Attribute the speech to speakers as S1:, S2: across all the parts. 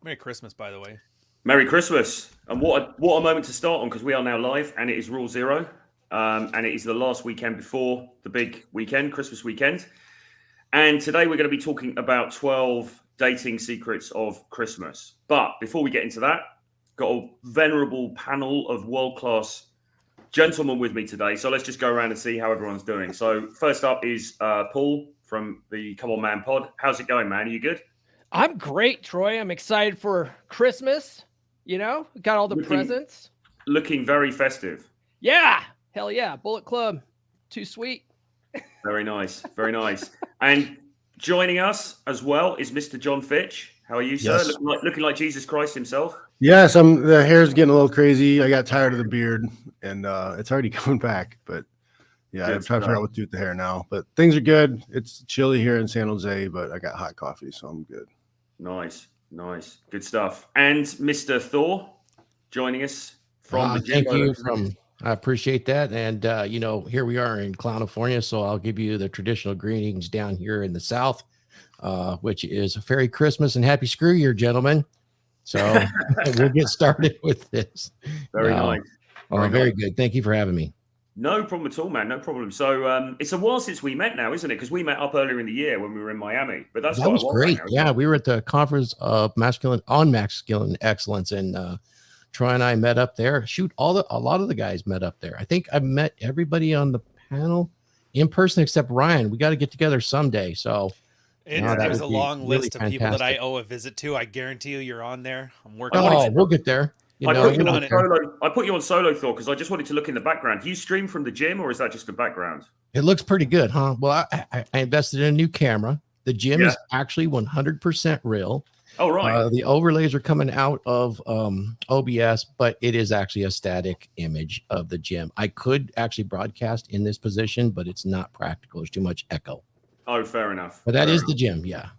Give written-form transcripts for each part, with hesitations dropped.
S1: Merry Christmas, by the way.
S2: Merry Christmas. And what a moment to start on, because we are now live and it is Rule Zero. And it is the last weekend before the big weekend, Christmas weekend. And today we're going to be talking about 12 dating secrets of Christmas. But before we get into that, got a venerable panel of world-class gentlemen with me today. So let's just go around and see how everyone's doing. So first up is Paul from the Come On Man pod. How's it going, man? Are you good?
S3: I'm great, Troy. I'm excited for Christmas. Got all the presents.
S2: Looking very festive.
S3: Yeah. Hell yeah. Bullet Club. Too sweet.
S2: Very nice. Very nice. And joining us as well is Mr. John Fitch. How are you, sir?
S4: Yes.
S2: Looking like Jesus Christ himself.
S4: Yes, the hair's getting a little crazy. I got tired of the beard, and it's already coming back. But yeah, I'm trying to figure out what to do with the hair now. But things are good. It's chilly here in San Jose, but I got hot coffee, so I'm good.
S2: Nice. Good stuff. And Mr. Thor joining us from the gym.
S5: Thank you. I appreciate that. And, here we are in California, so I'll give you the traditional greetings down here in the South, which is a Merry Christmas and Happy Screw Year, gentlemen. So we'll get started with this.
S2: Very nice.
S5: Very good. Thank you for having me.
S2: No problem at all, man. No problem. So it's a while since we met now, isn't it? Because we met up earlier in the year when we were in Miami. But that
S5: was great. Now, yeah, we were at the conference of masculine excellence, and Troy and I met up there. A lot of the guys met up there. I think I met everybody on the panel in person except Ryan. We got to get together someday. So
S1: there's a long list of people that I owe a visit to. I guarantee you're on there. I'm working.
S5: We'll get there.
S2: I put you on solo, Thor, because I just wanted to look in the background. Do you stream from the gym, or is that just the background?
S5: It looks pretty good, huh? Well, I invested in a new camera. The gym is actually 100% real.
S2: Oh, right.
S5: The overlays are coming out of OBS, but it is actually a static image of the gym. I could actually broadcast in this position, but it's not practical. There's too much echo.
S2: Oh, fair enough.
S5: But that is the gym, yeah.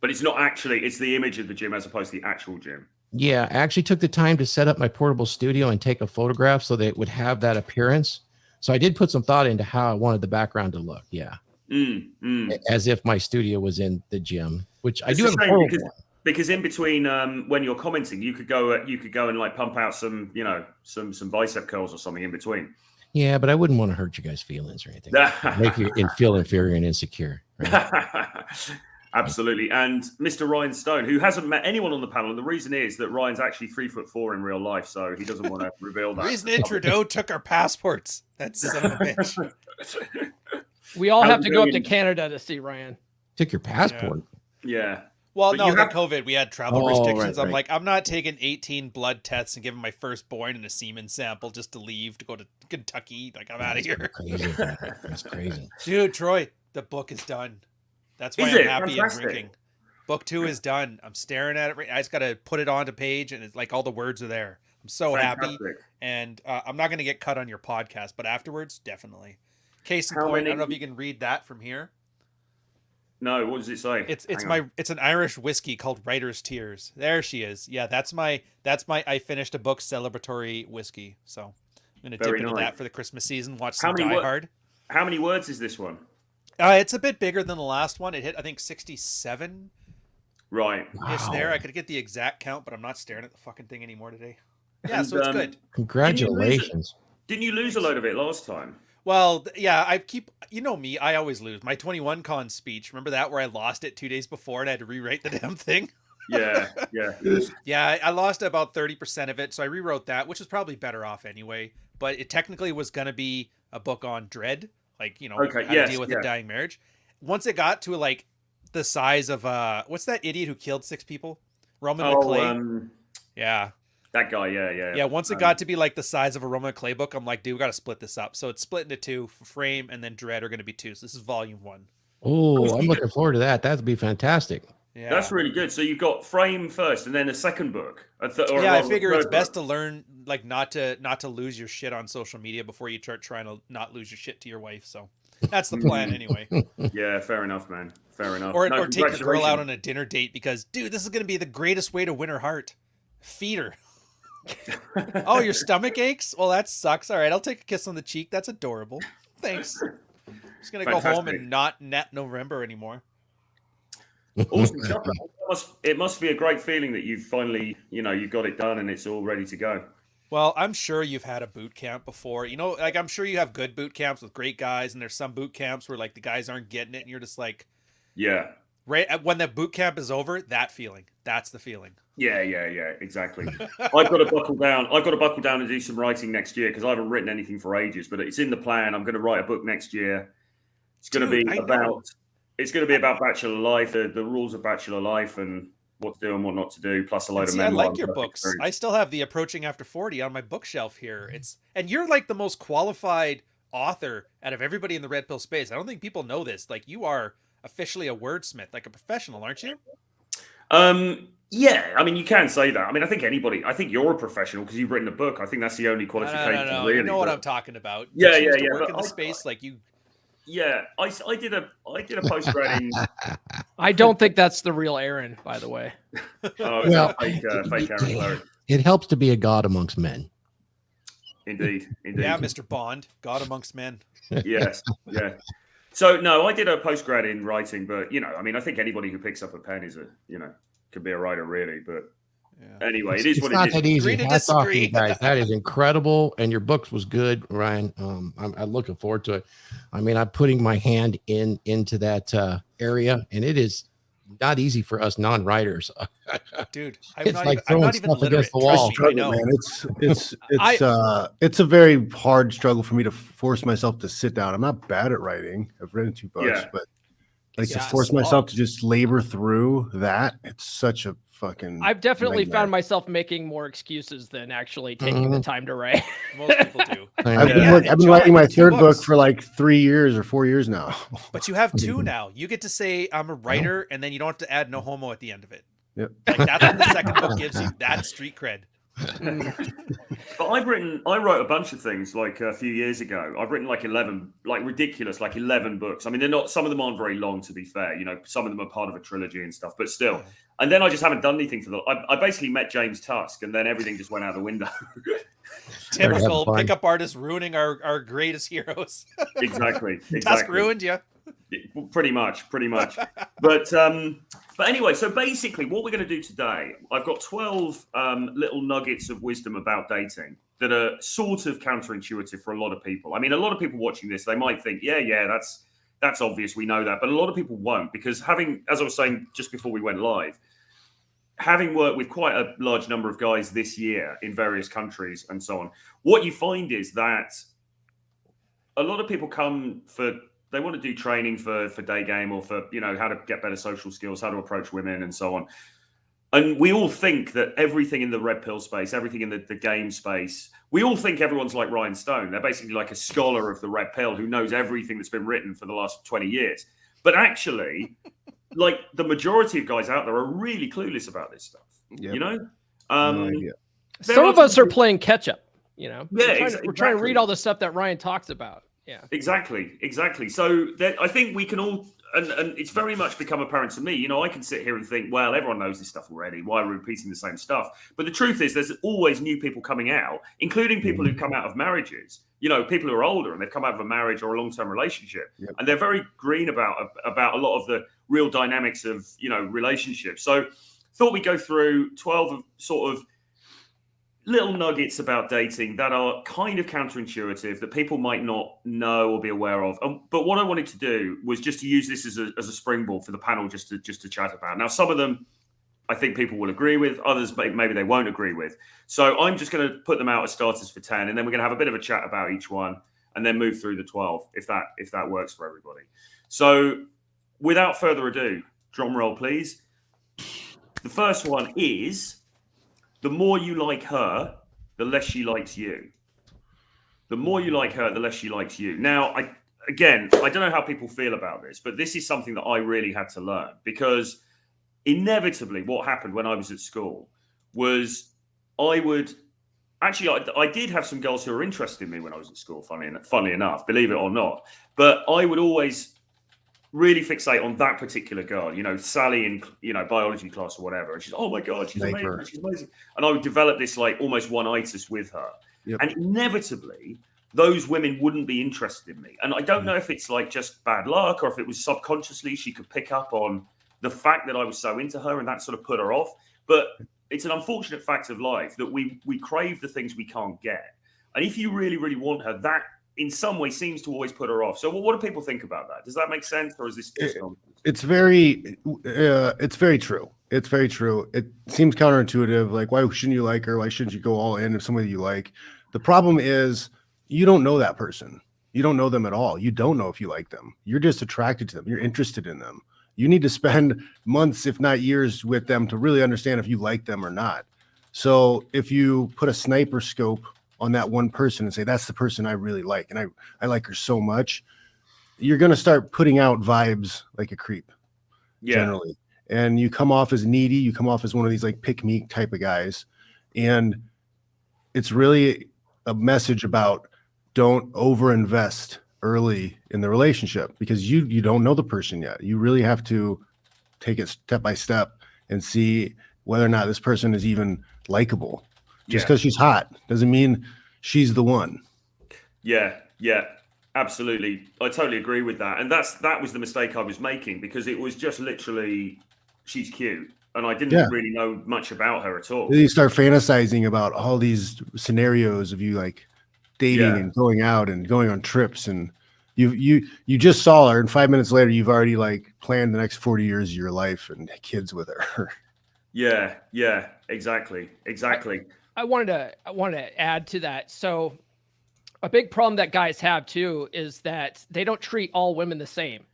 S2: But it's not actually, it's the image of the gym as opposed to the actual gym.
S5: Yeah, I actually took the time to set up my portable studio and take a photograph so that it would have that appearance. So I did put some thought into how I wanted the background to look. Yeah. As if my studio was in the gym, which I do have a portable one.
S2: Because in between when you're commenting, you could go and like pump out some bicep curls or something in between.
S5: Yeah, but I wouldn't want to hurt you guys' feelings or anything. Make you feel inferior and insecure. Right?
S2: Absolutely. And Mr. Ryan Stone, who hasn't met anyone on the panel, and the reason is that Ryan's actually 3'4" in real life, so he doesn't want to reveal that.
S1: The reason Trudeau took our passports. That's son of a bitch.
S3: We all have to go up to Canada to see Ryan.
S5: Took your passport.
S2: Yeah.
S1: Well, no, the COVID, we had travel restrictions. Right. I'm like, I'm not taking 18 blood tests and giving my firstborn in a semen sample just to leave to go to Kentucky. Like, I'm out of here.
S5: Crazy. That's crazy.
S1: Dude, Troy, the book is done. That's why I'm happy and drinking. Book 2 is done. I'm staring at it. I just got to put it onto page, and it's like all the words are there. I'm so happy. And I'm not going to get cut on your podcast, but afterwards, definitely. Case in point, I don't know if you can read that from here.
S2: No, what does it say?
S1: It's an Irish whiskey called Writer's Tears. There she is. Yeah, that's my I finished a book celebratory whiskey. So I'm gonna dip into that for the Christmas season. Watch some Die Hard.
S2: How many words is this one?
S1: It's a bit bigger than the last one. It hit, I think, 67.
S2: Right.
S1: Wow. There. I could get the exact count, but I'm not staring at the fucking thing anymore today. Yeah, so it's good.
S5: Congratulations.
S2: Didn't you lose a load of it last time?
S1: Well, yeah, you know me, I always lose. My 21con speech, remember that where I lost it 2 days before and I had to rewrite the damn thing?
S2: Yeah.
S1: Yeah, I lost about 30% of it, so I rewrote that, which was probably better off anyway. But it technically was going to be a book on dread, like, how to deal with a dying marriage. Once it got to like the size of, what's that idiot who killed 6 people? Roman McClay? Yeah.
S2: That guy, yeah.
S1: Yeah, once it got to be like the size of a Roman clay book, I'm like, dude, we got to split this up. So it's split into 2. Frame and then Dread are going to be 2. So this is volume 1.
S5: Oh, I'm looking forward to that. That'd be fantastic.
S2: Yeah, that's really good. So you've got Frame first, and then a second book.
S1: I figure it's best to learn, like, not to lose your shit on social media before you start trying to not lose your shit to your wife. So that's the plan, anyway.
S2: Yeah, fair enough, man. Fair enough.
S1: Or take your girl out on a dinner date because, dude, this is going to be the greatest way to win her heart. Feed her. Oh, your stomach aches? Well, that sucks. All right, I'll take a kiss on the cheek. That's adorable. Thanks. I'm just gonna go home and not net November anymore.
S2: Awesome stuff. it must be a great feeling that you've finally, you got it done and it's all ready to go.
S1: Well, I'm sure you've had a boot camp before. Like I'm sure you have good boot camps with great guys, and there's some boot camps where like the guys aren't getting it, and you're just like,
S2: yeah.
S1: Right when the boot camp is over, that feeling, that's the feeling.
S2: Yeah, exactly. I've got to buckle down. I've got to buckle down and do some writing next year because I haven't written anything for ages, but it's in the plan. I'm going to write a book next year. It's going to be about. It's going to be about bachelor life, the rules of bachelor life, and what to do and what not to do, plus a load of memoirs.
S1: I like your books. Experience. I still have the Approaching After 40 on my bookshelf here. And you're like the most qualified author out of everybody in the red pill space. I don't think people know this. Like you are officially a wordsmith, like a professional, aren't you?
S2: Yeah, I mean, you can say that. I mean, I think you're a professional because you've written a book. I think that's the only qualification.
S1: No.
S2: Really,
S1: you know what I'm talking about.
S2: Yeah.
S1: Work in the space like you.
S2: Yeah, I did a postgrad in.
S3: I don't think that's the real Aaron, by the way.
S2: Well, fake Aaron Flirting.
S5: It helps to be a god amongst men.
S2: Indeed.
S1: Yeah, Mr. Bond, God amongst men.
S2: Yes, yeah. So no, I did a postgrad in writing, but I mean, I think anybody who picks up a pen is could be a writer really, but. Yeah. Anyway, it is what it is.
S5: Not that easy. Hats off to you guys. That is incredible, and your books was good, Ryan. I'm looking forward to it. I mean, I'm putting my hand into that area, and it is not easy for us non-writers.
S1: Dude,
S5: I'm not even against the wall.
S4: I know, man. It's a very hard struggle for me to force myself to sit down. I'm not bad at writing. I've written 2 books, but to force myself to just labor through that, it's such a fucking
S3: I've definitely
S4: nightmare.
S3: found myself making more excuses than actually taking the time to write.
S1: Most people do.
S4: I've been writing my 3rd book for like 3 years or 4 years now.
S1: But you have 2 now. You get to say I'm a writer, and then you don't have to add no homo at the end of it.
S4: Yep.
S1: Like that's what the 2nd book gives you. That street cred.
S2: But I wrote a bunch of things like a few years ago. I've written like 11, like ridiculous, like 11 books. I mean, some of them aren't very long, to be fair. Some of them are part of a trilogy and stuff, but still. Yeah. And then I just haven't done anything for them. I basically met James Tusk, and then everything just went out the window.
S1: Typical pickup artist ruining our greatest heroes.
S2: Exactly.
S1: Tusk ruined you.
S2: Pretty much. But anyway, so basically what we're going to do today, I've got 12 little nuggets of wisdom about dating that are sort of counterintuitive for a lot of people. I mean, a lot of people watching this, they might think, yeah, that's obvious. We know that. But a lot of people won't, because as I was saying just before we went live, having worked with quite a large number of guys this year in various countries and so on, what you find is that a lot of people they want to do training for day game or for, how to get better social skills, how to approach women and so on. And we all think that everything in the red pill space, everything in the game space, we all think everyone's like Ryan Stone. They're basically like a scholar of the red pill who knows everything that's been written for the last 20 years. But actually, like the majority of guys out there are really clueless about this stuff. Yep.
S4: No idea.
S3: Some of us are playing catch up,
S2: Yeah,
S3: we're trying to read all the stuff that Ryan talks about. Yeah,
S2: exactly. So I think we can all, and it's very much become apparent to me. I can sit here and think, well, everyone knows this stuff already. Why are we repeating the same stuff? But the truth is, there's always new people coming out, including people who've come out of marriages. People who are older and they've come out of a marriage or a long-term relationship, and they're very green about a lot of the real dynamics of relationships. So, thought we'd go through 12 of sort of little nuggets about dating that are kind of counterintuitive that people might not know or be aware of. But what I wanted to do was just to use this as a springboard for the panel, just to chat about. Now, some of them I think people will agree with, others maybe they won't agree with. So I'm just going to put them out as starters for 10, and then we're going to have a bit of a chat about each one, and then move through the 12 if that works for everybody. So without further ado, drum roll, please. The first one is: the more you like her, the less she likes you. The more you like her, the less she likes you. Now, I don't know how people feel about this, but this is something that I really had to learn, because inevitably what happened when I was at school was I did have some girls who were interested in me when I was at school, funnily enough, believe it or not. But I would always really fixate on that particular girl, Sally in, biology class or whatever. And she's, oh my God, she's amazing. She's amazing. And I would develop this like almost one-itis with her. Yep. And inevitably, those women wouldn't be interested in me. And I don't know if it's like just bad luck or if it was subconsciously she could pick up on the fact that I was so into her and that sort of put her off. But it's an unfortunate fact of life that we crave the things we can't get. And if you really, really want her, that in some way seems to always put her off. So what do people think about that? Does that make sense? Or is this just
S4: it's very true. It's very true. It seems counterintuitive. Like, why shouldn't you like her? Why shouldn't you go all in if somebody you like? The problem is you don't know that person. You don't know them at all. You don't know if you like them. You're just attracted to them. You're interested in them. You need to spend months, if not years, with them to really understand if you like them or not. So if you put a sniper scope on that one person and say, that's the person I really like, and I like her so much, you're going to start putting out vibes like a creep, generally. And you come off as needy. You come off as one of these like pick me type of guys. And it's really a message about don't overinvest early in the relationship, because you don't know the person yet. You really have to take it step by step and see whether or not this person is even likable. Just because she's hot doesn't mean she's the one.
S2: Yeah, absolutely. I totally agree with that. And that was the mistake I was making, because it was just literally, she's cute. And I didn't really know much about her at all.
S4: Then you start fantasizing about all these scenarios of you like dating and going out and going on trips, and you just saw her, and 5 minutes later you've already like planned the next 40 years of your life and kids with her.
S2: Yeah, exactly.
S3: I wanted to add to that. So a big problem that guys have too is that they don't treat all women the same,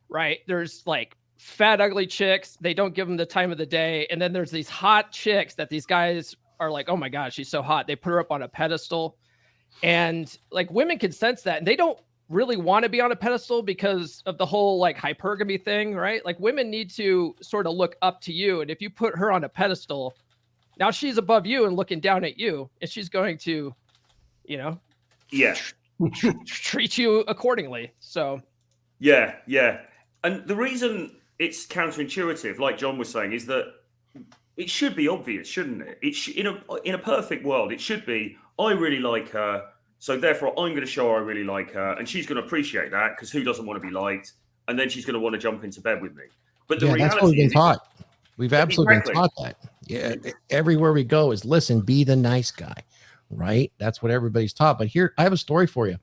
S3: right? There's like fat, ugly chicks. They don't give them the time of the day. And then there's these hot chicks that these guys are like, oh my gosh, she's so hot. They put her up on a pedestal. And like women can sense that. And they don't really want to be on a pedestal because of the whole like hypergamy thing, right? Like women need to sort of look up to you. And if you put her on a pedestal, now she's above you and looking down at you, and she's going to, treat you accordingly. So,
S2: yeah. And the reason it's counterintuitive, like John was saying, is that it should be obvious, shouldn't it? In a perfect world, it should be, I really like her, so therefore I'm going to show her I really like her, and she's going to appreciate that, because who doesn't want to be liked? And then she's going to want to jump into bed with me. But the reality
S5: that's what we've been taught. We've absolutely been taught that. Yeah, everywhere we go is listen, be the nice guy, right? That's what everybody's taught. But here, I have a story for you.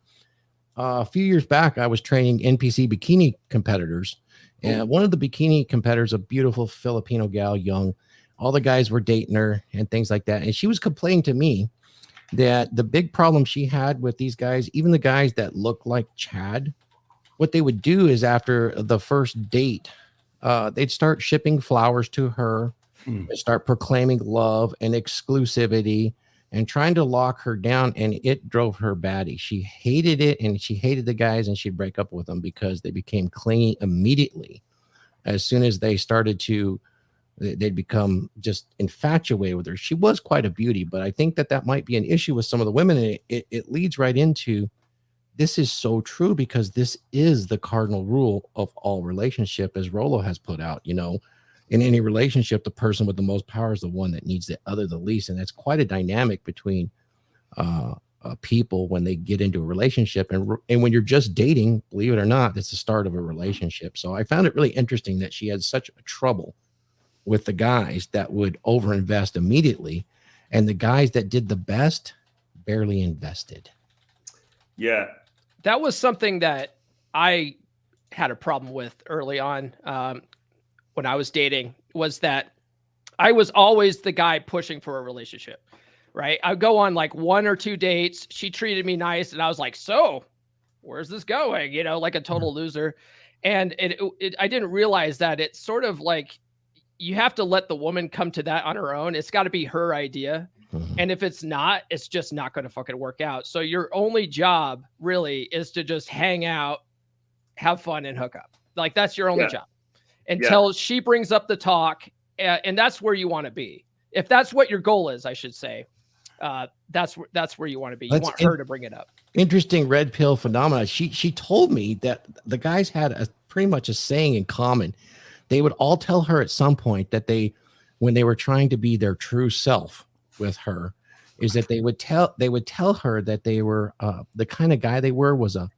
S5: A few years back, I was training NPC bikini competitors, and one of the bikini competitors, a beautiful Filipino gal, young, all the guys were dating her and things like that. And she was complaining to me that the big problem she had with these guys, even the guys that look like Chad, what they would do is after the first date, they'd start shipping flowers to her, start proclaiming love and exclusivity and trying to lock her down. And it drove her batty. She hated it, and she hated the guys, and she'd break up with them because they became clingy immediately. As soon as they started to, they'd become just infatuated with her. She was quite a beauty, but I think that might be an issue with some of the women. And it leads right into, this is so true, because this is the cardinal rule of all relationship, as Rollo has put out. In any relationship, the person with the most power is the one that needs the other the least. And that's quite a dynamic between people when they get into a relationship. And when you're just dating, believe it or not, it's the start of a relationship. So I found it really interesting that she had such trouble with the guys that would overinvest immediately, and the guys that did the best barely invested.
S2: Yeah.
S3: That was something that I had a problem with early on when I was dating, was that I was always the guy pushing for a relationship, right? I'd go on like 1 or 2 dates. She treated me nice, and I was like, so where's this going? Like a total loser. And I didn't realize that it's sort of like, you have to let the woman come to that on her own. It's got to be her idea. And if it's not, it's just not going to fucking work out. So your only job really is to just hang out, have fun, and hook up. Like that's your only job until she brings up the talk. And that's where you want to be. If that's what your goal is, I should say, that's where you want to be. You want her to bring it up.
S5: Interesting red pill phenomena. She told me that the guys had pretty much a saying in common. They would all tell her at some point that when they were trying to be their true self with her, is that they would tell her that they were the kind of guy they were was a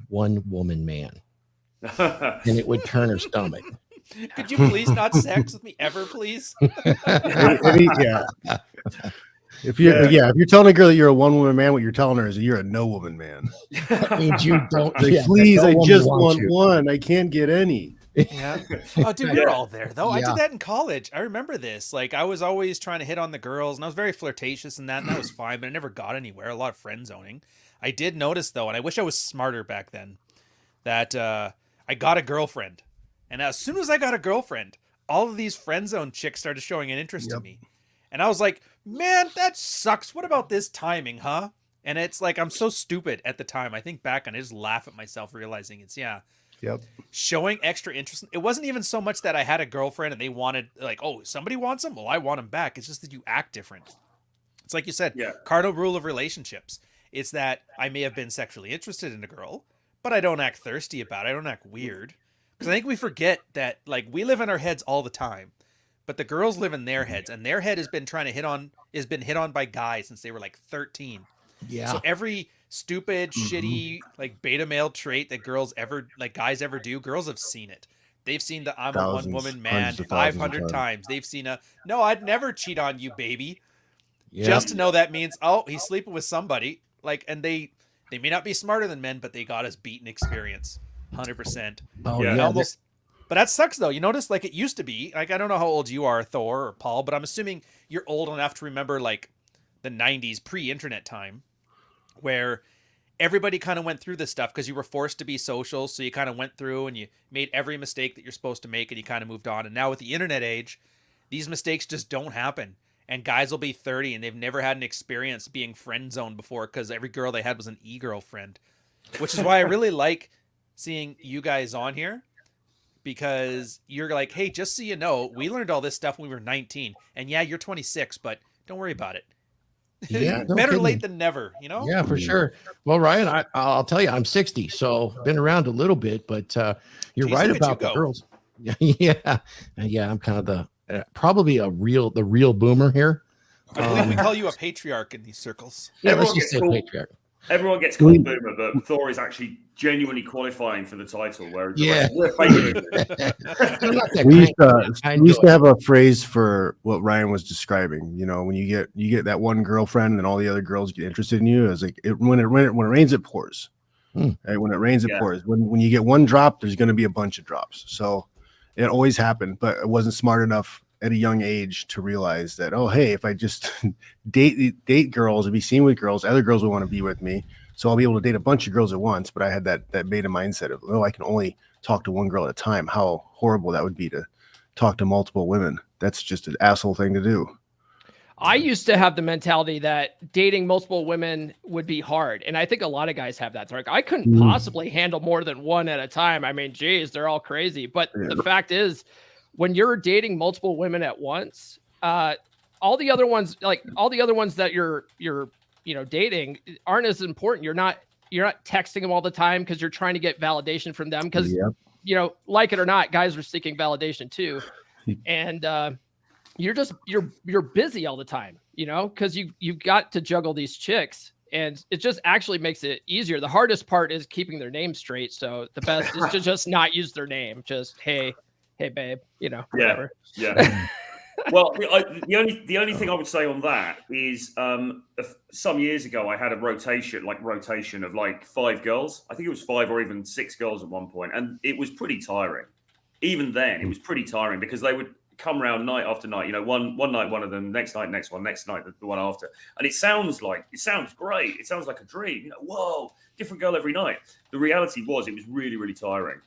S5: one woman man, and it would turn her stomach.
S1: Could you please not sex with me ever, please?
S4: Yeah. If you're telling a girl that you're a one woman man, what you're telling her is that you're a no woman man.
S5: That means you don't.
S4: Like, please, I just want one. I can't get any.
S1: Yeah. Oh, dude, we were all there though. I did that in college. I remember this. Like, I was always trying to hit on the girls, and I was very flirtatious and that was fine, but I never got anywhere. A lot of friend zoning. I did notice though, and I wish I was smarter back then, that I got a girlfriend, and as soon as I got a girlfriend, all of these friend zone chicks started showing an interest in me, and I was like, man, that sucks. What about this timing, huh? And it's like, I'm so stupid at the time. I think back and I just laugh at myself, realizing it's showing extra interest. It wasn't even so much that I had a girlfriend and they wanted, like, oh, somebody wants them, well, I want them back. It's just that you act different. It's like you said, cardinal rule of relationships. It's that I may have been sexually interested in a girl, but I don't act thirsty about it. I don't act weird. Because I think we forget that, like, we live in our heads all the time, but the girls live in their heads, and their head has been hit on by guys since they were like 13. Yeah. So every stupid, shitty, like, beta male trait that guys ever do, girls have seen it. They've seen the I'm a one woman man 500 times. They've seen no, I'd never cheat on you, baby. Yep. Just to know that means, oh, he's sleeping with somebody. Like, and they may not be smarter than men, but they got us beaten experience. 100%. Oh, yeah. Almost. But that sucks though. You notice, like, it used to be, like, I don't know how old you are, Thor or Paul, but I'm assuming you're old enough to remember, like, the 90s pre-internet time, where everybody kind of went through this stuff because you were forced to be social. So you kind of went through and you made every mistake that you're supposed to make, and you kind of moved on. And now with the internet age, these mistakes just don't happen. And guys will be 30 and they've never had an experience being friend zoned before because every girl they had was an e-girlfriend, which is why I really like seeing you guys on here, because you're like, hey, just so you know, we learned all this stuff when we were 19, and yeah, you're 26, but don't worry about it. Yeah, better late than never, you know?
S5: Yeah, for sure. Well, Ryan, I'll tell you, I'm 60, so been around a little bit, but you're right about the girls. Yeah, I'm kind of the probably the real boomer here.
S1: I believe we call you a patriarch in these circles.
S5: Yeah, let's just say patriarch.
S2: Everyone gets called boomer, but Thor is actually genuinely qualifying for the title. Where we're fake
S4: we used to have a phrase for what Ryan was describing. You know, when you get that one girlfriend and all the other girls get interested in you, it's like when it rains, it pours. Right? When it rains, it pours. When you get one drop, there's going to be a bunch of drops. So it always happened, but I wasn't smart enough at a young age to realize that, oh, hey, if I just date girls and be seen with girls, other girls will want to be with me. So I'll be able to date a bunch of girls at once. But I had that beta mindset of, oh, I can only talk to one girl at a time. How horrible that would be to talk to multiple women. That's just an asshole thing to do.
S3: I used to have the mentality that dating multiple women would be hard. And I think a lot of guys have that. They're like, I couldn't possibly handle more than one at a time. I mean, geez, they're all crazy. But the fact is, when you're dating multiple women at once, all the other ones that you're dating aren't as important. You're not texting them all the time because you're trying to get validation from them. Because like it or not, guys are seeking validation too, and you're busy all the time. Because you've got to juggle these chicks, and it just actually makes it easier. The hardest part is keeping their name straight. So the best is to just not use their name. Just hey babe, whatever.
S2: Yeah. Well, the only thing I would say on that is some years ago I had a rotation of like 5 girls. I think it was 5 or even 6 girls at one point, and it was pretty tiring. Even then, it was pretty tiring because they would come around night after night. One night one of them, next night next one, next night the one after, and it sounds great. It sounds like a dream. Whoa, different girl every night. The reality was it was really, really tiring.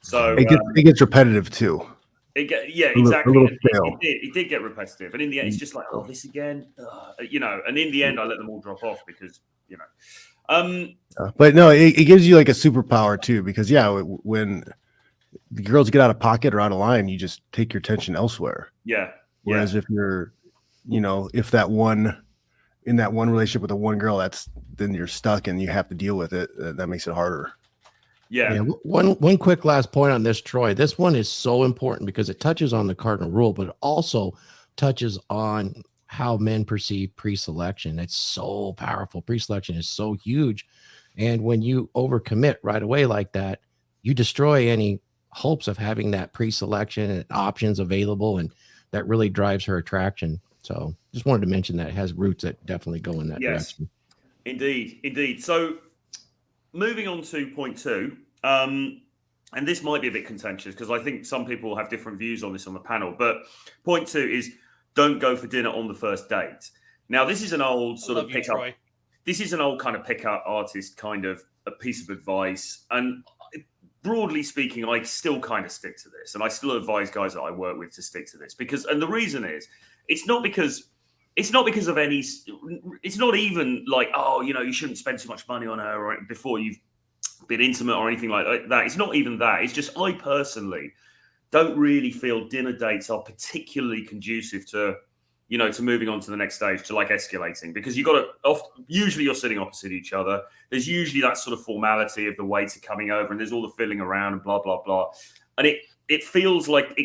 S2: So
S4: it gets repetitive too.
S2: Exactly. It did get repetitive, and in the end, it's just like, oh, this again, And in the end, I let them all drop off because,
S4: But no, it gives you like a superpower too, because when the girls get out of pocket or out of line, you just take your attention elsewhere.
S2: Yeah.
S4: Whereas if you're, if that one in that one relationship with the one girl, then you're stuck and you have to deal with it. That makes it harder.
S2: Yeah.
S5: One quick last point on this, Troy. This one is so important because it touches on the cardinal rule, but it also touches on how men perceive pre-selection. It's so powerful. Pre-selection is so huge. And when you overcommit right away like that, you destroy any hopes of having that pre-selection and options available, and that really drives her attraction. So just wanted to mention that it has roots that definitely go in that direction.
S2: Indeed. So moving on to point 2, and this might be a bit contentious because I think some people have different views on this on the panel, but point 2 is don't go for dinner on the first date. Now, this is an old sort of pickup. This is an old kind of pickup artist kind of a piece of advice. And broadly speaking, I still kind of stick to this. And I still advise guys that I work with to stick to this and the reason is it's not because of any, it's not even like, oh, you shouldn't spend too much money on her or before you've been intimate or anything like that. It's not even that. It's just, I personally don't really feel dinner dates are particularly conducive to moving on to the next stage, to like escalating, because usually you're sitting opposite each other. There's usually that sort of formality of the waiter coming over and there's all the fiddling around and blah, blah, blah. And it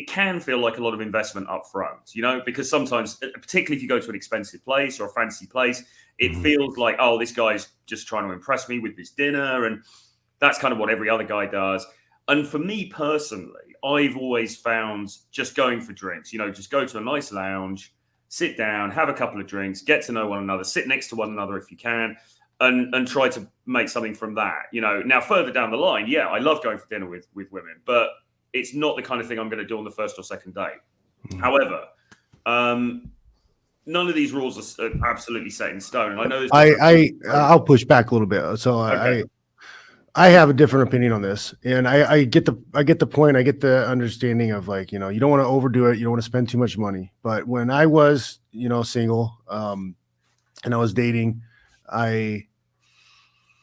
S2: can feel like a lot of investment up front, because sometimes, particularly if you go to an expensive place or a fancy place, it feels like, oh, this guy's just trying to impress me with this dinner. And that's kind of what every other guy does. And for me personally, I've always found just going for drinks, just go to a nice lounge, sit down, have a couple of drinks, get to know one another, sit next to one another if you can, and try to make something from that. Now further down the line, I love going for dinner with women, but it's not the kind of thing I'm going to do on the first or second date. However, none of these rules are absolutely set in stone. And I know
S4: I'll push back a little bit. So okay. I have a different opinion on this, and I get the point. I get the understanding of like, you don't want to overdo it. You don't want to spend too much money. But when I was, single, and I was dating, I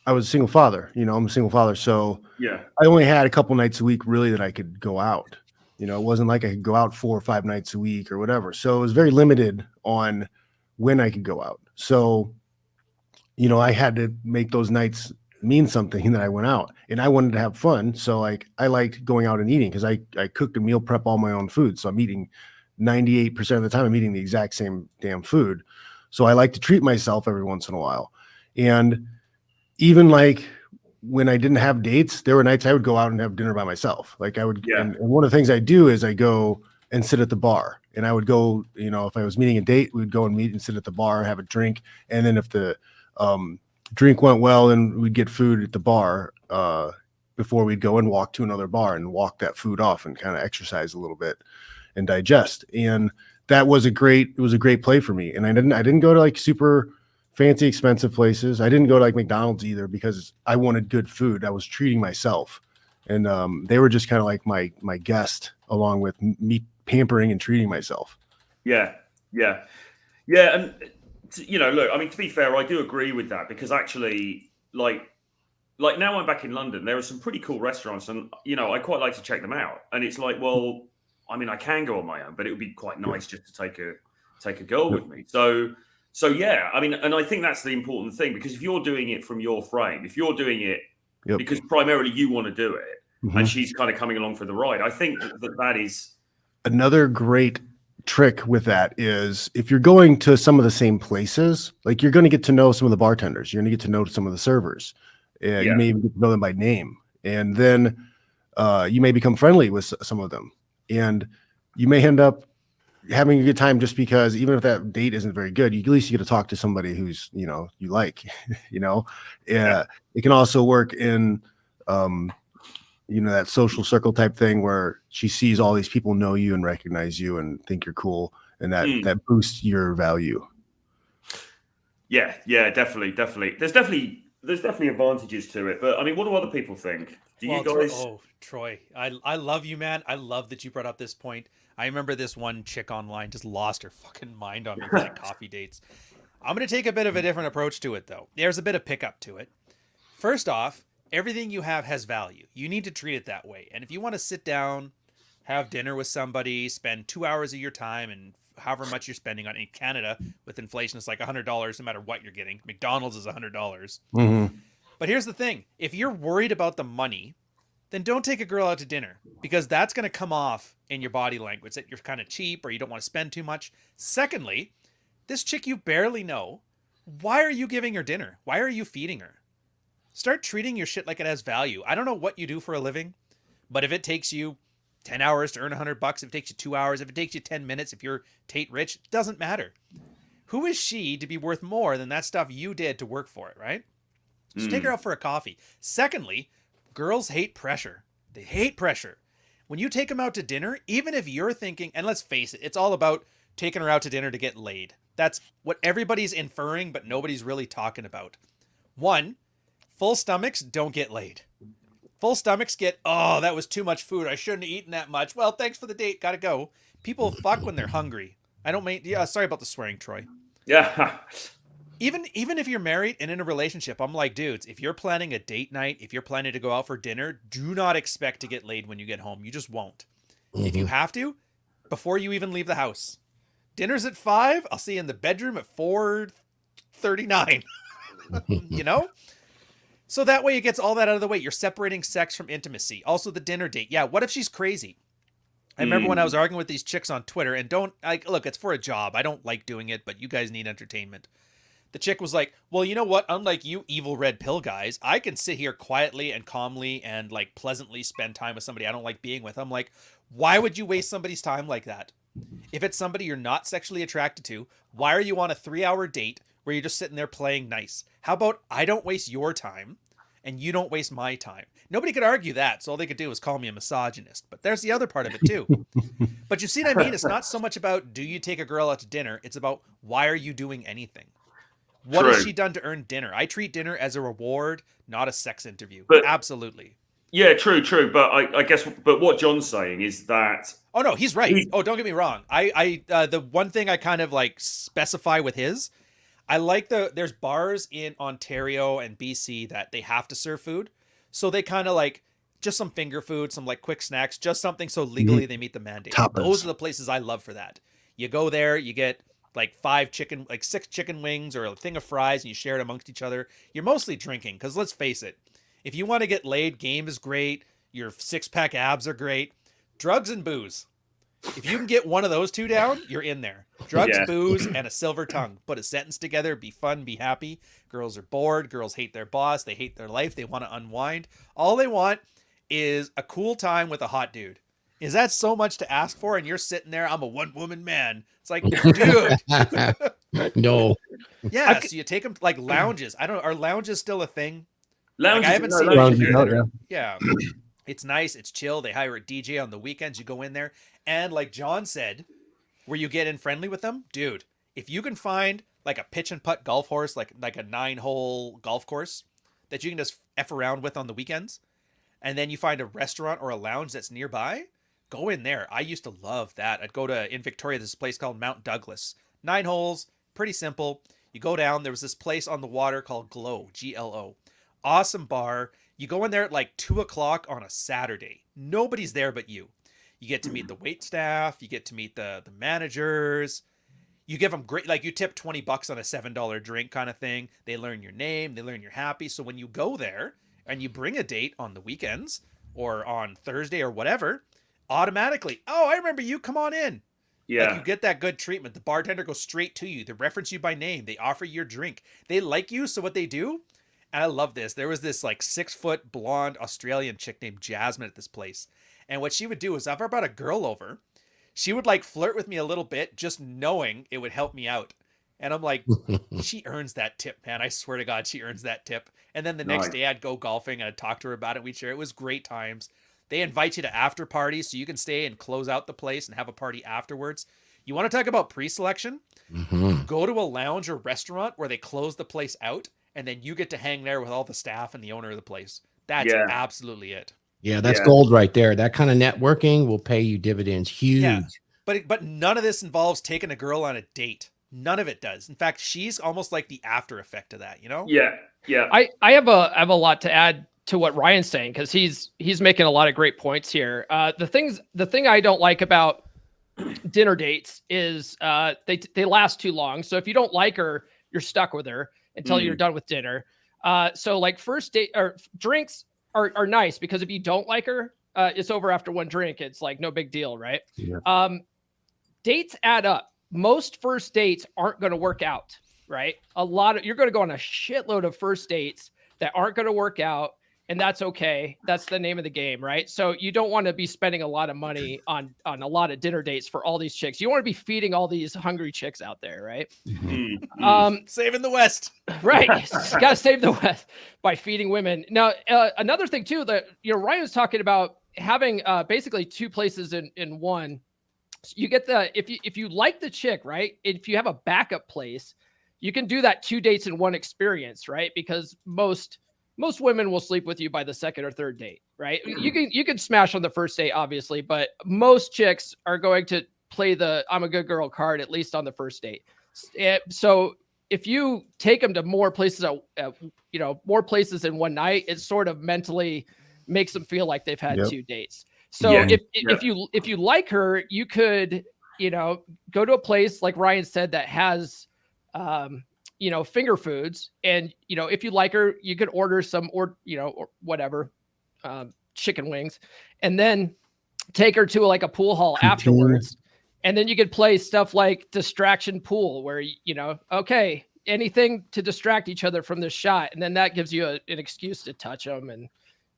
S4: was a single father, I'm a single father. So I only had a couple nights a week really that I could go out. It wasn't like I could go out 4 or 5 nights a week or whatever. So it was very limited on when I could go out. So, I had to make those nights mean something that I went out, and I wanted to have fun. So like I liked going out and eating because I cook and meal prep all my own food. So I'm eating 98% of the time, I'm eating the exact same damn food. So I like to treat myself every once in a while. And even like when I didn't have dates, there were nights I would go out and have dinner by myself. Like I would, and one of the things I do is I go and sit at the bar, and I would go, if I was meeting a date, we would go and meet and sit at the bar, have a drink. And then if the, drink went well, and we'd get food at the bar before we'd go and walk to another bar and walk that food off and kind of exercise a little bit and digest. And that was it was a great play for me. And I didn't go to like super fancy, expensive places. I didn't go to like McDonald's either because I wanted good food. I was treating myself, and they were just kind of like my guest, along with me pampering and treating myself.
S2: Yeah. And look, I mean, to be fair, I do agree with that, because actually, like now I'm back in London, there are some pretty cool restaurants, and I quite like to check them out. And it's like, well, I mean, I can go on my own, but it would be quite nice just to take a girl with me. So yeah, I mean, and I think that's the important thing, because if you're doing it from your frame, if you're doing it because primarily you want to do it, and she's kind of coming along for the ride, I think that is
S4: another great trick with that is if you're going to some of the same places, like you're going to get to know some of the bartenders, you're going to get to know some of the servers. You may even get to know them by name, and then you may become friendly with some of them, and you may end up having a good time just because even if that date isn't very good, at least you get to talk to somebody who's you like. It can also work in that social circle type thing where she sees all these people know you and recognize you and think you're cool, and that boosts your value.
S2: Yeah, definitely. There's definitely advantages to it, but I mean, what do other people think? Do you guys?
S1: Troy, I love you, man. I love that you brought up this point. I remember this one chick online just lost her fucking mind on me for like coffee dates. I'm going to take a bit of a different approach to it, though. There's a bit of pickup to it. First off, everything you have has value. You need to treat it that way. And if you want to sit down, have dinner with somebody, spend 2 hours of your time, and however much you're spending on in Canada with inflation, it's like $100 no matter what you're getting. McDonald's is $100.
S4: Mm-hmm.
S1: But here's the thing. If you're worried about the money, then don't take a girl out to dinner, because that's going to come off in your body language that you're kind of cheap or you don't want to spend too much. Secondly, this chick you barely know, why are you giving her dinner? Why are you feeding her? Start treating your shit like it has value. I don't know what you do for a living, But if it takes you 10 hours to earn $100, if it takes you 2 hours, if it takes you 10 minutes, if you're Tate Rich, it doesn't matter. Who is she to be worth more than that stuff you did to work for it, right? So take her out for a coffee. Secondly, girls hate pressure. They hate pressure. When you take them out to dinner, even if you're thinking, and let's face it, it's all about taking her out to dinner to get laid. That's what everybody's inferring, but nobody's really talking about. One, full stomachs don't get laid. Full stomachs get, oh, that was too much food. I shouldn't have eaten that much. Well, thanks for the date. Gotta go. People fuck when they're hungry. I don't mean, yeah, sorry about the swearing, Troy.
S2: Yeah.
S1: Even if you're married and in a relationship, I'm like, dudes, if you're planning a date night, if you're planning to go out for dinner, do not expect to get laid when you get home. You just won't. If you have to, before you even leave the house. Dinner's at 5. I'll see you in the bedroom at 4:39. You know? So that way it gets all that out of the way. You're separating sex from intimacy. Also the dinner date. Yeah, what if she's crazy? I remember when I was arguing with these chicks on Twitter, and look, it's for a job. I don't like doing it, but you guys need entertainment. The chick was like, well, you know what? Unlike you evil red pill guys, I can sit here quietly and calmly and like pleasantly spend time with somebody I don't like being with. I'm like, why would you waste somebody's time like that? If it's somebody you're not sexually attracted to, why are you on a 3-hour date where you're just sitting there playing nice? How about I don't waste your time and you don't waste my time? Nobody could argue that. So all they could do is call me a misogynist. But there's the other part of it too. But you see what I mean? It's not so much about do you take a girl out to dinner? It's about why are you doing anything? What has she done to earn dinner? I treat dinner as a reward, not a sex interview. But, absolutely.
S2: Yeah, true. But I guess, but what John's saying is that.
S1: Oh no, he's right. Don't get me wrong. The one thing I kind of like specify with his, I like there's bars in Ontario and BC that they have to serve food. So they kind of like just some finger food, some like quick snacks, just something so legally they meet the mandate. Toppers. Those are the places I love for that. You go there, you get like 6 chicken wings or a thing of fries and you share it amongst each other. You're mostly drinking because let's face it, if you want to get laid, game is great. Your 6-pack abs are great. Drugs and booze. If you can get one of those two down, you're in there. Drugs, booze, and a silver tongue. Put a sentence together. Be fun. Be happy. Girls are bored. Girls hate their boss. They hate their life. They want to unwind. All they want is a cool time with a hot dude. Is that so much to ask for? And you're sitting there, I'm a one-woman man. It's like, dude.
S5: No.
S1: Yeah, so you take them like lounges. I don't know. Are lounges still a thing?
S2: Lounges,
S1: like, I haven't seen
S4: lounges.
S1: Yeah. It's nice. It's chill. They hire a DJ on the weekends. You go in there. And like John said, where you get in friendly with them, dude, if you can find like a pitch and putt golf course, like a 9-hole golf course that you can just F around with on the weekends, and then you find a restaurant or a lounge that's nearby, go in there. I used to love that. I'd go in Victoria, there's a place called Mount Douglas. 9 holes, pretty simple. You go down, there was this place on the water called Glow, G-L-O. Awesome bar. You go in there at like 2 o'clock on a Saturday. Nobody's there but you. You get to meet the wait staff. You get to meet the managers. You give them great, like you tip $20 on a $7 drink kind of thing. They learn your name. They learn you're happy. So when you go there and you bring a date on the weekends or on Thursday or whatever, automatically, oh, I remember you. Come on in.
S2: Yeah.
S1: Like you get that good treatment. The bartender goes straight to you. They reference you by name. They offer you your drink. They like you. So what they do, and I love this, there was this like 6-foot blonde Australian chick named Jasmine at this place. And what she would do is if I brought a girl over, she would like flirt with me a little bit, just knowing it would help me out. And I'm like, she earns that tip, man. I swear to God, she earns that tip. And then the next day I'd go golfing and I'd talk to her about it. We'd share. It was great times. They invite you to after parties so you can stay and close out the place and have a party afterwards. You want to talk about pre-selection? Go to a lounge or restaurant where they close the place out and then you get to hang there with all the staff and the owner of the place. That's absolutely it.
S5: Yeah, that's gold right there. That kind of networking will pay you dividends. Huge. Yeah.
S1: But none of this involves taking a girl on a date. None of it does. In fact, she's almost like the after effect of that, you know?
S2: Yeah. Yeah.
S3: I have a lot to add to what Ryan's saying because he's making a lot of great points here. The thing I don't like about dinner dates is they last too long. So if you don't like her, you're stuck with her until you're done with dinner. So like first date or drinks are nice because if you don't like her, it's over after one drink. It's like no big deal, right? Yeah. Dates add up. Most first dates aren't going to work out, right? You're going to go on a shitload of first dates that aren't going to work out. and that's okay. That's the name of the game, right? So you don't want to be spending a lot of money on a lot of dinner dates for all these chicks. You want to be feeding all these hungry chicks out there, right?
S1: Saving the West.
S3: Right. Got to save the West by feeding women. Now, another thing too, that, Ryan was talking about having basically two places in one. So you get if you like the chick, right? If you have a backup place, you can do that 2 dates in one experience, right? Because most women will sleep with you by the second or third date, right? You can smash on the first date, obviously, but most chicks are going to play the I'm a good girl card at least on the first date. So if you take them to more places, more places in one night, it sort of mentally makes them feel like they've had 2 dates. So if you like her, you could, go to a place like Ryan said that has, finger foods, and if you like her, you could order some or whatever, chicken wings, and then take her to like a pool hall afterwards. And then you could play stuff like distraction pool where, okay, anything to distract each other from this shot. And then that gives you an excuse to touch them and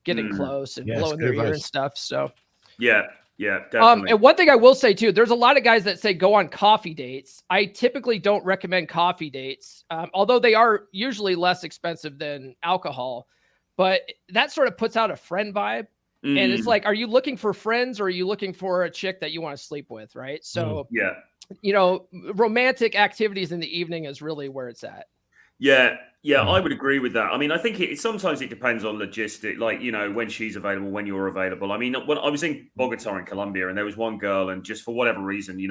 S3: getting close and blowing their ear and stuff. So,
S2: yeah, definitely.
S3: And one thing I will say too, there's a lot of guys that say go on coffee dates. I typically don't recommend coffee dates, although they are usually less expensive than alcohol, but that sort of puts out a friend vibe. And it's like, are you looking for friends or are you looking for a chick that you want to sleep with? Right. So, romantic activities in the evening is really where it's at.
S2: Yeah, I would agree with that. I mean, I think sometimes it depends on logistic, like, when she's available, when you're available. I mean, when I was in Bogota in Colombia and there was one girl, and just for whatever reason,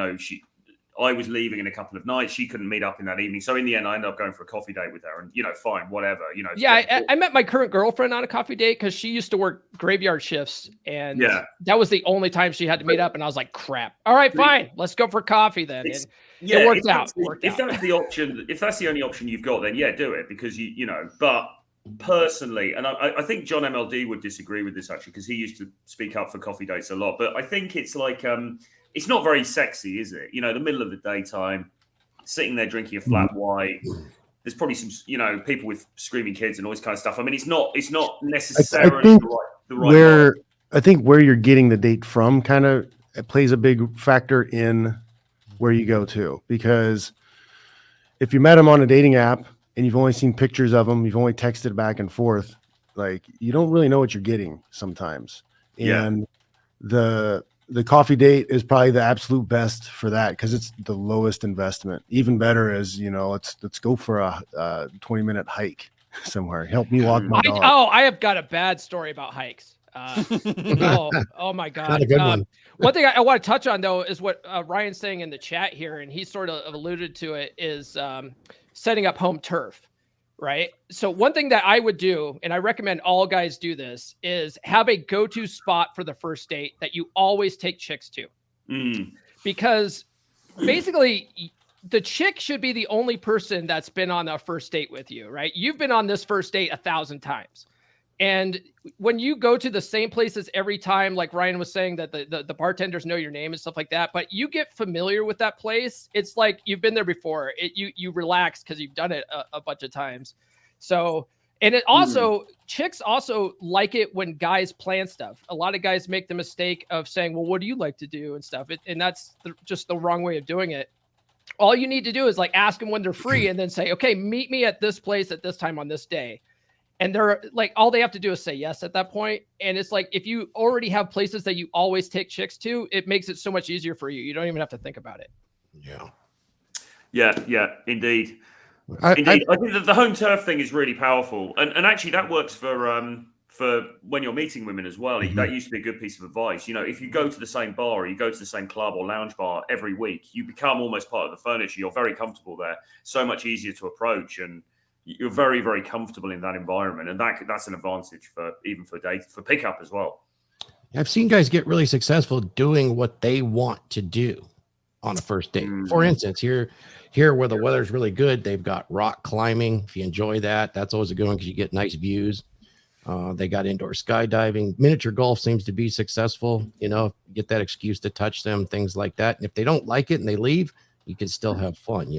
S2: I was leaving in a couple of nights. She couldn't meet up in that evening. So in the end, I ended up going for a coffee date with her, and, fine, whatever,
S3: Yeah, I met my current girlfriend on a coffee date because she used to work graveyard shifts, and that was the only time she had to meet up. And I was like, crap. All right, fine. Let's go for coffee then. And it worked out.
S2: If that's the option, if that's the only option you've got, then do it, because but personally, and I think John MLD would disagree with this actually, because he used to speak up for coffee dates a lot, but I think it's like, it's not very sexy, is it? The middle of the daytime, sitting there drinking a flat white. There's probably some, people with screaming kids and all this kind of stuff. I mean, it's not necessarily the right.
S4: I think where you're getting the date from kind of plays a big factor in where you go to, because if you met them on a dating app and you've only seen pictures of them, you've only texted back and forth, like, you don't really know what you're getting sometimes. And the coffee date is probably the absolute best for that, because it's the lowest investment. Even better is, let's go for a 20-minute hike somewhere. Help me walk my dog.
S3: I have got a bad story about hikes. Oh my God.
S5: Not a good one.
S3: One thing I want to touch on, though, is what Ryan's saying in the chat here, and he sort of alluded to it, is setting up home turf. Right. So one thing that I would do, and I recommend all guys do this, is have a go-to spot for the first date that you always take chicks to. Because basically the chick should be the only person that's been on a first date with you, right? You've been on this first date 1,000 times. And when you go to the same places every time, like Ryan was saying, that the bartenders know your name and stuff like that, but you get familiar with that place, it's like you've been there before. You relax because you've done it a bunch of times. So, and it also, chicks also like it when guys plan stuff. A lot of guys make the mistake of saying, well, what do you like to do and stuff? And that's just the wrong way of doing it. All you need to do is like ask them when they're free and then say, okay, meet me at this place at this time on this day. And they're like, all they have to do is say yes at that point. And it's like, if you already have places that you always take chicks to, it makes it so much easier for you. You don't even have to think about it.
S2: Yeah, indeed. I think that the home turf thing is really powerful. And actually that works for when you're meeting women as well. That used to be a good piece of advice. If you go to the same bar or you go to the same club or lounge bar every week, you become almost part of the furniture. You're very comfortable there. So much easier to approach, and you're very, very comfortable in that environment, and that's an advantage for pickup as well.
S5: I've seen guys get really successful doing what they want to do on a first date. For instance, here where the weather's really good, they've got rock climbing. If you enjoy that, that's always a good one because you get nice views. They got indoor skydiving. Miniature golf seems to be successful. Get that excuse to touch them, things like that. And if they don't like it and they leave, you can still have fun.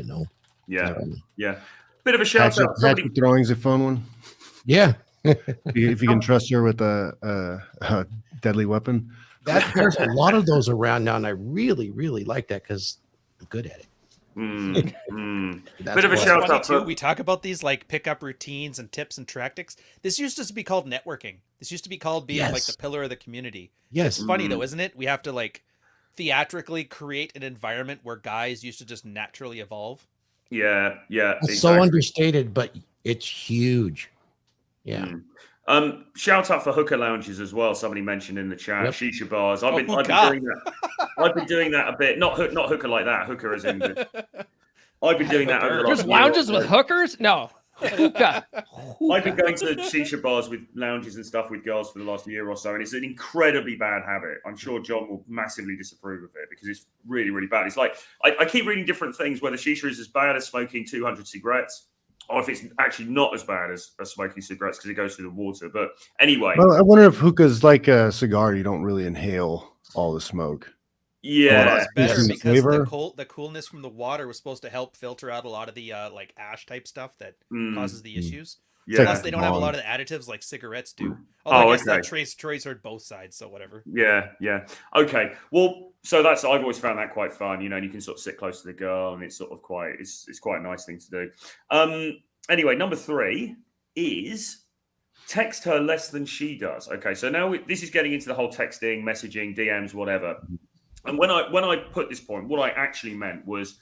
S2: Yeah. Bit of a shout out.
S4: Hatchet throwing's a fun one.
S5: Yeah.
S4: If you can trust her with a deadly weapon.
S5: There's a lot of those around now, and I really, really like that because I'm good at it.
S2: Bit of a shout out
S1: too. We talk about these like pickup routines and tips and tactics. This used to be called networking. This used to be called being like the pillar of the community.
S5: Yes.
S1: It's funny though, isn't it? We have to like theatrically create an environment where guys used to just naturally evolve.
S2: Yeah.
S5: It's so understated, but it's huge. Yeah.
S2: Shout out for hooker lounges as well. Somebody mentioned in the chat, shisha bars. I've been doing that. I've been doing that a bit. Not hooker like that. Hooker as in. I've been doing that over the last.
S3: There's lounges with hookers? No. Hookah.
S2: I've been going to shisha bars with lounges and stuff with girls for the last year or so, and it's an incredibly bad habit. I'm sure John will massively disapprove of it because it's really, really bad. It's like I keep reading different things whether shisha is as bad as smoking 200 cigarettes. Or if it's actually not as bad as smoking cigarettes because it goes through the water. But anyway.
S4: Well, I wonder if hookah's like a cigar. You don't really inhale all the smoke.
S2: Yeah.
S1: It's better because the coolness from the water was supposed to help filter out a lot of the like ash type stuff that causes the issues.
S2: Yeah.
S1: Plus, they don't have a lot of the additives like cigarettes do. Although I guess that Troy's heard both sides, so whatever.
S2: Yeah. Okay. Well, so I've always found that quite fun, and you can sort of sit close to the girl, and it's sort of it's quite a nice thing to do. Anyway, number 3 is text her less than she does. Okay, so now this is getting into the whole texting, messaging, DMs, whatever. And when I put this point, what I actually meant was,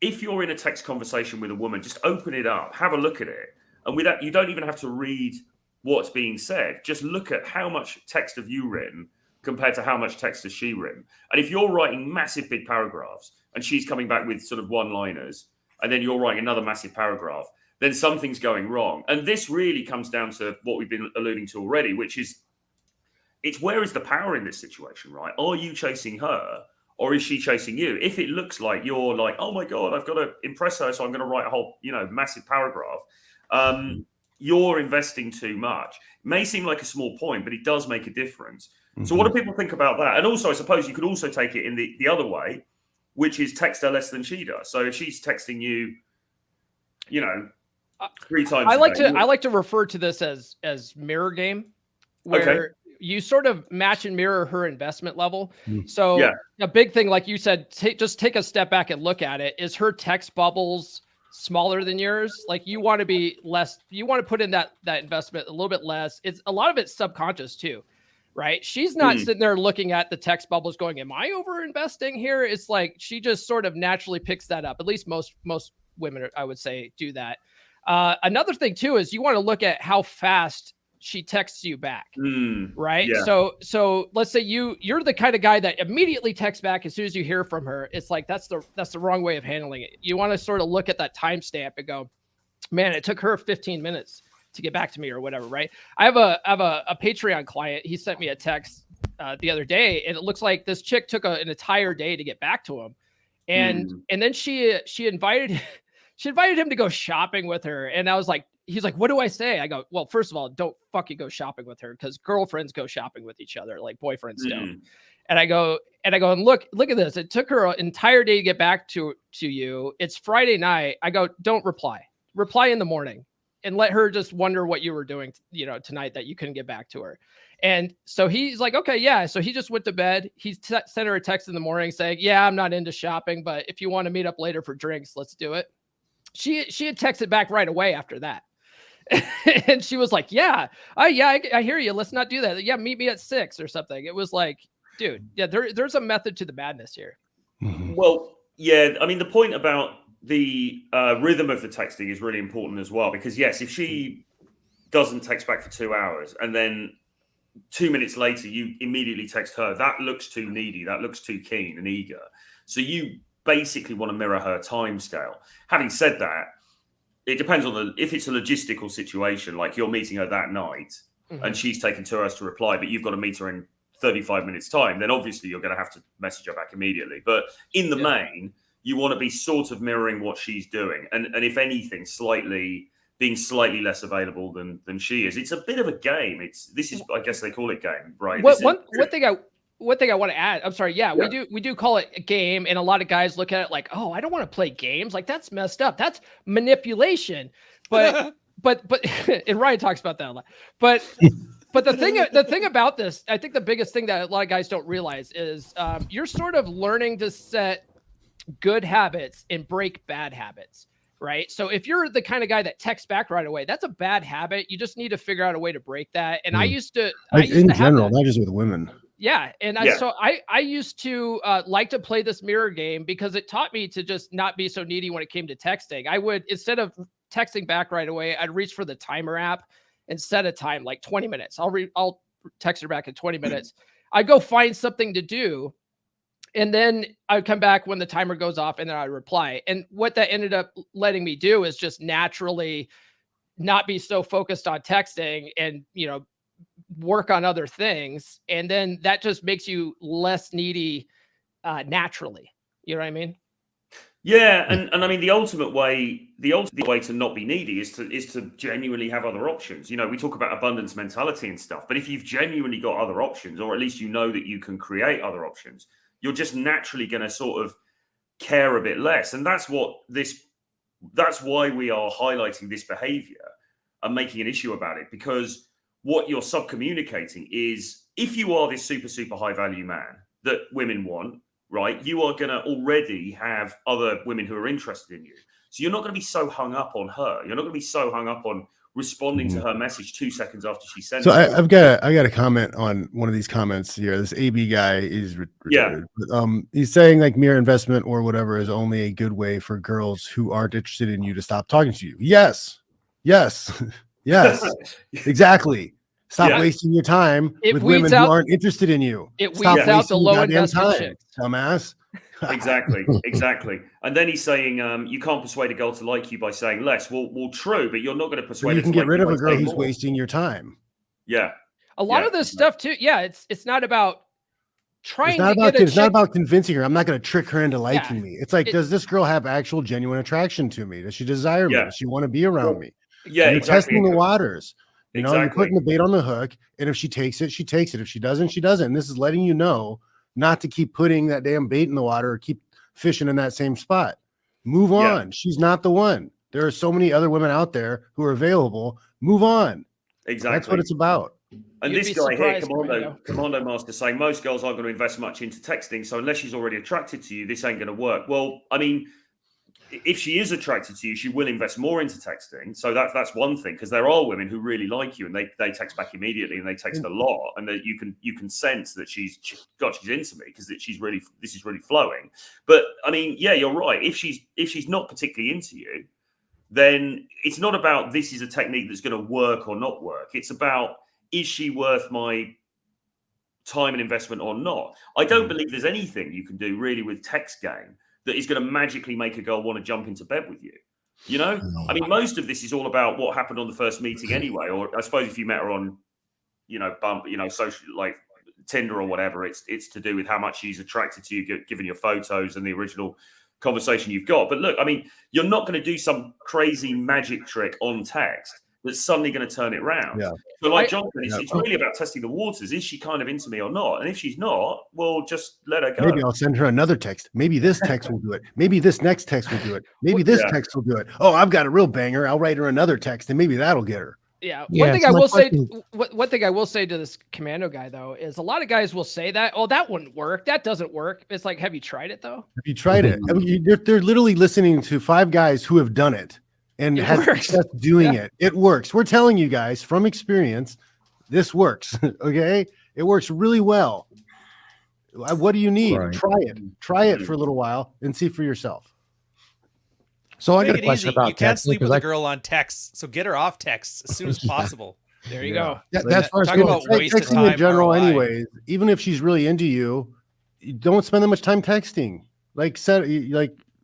S2: if you're in a text conversation with a woman, just open it up, have a look at it. And with that, you don't even have to read what's being said. Just look at how much text have you written compared to how much text has she written. And if you're writing massive big paragraphs and she's coming back with sort of one-liners, and then you're writing another massive paragraph, then something's going wrong. And this really comes down to what we've been alluding to already, which is, it's where is the power in this situation, right? Are you chasing her or is she chasing you? If it looks like you're like, oh my God, I've got to impress her, so I'm going to write a whole, massive paragraph. You're investing too much. It may seem like a small point, but it does make a difference. Mm-hmm. So what do people think about that? And also, I suppose you could also take it in the other way, which is text her less than she does. So if she's texting you, 3 times.
S3: I like to refer to this as mirror game, where you sort of match and mirror her investment level. So a big thing, like you said, just take a step back and look at it. Is her text bubbles smaller than yours? Like you want to be less, you want to put in that investment a little bit less. It's a lot of it's subconscious too, right? She's not sitting there looking at the text bubbles going, am I over investing here? It's like, she just sort of naturally picks that up. At least most women, I would say, do that. Another thing too, is you want to look at how fast she texts you back, right? Yeah. So let's say you're the kind of guy that immediately texts back as soon as you hear from her. It's like, that's the wrong way of handling it. You want to sort of look at that timestamp and go, man, it took her 15 minutes to get back to me or whatever, right? I have a Patreon client. He sent me a text the other day, and it looks like this chick took an entire day to get back to him, and then she invited him to go shopping with her, and I was like, he's like, what do I say? I go, well, first of all, don't fucking go shopping with her, because girlfriends go shopping with each other, like boyfriends don't. And I go, and look at this. It took her an entire day to get back to you. It's Friday night. I go, don't reply. Reply in the morning, and let her just wonder what you were doing, tonight that you couldn't get back to her. And so he's like, okay, yeah. So he just went to bed. He sent her a text in the morning saying, yeah, I'm not into shopping, but if you want to meet up later for drinks, let's do it. She had texted back right away after that. And she was like, I hear you. Let's not do that. Yeah, meet me at 6 or something. It was like, dude, there's a method to the madness here.
S2: Well, yeah. I mean, the point about the rhythm of the texting is really important as well, because yes, if she doesn't text back for 2 hours and then 2 minutes later you immediately text her, that looks too needy. That looks too keen and eager. So you basically want to mirror her time scale. Having said that, it depends on if it's a logistical situation, like you're meeting her that night and she's taken 2 hours to reply, but you've got to meet her in 35 minutes time, then obviously you're going to have to message her back immediately. But in the main, you want to be sort of mirroring what she's doing. And if anything, being slightly less available than she is. It's a bit of a game. I guess they call it game, right?
S3: One thing I want to add, I'm sorry. Yeah, we do call it a game. And a lot of guys look at it like, oh, I don't want to play games. Like, that's messed up. That's manipulation. But but and Ryan talks about that a lot. But the thing about this, I think the biggest thing that a lot of guys don't realize is you're sort of learning to set good habits and break bad habits, right? So if you're the kind of guy that texts back right away, that's a bad habit. You just need to figure out a way to break that. And I used to,
S4: in general, not just with women.
S3: Yeah. And I used to like to play this mirror game because it taught me to just not be so needy when it came to texting. I would, instead of texting back right away, I'd reach for the timer app and set a time, like 20 minutes. I'll text her back in 20 minutes. I'd go find something to do. And then I'd come back when the timer goes off and then I'd reply. And what that ended up letting me do is just naturally not be so focused on texting and, work on other things. And then that just makes you less needy naturally. You know what I mean?
S2: Yeah. And I mean, the ultimate way to not be needy is to genuinely have other options. We talk about abundance mentality and stuff, but if you've genuinely got other options, or at least that you can create other options, you're just naturally going to sort of care a bit less. And that's why we are highlighting this behavior and making an issue about it, because what you're subcommunicating is, if you are this super, super high value man that women want, right, you are going to already have other women who are interested in you. So you're not going to be so hung up on her. You're not going to be so hung up on responding to her message 2 seconds after she sends it.
S4: So I've got a comment on one of these comments here. This AB guy is retarded. He's saying like mere investment or whatever is only a good way for girls who aren't interested in you to stop talking to you. Yes, exactly. Stop wasting your time with women who aren't interested in you.
S3: It weeds out the low investment chicks,
S4: dumbass.
S2: Exactly. And then he's saying you can't persuade a girl to like you by saying less. Well, true, but you're not going to persuade.
S4: You can get rid of a girl who's wasting your time.
S2: Yeah.
S3: A lot of this stuff too. Yeah, it's not about trying.
S4: It's not about convincing her. I'm not going to trick her into liking me. It's like, does this girl have actual genuine attraction to me? Does she desire me? Does she want to be around me?
S2: Yeah,
S4: you're testing the waters. You're putting the bait on the hook, and if she takes it, she takes it. If she doesn't, she doesn't. And this is letting you know not to keep putting that damn bait in the water or keep fishing in that same spot. Move on. She's not the one. There are so many other women out there who are available. Move on.
S2: Exactly.
S4: That's what it's about.
S2: And this guy here, Commando Master, saying most girls aren't going to invest much into texting. So unless she's already attracted to you, this ain't going to work. Well, I mean, if she is attracted to you, she will invest more into texting. So that's one thing, because there are women who really like you and they text back immediately and they text a lot, and that you can sense that she's into me because this is really flowing. But I mean, yeah, you're right. If she's not particularly into you, then it's not about this is a technique that's going to work or not work. It's about, is she worth my time and investment or not? I don't believe there's anything you can do really with text game that is going to magically make a girl want to jump into bed with you. I mean, most of this is all about what happened on the first meeting anyway. Or I suppose if you met her on, social, like Tinder or whatever, it's to do with how much she's attracted to you, given your photos and the original conversation you've got. But look, I mean, you're not going to do some crazy magic trick on text that's suddenly going to turn it round. Yeah. So like Jonathan, it's really about testing the waters. Is she kind of into me or not? And if she's not, well, just let her go.
S4: Maybe I'll send her another text. Maybe this text will do it. Maybe this next text will do it. Maybe this text will do it. Oh, I've got a real banger. I'll write her another text and maybe that'll get her.
S3: Yeah. One thing I will say to this Commando guy though, is a lot of guys will say that, oh, that wouldn't work. That doesn't work. It's like, have you tried it though?
S4: Have you tried it? I mean, they're literally listening to 5 guys who have done it. And had success doing it. It works. We're telling you guys from experience, this works. Okay. It works really well. What do you need? Right. Try it for a little while and see for yourself.
S5: So I got a question about
S1: you can't sleep with a girl on text. So get her off text as soon as possible.
S3: There you go.
S4: That's talking about texting in general anyways. Even if she's really into you, don't spend that much time texting. Like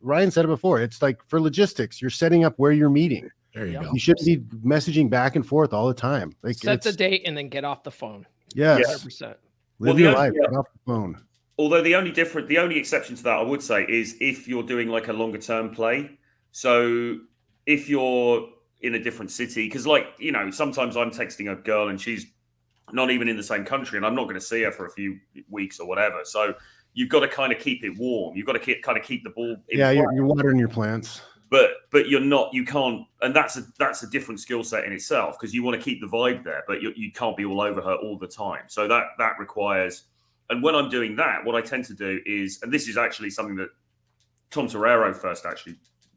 S4: Ryan said it before. It's like for logistics, you're setting up where you're meeting.
S5: There you go.
S4: You shouldn't be messaging back and forth all the time. Like
S3: set the date and then get off the phone.
S4: Yes.
S3: 100%.
S4: Live your life. Get off the phone.
S2: Although the only exception to that I would say is if you're doing like a longer term play. So if you're in a different city, because sometimes I'm texting a girl and she's not even in the same country and I'm not going to see her for a few weeks or whatever. So you've got to kind of keep it warm. You've got to keep the ball in play.
S4: You're watering your plants.
S2: but you can't, and that's a different skill set in itself, because you want to keep the vibe there, but you can't be all over her all the time. So that requires, and when I'm doing that, what I tend to do is, and this is actually something that Tom Torero first actually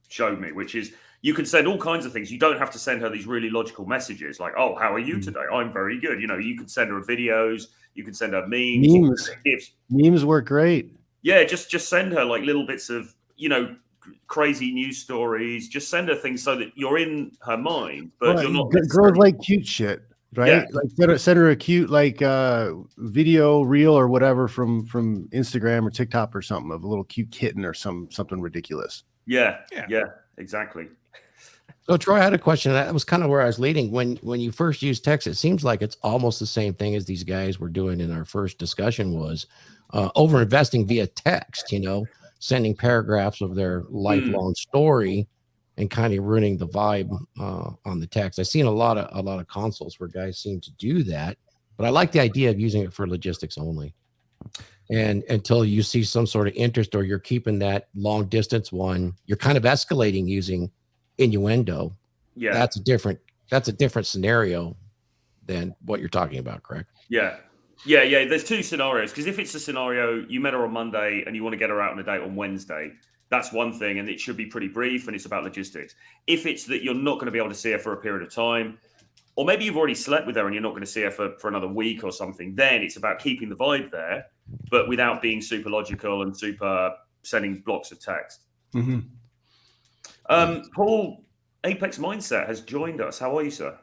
S2: showed me, which is you can send all kinds of things. You don't have to send her these really logical messages like, oh, how are you today? I'm very good. You can send her videos, you can send her memes.
S4: Memes work great.
S2: Yeah, just send her like little bits of, crazy news stories. Just send her things so that you're in her mind, but you're not.
S4: Girls like cute shit, right? Yeah. Like send her a cute video reel or whatever from Instagram or TikTok or something of a little cute kitten or something ridiculous.
S2: Yeah, exactly.
S5: So Troy, I had a question. That was kind of where I was leading. When you first use text, it seems like it's almost the same thing as these guys were doing in our first discussion, was over investing via text, sending paragraphs of their lifelong story and kind of ruining the vibe on the text. I've seen a lot of consoles where guys seem to do that, but I like the idea of using it for logistics only. And until you see some sort of interest, or you're keeping that long distance one, you're kind of escalating using innuendo.
S2: Yeah,
S5: that's a different scenario than what you're talking about, correct?
S2: Yeah. There's two scenarios, because if it's a scenario you met her on Monday and you want to get her out on a date on Wednesday, that's one thing, and it should be pretty brief and it's about logistics. If it's that you're not going to be able to see her for a period of time, or maybe you've already slept with her and you're not going to see her for another week or something, then it's about keeping the vibe there, but without being super logical and super sending blocks of text.
S4: Mm-hmm.
S2: Paul, Apex Mindset, has joined us. How are you, sir?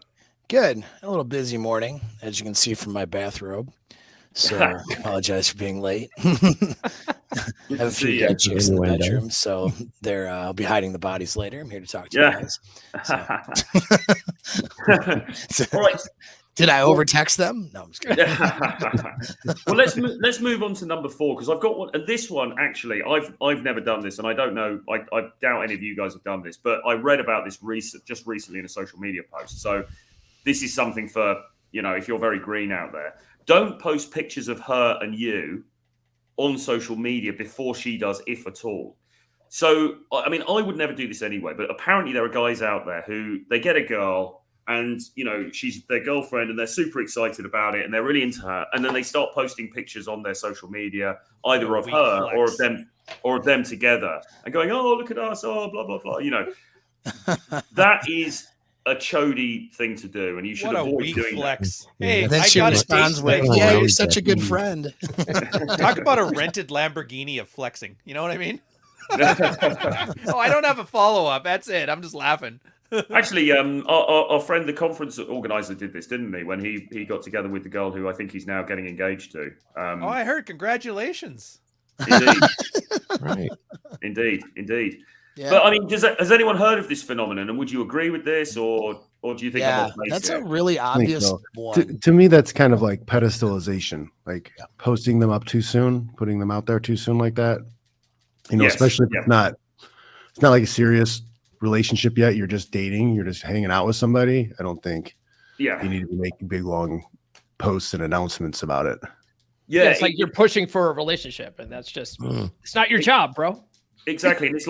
S6: Good. A little busy morning, as you can see from my bathrobe. So I apologize for being late. I have a few dead chicks in the bedroom, so I'll be hiding the bodies later. I'm here to talk to you guys. All right. Did I overtext them? No, I'm just kidding.
S2: Well, let's move on to number 4, because I've got one, and this one actually I've never done this, and I don't know. I doubt any of you guys have done this, but I read about this just recently in a social media post. So this is something for, if you're very green out there. Don't post pictures of her and you on social media before she does, if at all. So, I mean, I would never do this anyway, but apparently there are guys out there who, they get a girl and, she's their girlfriend and they're super excited about it and they're really into her. And then they start posting pictures on their social media, either of her or of them together, and going, oh, look at us, oh, blah, blah, blah. That is a chody thing to do, and you should avoid doing
S1: flex.
S6: That. Hey, then she responds with, "Yeah, you're such a good friend."
S1: Talk about a rented Lamborghini of flexing. You know what I mean? Oh, I don't have a follow-up. That's it. I'm just laughing.
S2: Actually, our friend, the conference organizer, did this, didn't he? When he got together with the girl who I think he's now getting engaged to.
S1: Oh, I heard. Congratulations.
S2: Indeed.
S5: Right.
S2: Indeed.
S6: Yeah.
S2: But I mean, has anyone heard of this phenomenon? And would you agree with this, or do you think?
S6: Yeah, that's a really obvious one.
S4: To me, that's kind of like pedestalization, like posting them up too soon, putting them out there too soon, like that. Especially if it's not like a serious relationship yet. You're just dating. You're just hanging out with somebody. I don't think.
S2: Yeah.
S4: You need to be making big long posts and announcements about it.
S3: Yeah, it's like you're pushing for a relationship, and that's just it's not your job, bro.
S2: Exactly. And it's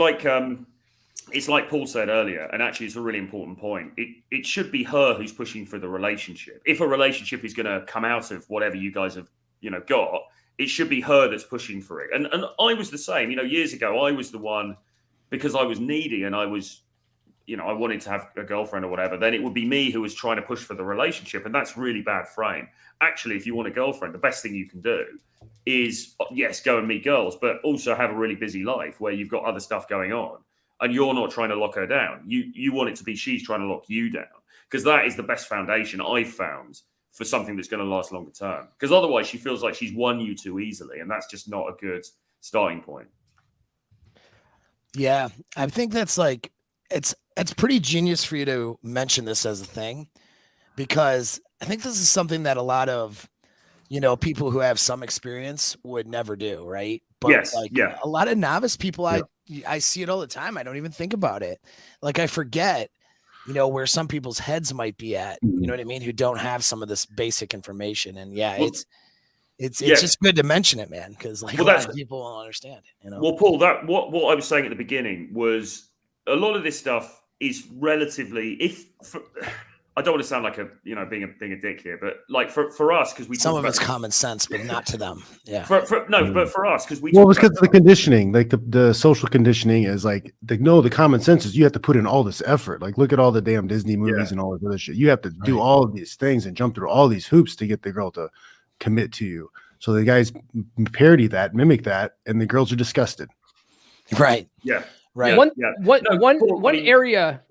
S2: like Paul said earlier, and actually it's a really important point. It should be her who's pushing for the relationship. If a relationship is going to come out of whatever you guys have, got, it should be her that's pushing for it. And I was the same, years ago. I was the one, because I was needy and I was, I wanted to have a girlfriend or whatever. Then it would be me who was trying to push for the relationship. And that's really bad frame. Actually, if you want a girlfriend, the best thing you can do is, yes, go and meet girls, but also have a really busy life where you've got other stuff going on and you're not trying to lock her down. You want it to be she's trying to lock you down, because that is the best foundation I've found for something that's going to last longer term. Because otherwise she feels like she's won you too easily, and that's just not a good starting point.
S6: Yeah, I think that's like, it's pretty genius for you to mention this as a thing, because I think this is something that a lot of, people who have some experience would never do, right? But a lot of novice people, I see it all the time. I don't even think about it. Like, I forget, where some people's heads might be at, you know what I mean? Who don't have some of this basic information. And it's just good to mention it, man. Cause a lot of people won't understand it,
S2: Well, Paul, what I was saying at the beginning was, a lot of this stuff is relatively, I don't want to sound like being a dick here, but like for us, because we
S6: some of it's common sense, but not to them. Yeah.
S2: But for us, because we
S4: it's because of the conditioning, like the social conditioning is like the common sense is you have to put in all this effort. Like look at all the damn Disney movies and all this other shit. You have to do all of these things and jump through all these hoops to get the girl to commit to you. So the guys parody that, mimic that, and the girls are disgusted.
S6: Right.
S2: Yeah.
S6: Right.
S3: One area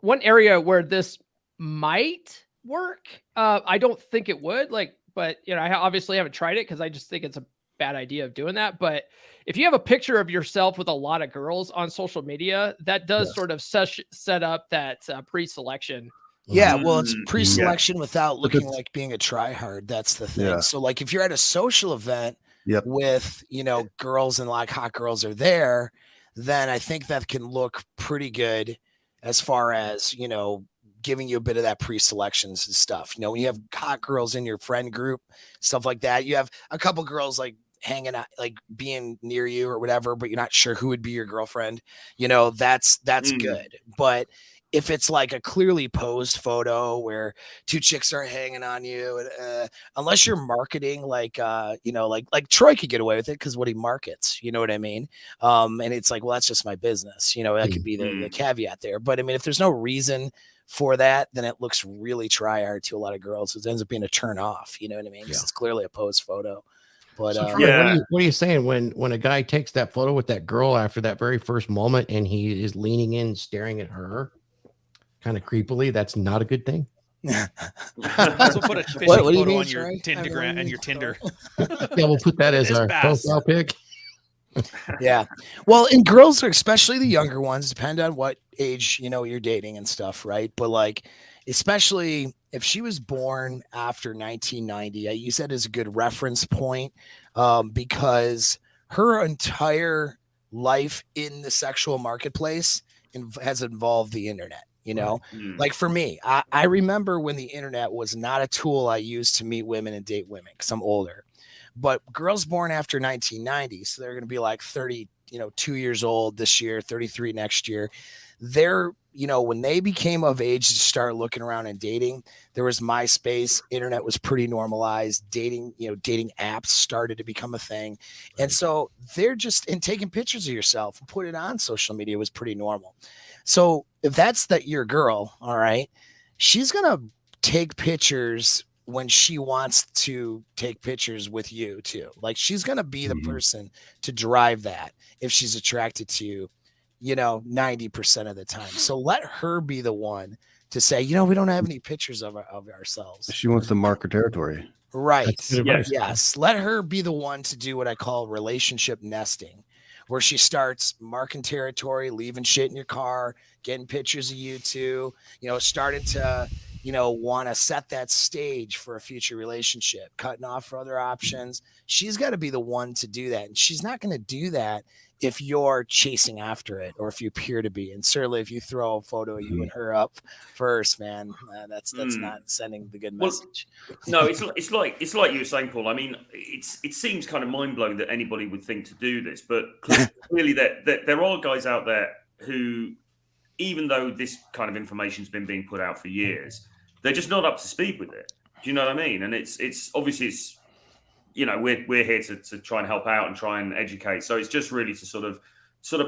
S3: where this might work. I don't think it would, but I obviously haven't tried it because I just think it's a bad idea of doing that. But if you have a picture of yourself with a lot of girls on social media, that does sort of set up that pre-selection.
S6: Yeah, well, it's pre-selection without looking like being a tryhard. That's the thing. Yeah. So like if you're at a social event with, girls and like hot girls are there, then I think that can look pretty good as far as, giving you a bit of that pre-selections and stuff. When you have hot girls in your friend group, stuff like that, you have a couple girls like hanging out, like being near you or whatever, but you're not sure who would be your girlfriend, that's good. But if it's like a clearly posed photo where two chicks are hanging on you, unless you're marketing like Troy could get away with it because what he markets, you know what I mean? And it's like, well, that's just my business. That could be the caveat there. But I mean, if there's no reason for that, then it looks really try hard to a lot of girls. It ends up being a turn off. You know what I mean? Because it's clearly a posed photo. But
S5: so Troy, what are you saying when a guy takes that photo with that girl after that very first moment and he is leaning in, staring at her kind of creepily? That's not a good thing.
S1: Also put a fishing photo on your Tindergram and your Tinder.
S5: Yeah, we'll put that as our profile pic.
S6: Yeah. Well, and girls are, especially the younger ones, depend on what age, you're dating and stuff, right? But like, especially if she was born after 1990, I use that as a good reference point because her entire life in the sexual marketplace has involved the internet. Like for me, I remember when the internet was not a tool I used to meet women and date women because I'm older. But girls born after 1990, so they're going to be like 2 years old this year, 33 next year. They're, when they became of age to start looking around and dating, there was MySpace, internet was pretty normalized, dating apps started to become a thing. Right. And so they're and taking pictures of yourself and put it on social media was pretty normal. So if that's your girl, all right, she's going to take pictures when she wants to take pictures with you too. Like she's going to be the person to drive that if she's attracted to you, 90% of the time. So let her be the one to say, we don't have any pictures of ourselves.
S4: She wants to mark her territory.
S6: Right. Yes. Let her be the one to do what I call relationship nesting, where she starts marking territory, leaving shit in your car, getting pictures of you two, starting to, want to set that stage for a future relationship, cutting off for other options. She's got to be the one to do that. And she's not going to do that if you're chasing after it or if you appear to be. And certainly if you throw a photo of you and her up first, man, that's not sending the good message.
S2: No, it's like you were saying, Paul. I mean, it seems kind of mind blowing that anybody would think to do this, but clearly there are guys out there who, even though this kind of information's been being put out for years, they're just not up to speed with it. Do you know what I mean? And it's obviously we're here to try and help out and try and educate. So it's just really to sort of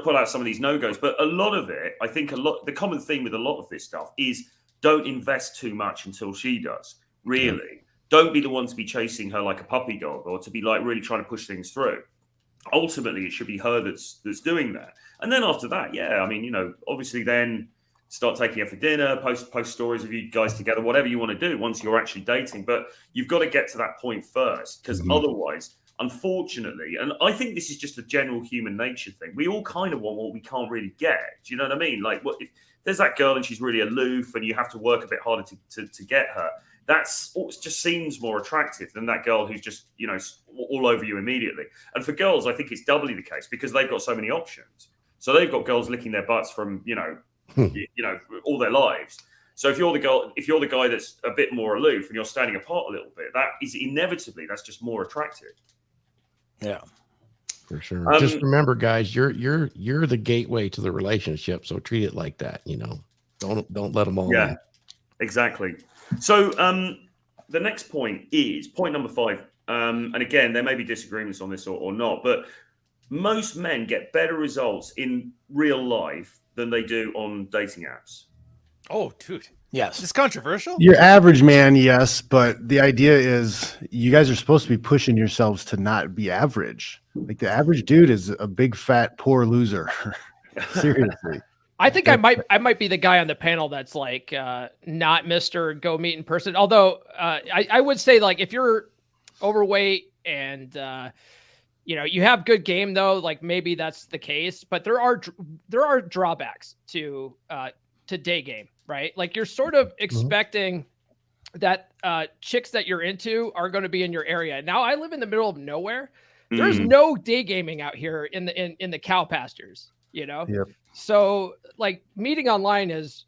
S2: pull out some of these no-goes. But a lot of it, I think the common theme with a lot of this stuff is don't invest too much until she does. Really. Yeah. Don't be the one to be chasing her like a puppy dog or to be like really trying to push things through. Ultimately, it should be her that's doing that. And then after that, obviously then start taking her for dinner, post stories of you guys together, whatever you want to do once you're actually dating. But you've got to get to that point first, because otherwise, unfortunately, and I think this is just a general human nature thing, we all kind of want what we can't really get. Do you know what I mean? Like, if there's that girl and she's really aloof and you have to work a bit harder to get her, it just seems more attractive than that girl who's just, all over you immediately. And for girls, I think it's doubly the case because they've got so many options. So they've got girls licking their butts from, all their lives. So if you're the guy that's a bit more aloof and you're standing apart a little bit, that's just more attractive.
S6: Yeah.
S5: For sure. Just remember, guys, you're the gateway to the relationship. So treat it like that. Don't let them all in.
S2: Exactly. So the next point is point number 5. And again, there may be disagreements on this or not, but most men get better results in real life than they do on dating apps.
S1: Oh, dude.
S6: Yes.
S1: It's controversial.
S4: Your average man, yes, but the idea is you guys are supposed to be pushing yourselves to not be average. Like the average dude is a big fat poor loser. Seriously.
S3: I think I might be the guy on the panel that's like not Mr. Go meet in person. Although I would say, like, if you're overweight and you have good game, though, like maybe that's the case. But there are drawbacks to day game, right? Like you're sort of expecting that chicks that you're into are going to be in your area. Now I live in the middle of nowhere. There's no day gaming out here in the cow pastures. Yep. So like meeting online is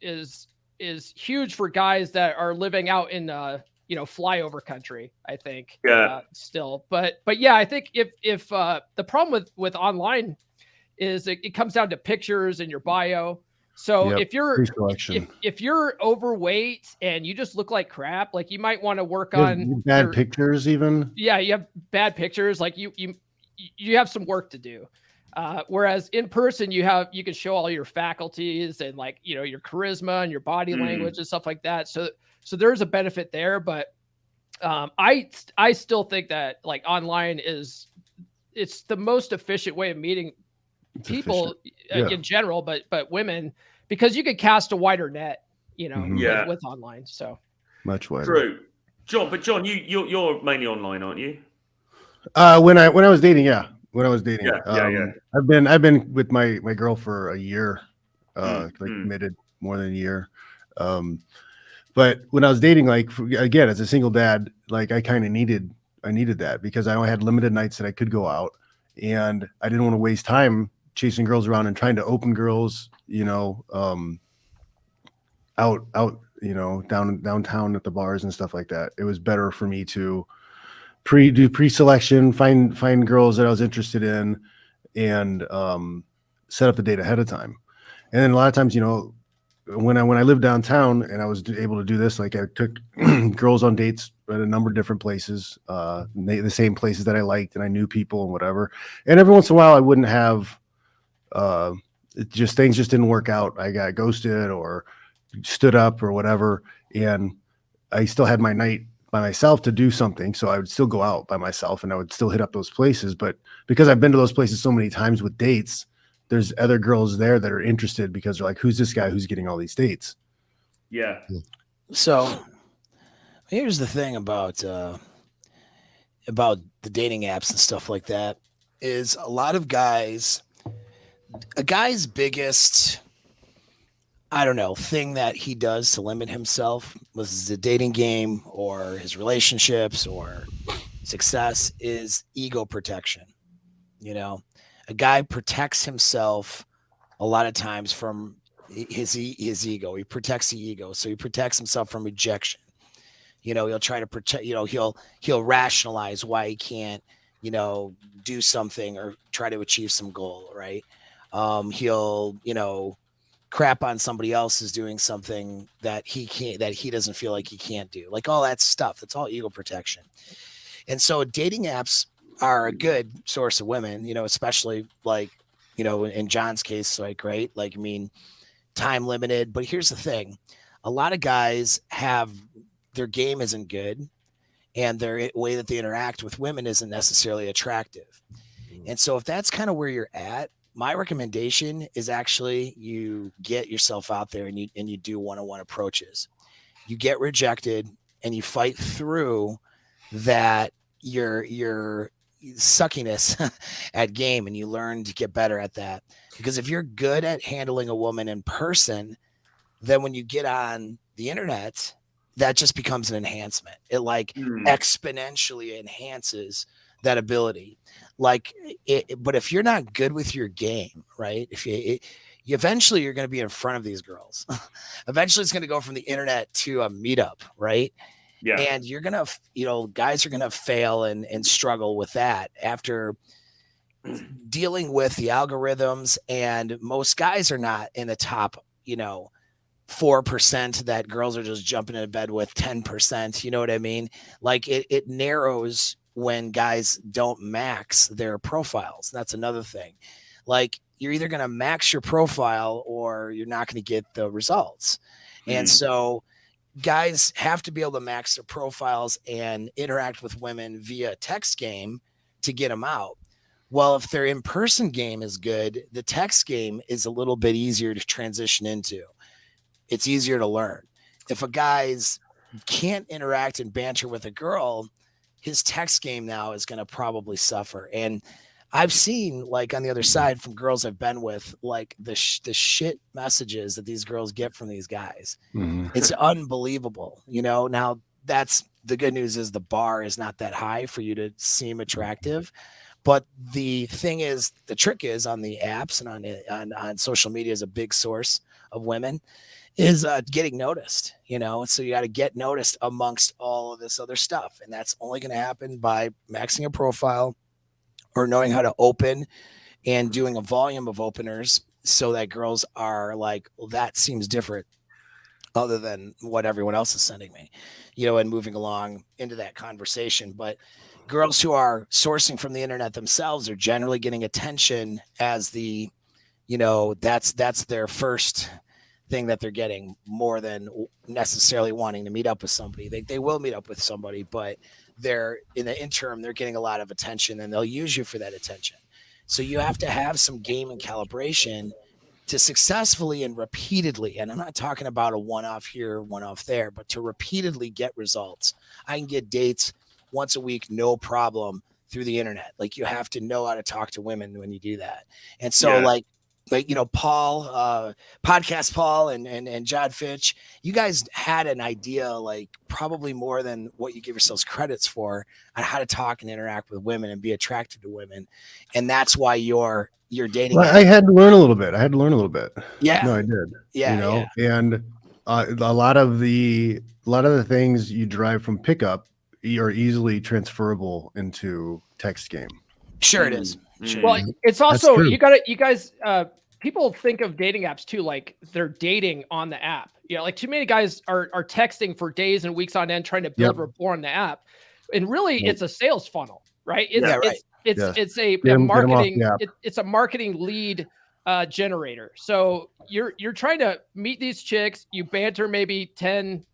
S3: huge for guys that are living out in flyover country, I think. Still. But yeah, I think if the problem with online is it comes down to pictures and your bio. So if you're overweight and you just look like crap, like you might want to work on
S4: bad pictures even.
S3: Yeah, you have bad pictures, like you have some work to do. Whereas in person, you can show all your faculties and like, your charisma and your body language and stuff like that. So there's a benefit there, but I still think that like online it's the most efficient way of meeting people in general, but women, because you could cast a wider net, with online. So
S4: much wider.
S2: True. John, you're mainly online, aren't you?
S4: When I was dating, When I was dating, I've been with my girl for a year, committed more than a year. But when I was dating, like again, as a single dad, like I kind of needed that because I only had limited nights that I could go out, and I didn't want to waste time chasing girls around and trying to open girls, out, downtown at the bars and stuff like that. It was better for me to do pre-selection, find girls that I was interested in, and set up the date ahead of time. And then a lot of times, when I lived downtown and I was able to do this, like I took girls on dates at a number of different places, the same places that I liked, and I knew people and whatever. And every once in a while, I wouldn't have things just didn't work out. I got ghosted or stood up or whatever, and I still had my night by myself to do something. So I would still go out by myself and I would still hit up those places. But because I've been to those places so many times with dates, there's other girls there that are interested because they're like, who's this guy who's getting all these dates?
S2: Yeah.
S6: So here's the thing about the dating apps and stuff like that is a lot of a guy's biggest, thing that he does to limit himself was the dating game or his relationships or success is ego protection. A guy protects himself a lot of times from his ego. He protects the ego. So he protects himself from rejection. He'll try to protect, he'll rationalize why he can't, do something or try to achieve some goal. Right. He'll, crap on somebody else is doing something that he doesn't feel like he can't do, like all that stuff. That's all ego protection. And so dating apps are a good source of women, especially like, in John's case, like, right. Like, time limited, but here's the thing. A lot of guys have their game isn't good and their way that they interact with women isn't necessarily attractive. And so if that's kind of where you're at, my recommendation is actually you get yourself out there and you do one-on-one approaches. You get rejected and you fight through that your suckiness at game, and you learn to get better at that. Because if you're good at handling a woman in person, then when you get on the internet, that just becomes an enhancement. It exponentially enhances that ability. But if you're not good with your game, right? Eventually you're going to be in front of these girls. Eventually it's going to go from the internet to a meetup, right? Yeah. And you're going to, guys are going to fail and struggle with that after dealing with the algorithms, and most guys are not in the top, 4% that girls are just jumping into bed with 10%. You know what I mean? Like it narrows when guys don't max their profiles. That's another thing. Like you're either going to max your profile or you're not going to get the results. And so guys have to be able to max their profiles and interact with women via text game to get them out. Well, if their in-person game is good, the text game is a little bit easier to transition into. It's easier to learn. If a guy's can't interact and banter with a girl, his text game now is going to probably suffer. And I've seen, like, on the other side from girls I've been with, like the shit messages that these girls get from these guys. It's unbelievable. Now that's the good news is the bar is not that high for you to seem attractive. But the thing is, the trick is on the apps and on social media is a big source of women is getting noticed, so you got to get noticed amongst all of this other stuff. And that's only going to happen by maxing a profile or knowing how to open and doing a volume of openers so that girls are like, well, that seems different other than what everyone else is sending me, and moving along into that conversation. But girls who are sourcing from the internet themselves are generally getting attention as the, that's their first thing that they're getting more than necessarily wanting to meet up with somebody. They will meet up with somebody, but they're in the interim, they're getting a lot of attention and they'll use you for that attention. So you have to have some game and calibration to successfully and repeatedly, and I'm not talking about a one-off here, one-off there, but to repeatedly get results. I can get dates once a week, no problem, through the internet. Like, you have to know how to talk to women when you do that. And so Paul, podcast Paul and John Fitch, you guys had an idea, like probably more than what you give yourselves credits for, on how to talk and interact with women and be attracted to women. And that's why you're dating.
S4: Well, I had to learn a little bit.
S6: Yeah.
S4: No, I did.
S6: Yeah.
S4: And a lot of the things you derive from pickup are easily transferable into text game.
S6: Sure it is. Sure.
S3: Well, it's also, you guys, people think of dating apps too, like they're dating on the app. Like too many guys are texting for days and weeks on end, trying to build rapport on the app. And really it's a sales funnel, right? It's a marketing, it's a marketing lead generator. So you're trying to meet these chicks, you banter maybe 10,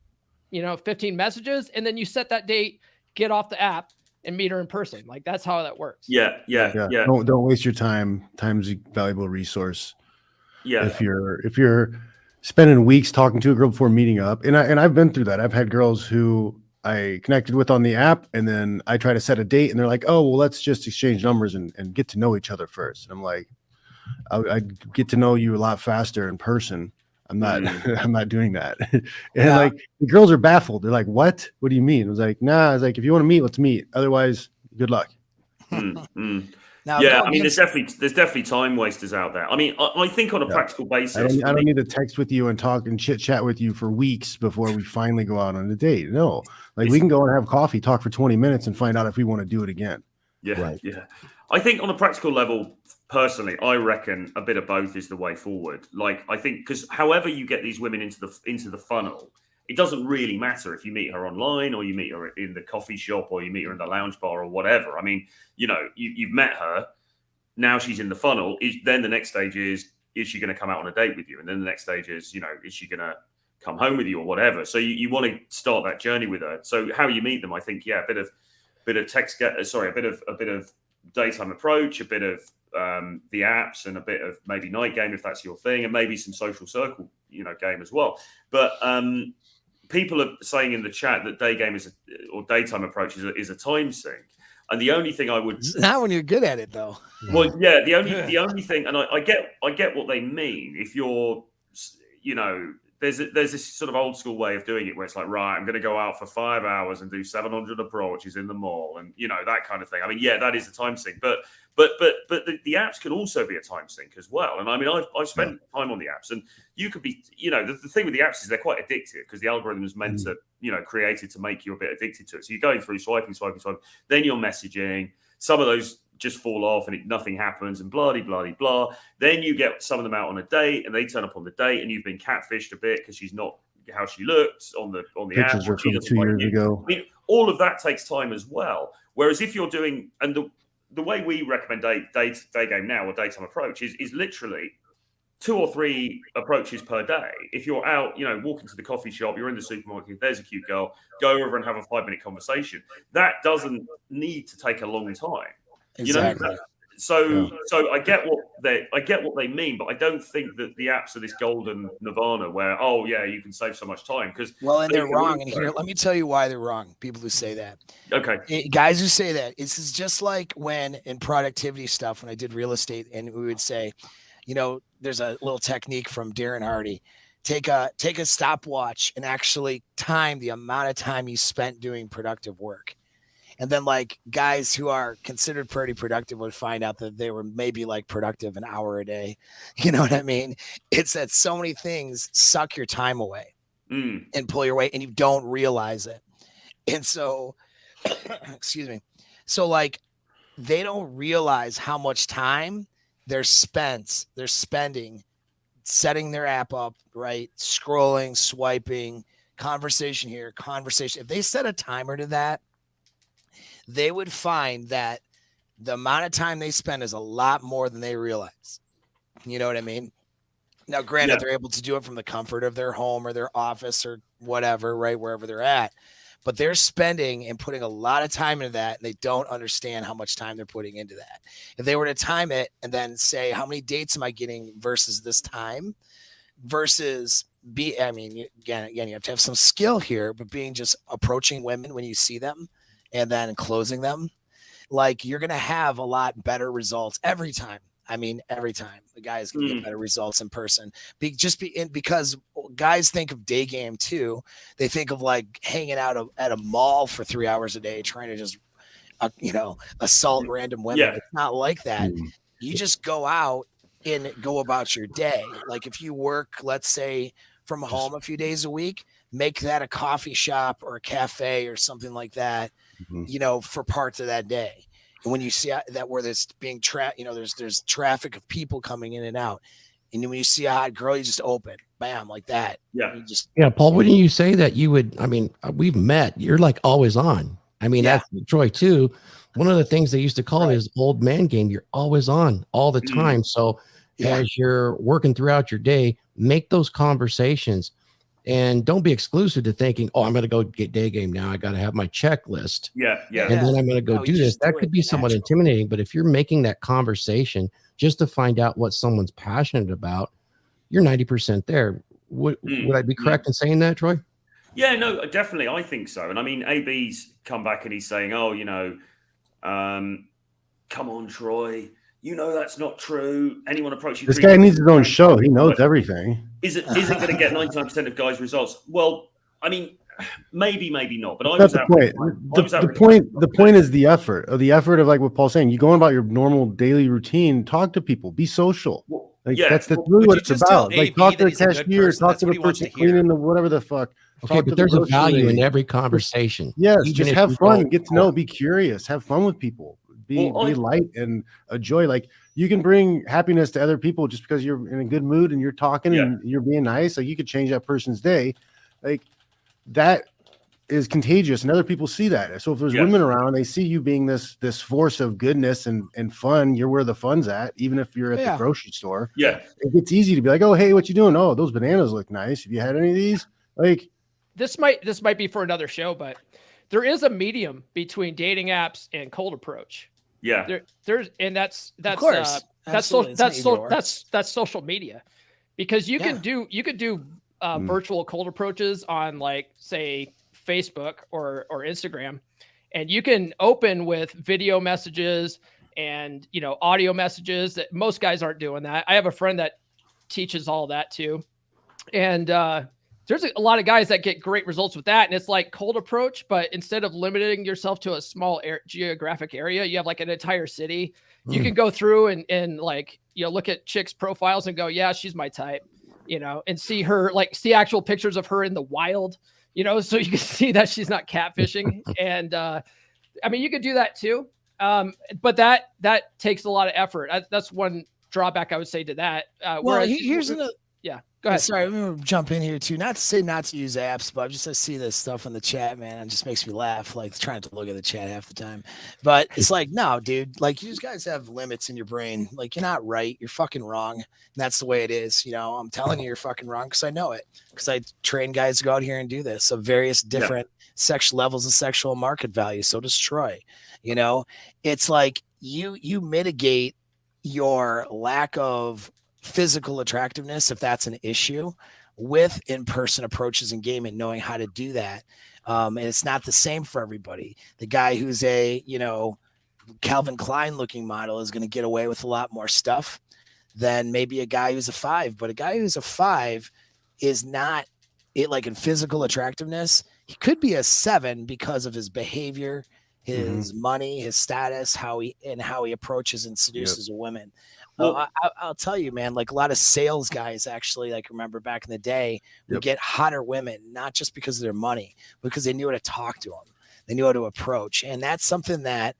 S3: 15 messages, and then you set that date, get off the app and meet her in person. Like that's how that works.
S2: Yeah.
S4: Don't waste your time. Time's a valuable resource.
S2: Yeah.
S4: If you're spending weeks talking to a girl before meeting up, and I've been through that. I've had girls who I connected with on the app, and then I try to set a date, and they're like, "Oh, well, let's just exchange numbers and get to know each other first." And I'm like, I get to know you a lot faster in person. I'm not I'm not doing that. And like the girls are baffled. They're like, what do you mean? I was like, nah. I was like, if you want to meet, let's meet. Otherwise, good luck.
S2: Now, I mean, there's definitely time wasters out there. I mean, I think on a practical basis,
S4: I don't need to text with you and talk and chit chat with you for weeks before we finally go out on a date. No, like we can go and have coffee, talk for 20 minutes and find out if we want to do it again.
S2: Yeah. Right. Yeah. I think on a practical level, personally, I reckon a bit of both is the way forward. Like, I think because however you get these women into the funnel, it doesn't really matter if you meet her online or you meet her in the coffee shop or you meet her in the lounge bar or whatever. I mean, you've met her, now she's in the funnel. Then the next stage is she going to come out on a date with you? And then the next stage is, is she going to come home with you or whatever? So you want to start that journey with her. So how you meet them, I think, a bit of text, a bit of daytime approach, a bit of the apps, and a bit of maybe night game if that's your thing, and maybe some social circle, game as well. But people are saying in the chat that day game or daytime approach is a time sink. And the only thing I would
S6: not when you're good at it though.
S2: Well, yeah, the only thing, and I get what they mean. If you're, there's this sort of old school way of doing it where it's like, right, I'm going to go out for 5 hours and do 700 approaches in the mall, and that kind of thing. I mean, yeah, that is a time sink, but the apps can also be a time sink as well. And I mean, I've spent time on the apps, and you could be, the thing with the apps is they're quite addictive because the algorithm is meant to, created to make you a bit addicted to it. So you're going through swiping, then you're messaging. Some of those just fall off and nothing happens and blah, blah, blah, blah. Then you get some of them out on a date and they turn up on the date and you've been catfished a bit because she's not how she looked on the
S4: pictures
S2: app.
S4: are from 2 years ago.
S2: I mean, all of that takes time as well. Whereas if you're doing, and the way we recommend day game now or daytime approach is literally 2 or 3 approaches per day. If you're out, walking to the coffee shop, you're in the supermarket, there's a cute girl, go over and have a 5-minute conversation. That doesn't need to take a long time.
S6: Exactly.
S2: So I get what they mean, but I don't think that the apps are this golden nirvana where, oh yeah, you can save so much time.
S6: And they're wrong. And here, let me tell you why they're wrong. People who say that.
S2: Okay.
S6: Guys who say that, this is just like when in productivity stuff, when I did real estate, and we would say, there's a little technique from Darren Hardy. Take a stopwatch and actually time the amount of time you spent doing productive work. And then like guys who are considered pretty productive would find out that they were maybe like productive an hour a day. You know what I mean? It's that so many things suck your time away and pull your weight and you don't realize it. And so, excuse me. So like they don't realize how much time they're spending setting their app up, right? Scrolling, swiping, conversation here, conversation. If they set a timer to that, they would find that the amount of time they spend is a lot more than they realize. You know what I mean? Now, granted, they're able to do it from the comfort of their home or their office or whatever, right? Wherever they're at. But they're spending and putting a lot of time into that, and they don't understand how much time they're putting into that. If they were to time it and then say, how many dates am I getting versus this time versus again, you have to have some skill here, but being just approaching women when you see them and then closing them, like you're going to have a lot better results every time. Every time the guys can get better results in person. Because guys think of day game too. They think of like hanging out at a mall for 3 hours a day, trying to just, assault random women. Yeah. It's not like that. You just go out and go about your day. Like if you work, let's say from home a few days a week, make that a coffee shop or a cafe or something like that, for parts of that day. And when you see that where there's being there's traffic of people coming in and out. And when you see a hot girl, you just open, bam, like that.
S5: Yeah. Paul, wouldn't you say that you would, we've met, you're like always on. That's Troy too. One of the things they used to call it is old man game. You're always on all the time. So as you're working throughout your day, make those conversations. And don't be exclusive to thinking, oh, I'm going to go get day game now. I got to have my checklist.
S2: Yeah.
S5: And then I'm going to go do this. That could be somewhat intimidating. But if you're making that conversation just to find out what someone's passionate about, you're 90% there. Would I be correct in saying that, Troy?
S2: Yeah, no, definitely. I think so. And AB's come back and he's saying, oh, come on, Troy. That's not true. Anyone approach you?
S4: This guy needs his own show. He knows everything.
S2: Isn't going to get 99% of guys' results. Well, maybe not. But that's the
S4: point. The point is the effort of like what Paul's saying. You going about your normal daily routine. Talk to people. Be social. That's really what it's about. Like talk to the cashier. Talk to the person cleaning the whatever the fuck.
S5: Okay, but there's a value in every conversation.
S4: Yes, just have fun. Get to know. Be curious. Have fun with people. Be light and a joy. Like you can bring happiness to other people just because you're in a good mood and you're talking and you're being nice. Like you could change that person's day. Like that is contagious and other people see that. So if there's women around, they see you being this force of goodness and fun. You're where the fun's at, even if you're at the grocery store.
S2: Yeah.
S4: It's easy to be like, oh, hey, what you doing? Oh, those bananas look nice. Have you had any of these? Like
S3: this might be for another show, but there is a medium between dating apps and cold approach.
S2: Yeah,
S3: there's of
S6: course.
S3: That's social media, because you could do virtual cold approaches on like say Facebook or Instagram, and you can open with video messages and audio messages. That most guys aren't doing that. I have a friend that teaches all that too, and there's a lot of guys that get great results with that. And it's like cold approach, but instead of limiting yourself to a small geographic area, you have like an entire city. You can go through and like, look at chicks' profiles and go, yeah, she's my type, and see her, like see actual pictures of her in the wild, so you can see that she's not catfishing. And, you could do that too. But that takes a lot of effort. That's one drawback I would say to that.
S6: Well, here's another.
S3: Yeah, go ahead.
S6: Sorry, I'm gonna jump in here too. Not to say not to use apps, but I see this stuff in the chat, man. It just makes me laugh, like trying to look at the chat half the time. But it's like, no, dude, like you guys have limits in your brain. Like you're not right. You're fucking wrong. And that's the way it is. I'm telling you, you're fucking wrong because I know it. Because I train guys to go out here and do this of various different sexual levels of sexual market value. So does Troy. It's like you mitigate your lack of physical attractiveness, if that's an issue, with in-person approaches and game and knowing how to do that. And it's not the same for everybody. The guy who's a, Calvin Klein looking model is going to get away with a lot more stuff than maybe a guy who's a 5. But a guy who's a 5 is not it, like in physical attractiveness. He could be a 7 because of his behavior, his money, his status, how he approaches and seduces women. Well, I'll tell you, man, like a lot of sales guys actually, like remember back in the day, would get hotter women, not just because of their money, because they knew how to talk to them. They knew how to approach. And that's something that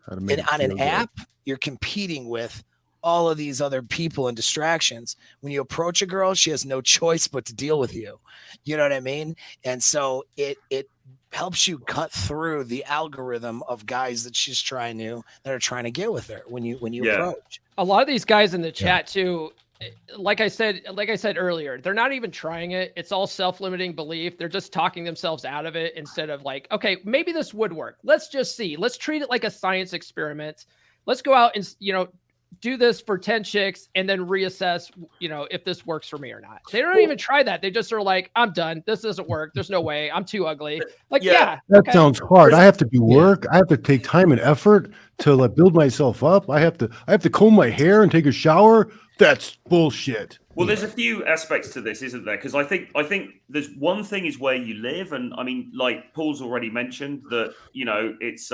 S6: on an app, you're competing with all of these other people and distractions. When you approach a girl, she has no choice but to deal with you. You know what I mean? And so it helps you cut through the algorithm of guys that are trying to get with her when you approach.
S3: A lot of these guys in the chat too, like I said earlier, they're not even trying it. It's all self-limiting belief. They're just talking themselves out of it instead of like, okay, maybe this would work. Let's just see. Let's treat it like a science experiment. Let's go out and, do this for 10 chicks and then reassess, if this works for me or not. They don't even try that. They just are like, I'm done. This doesn't work. There's no way. I'm too ugly. Like, that
S4: sounds hard. I have to do work. I have to take time and effort to like build myself up. I have to comb my hair and take a shower. That's bullshit.
S2: Well, there's a few aspects to this, isn't there? Because I think there's one thing is where you live. And I mean, like Paul's already mentioned that, it's,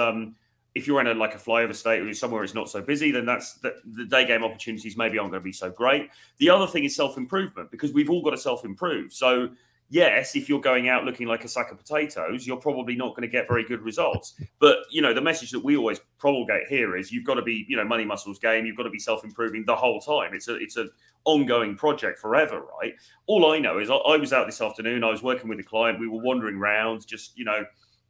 S2: if you're in a flyover state or somewhere it's not so busy, then the day game opportunities maybe aren't going to be so great. The other thing is self-improvement, because we've all got to self-improve. So yes, if you're going out looking like a sack of potatoes, you're probably not going to get very good results. But, the message that we always promulgate here is you've got to be, money muscles game. You've got to be self-improving the whole time. It's an ongoing project forever, right? All I know is I was out this afternoon. I was working with a client. We were wandering around, just,